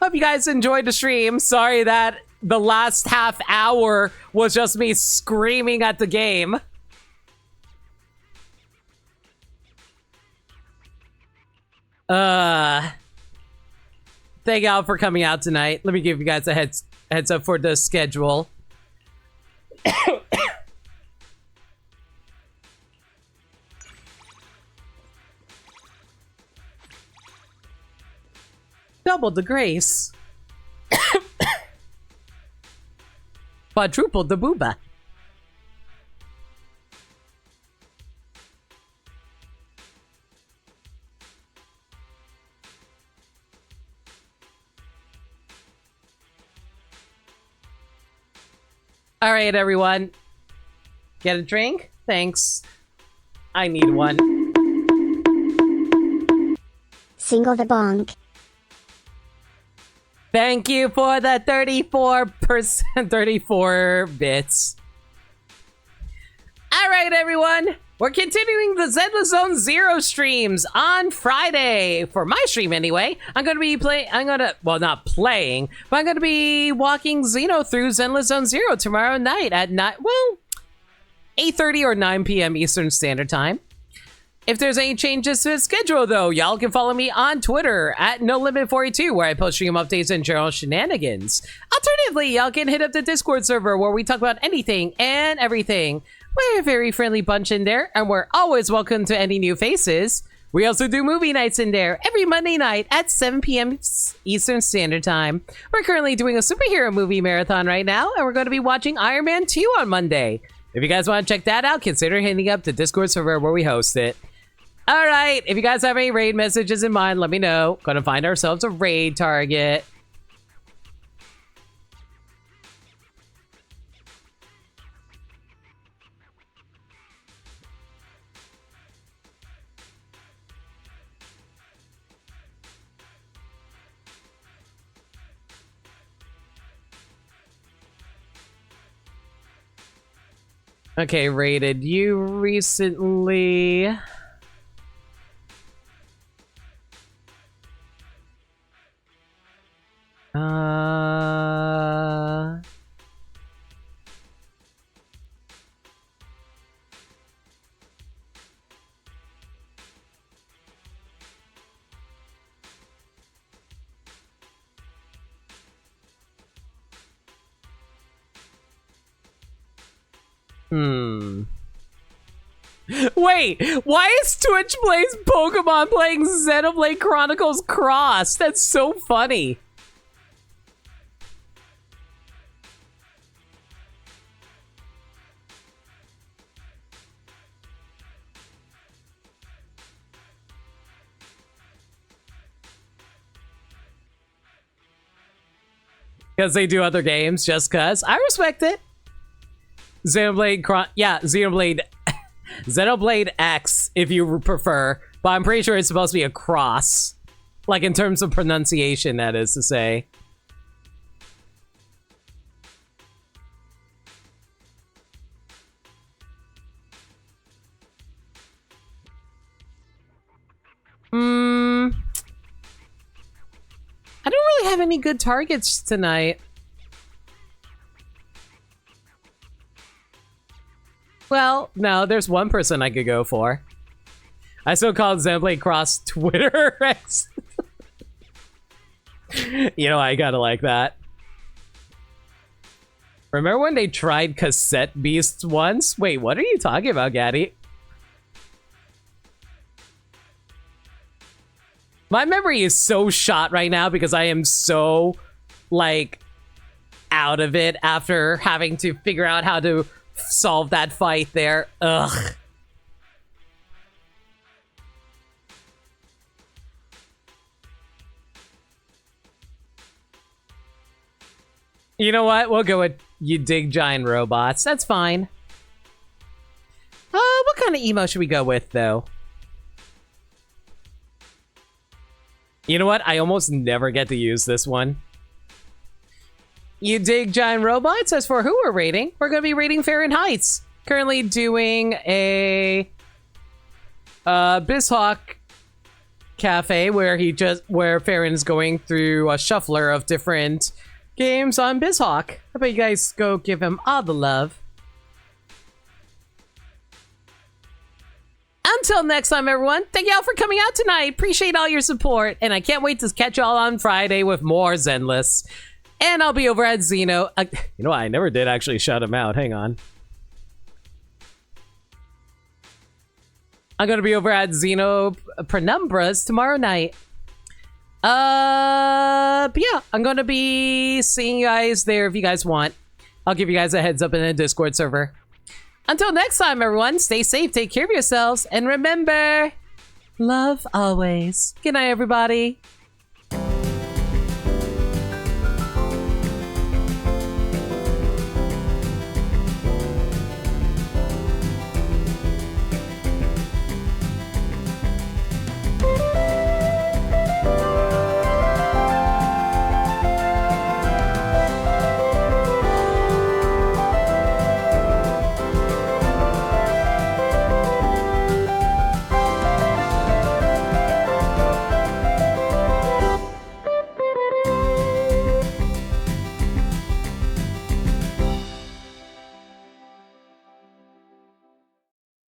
Hope you guys enjoyed the stream. Sorry that the last half hour was just me screaming at the game. Thank y'all for coming out tonight. Let me give you guys a heads up for the schedule. Double the grace. Quadruple the booba. All right, everyone. Get a drink? Thanks. I need one. Single the bonk. Thank you for the 34%, 34 bits. All right, everyone. We're continuing the Zenless Zone Zero streams on Friday. For my stream, anyway. I'm going to be well, not playing, but I'm going to be walking Xeno through Zenless Zone Zero tomorrow night at 8:30 or 9 p.m. Eastern Standard Time. If there's any changes to the schedule, though, y'all can follow me on Twitter at NoLimit42, where I post stream updates and general shenanigans. Alternatively, y'all can hit up the Discord server, where we talk about anything and everything. We're a very friendly bunch in there, and we're always welcome to any new faces. We also do movie nights in there every Monday night at 7 p.m. Eastern Standard Time. We're currently doing a superhero movie marathon right now, and we're going to be watching Iron Man 2 on Monday. If you guys want to check that out, consider hitting up the Discord server where we host it. All right, if you guys have any raid messages in mind, let me know. Gonna find ourselves a raid target. Okay, rated you recently. Wait, why is Twitch Plays Pokemon playing Xenoblade Chronicles Cross? That's so funny. Because they do other games, just cuz. I respect it. Xenoblade X, if you prefer. But I'm pretty sure it's supposed to be a cross. Like, in terms of pronunciation, that is to say. I don't really have any good targets tonight. Well, no, there's one person I could go for. I still call it Xenoblade Cross Twitter X. You know, I gotta like that. Remember when they tried cassette beasts once? Wait, what are you talking about, Gaddy? My memory is so shot right now because I am so, like, out of it after having to figure out how to solve that fight there. Ugh. You know what? We'll go with you dig giant robots. That's fine. What kind of emo should we go with, though? You know what? I almost never get to use this one. You dig giant robots? As for who we're rating, we're going to be rating Fahrenheit. Currently doing a BizHawk cafe where Farron's going through a shuffler of different games on BizHawk. How about you guys go give him all the love? Until next time, everyone, thank y'all for coming out tonight. Appreciate all your support, and I can't wait to catch y'all on Friday with more Zenless. And I'll be over at Xeno. You know what? I never did actually shout him out. Hang on. I'm going to be over at Xeno Penumbras tomorrow night. But yeah, I'm going to be seeing you guys there if you guys want. I'll give you guys a heads up in the Discord server. Until next time, everyone, stay safe, take care of yourselves, and remember, love always. Good night, everybody.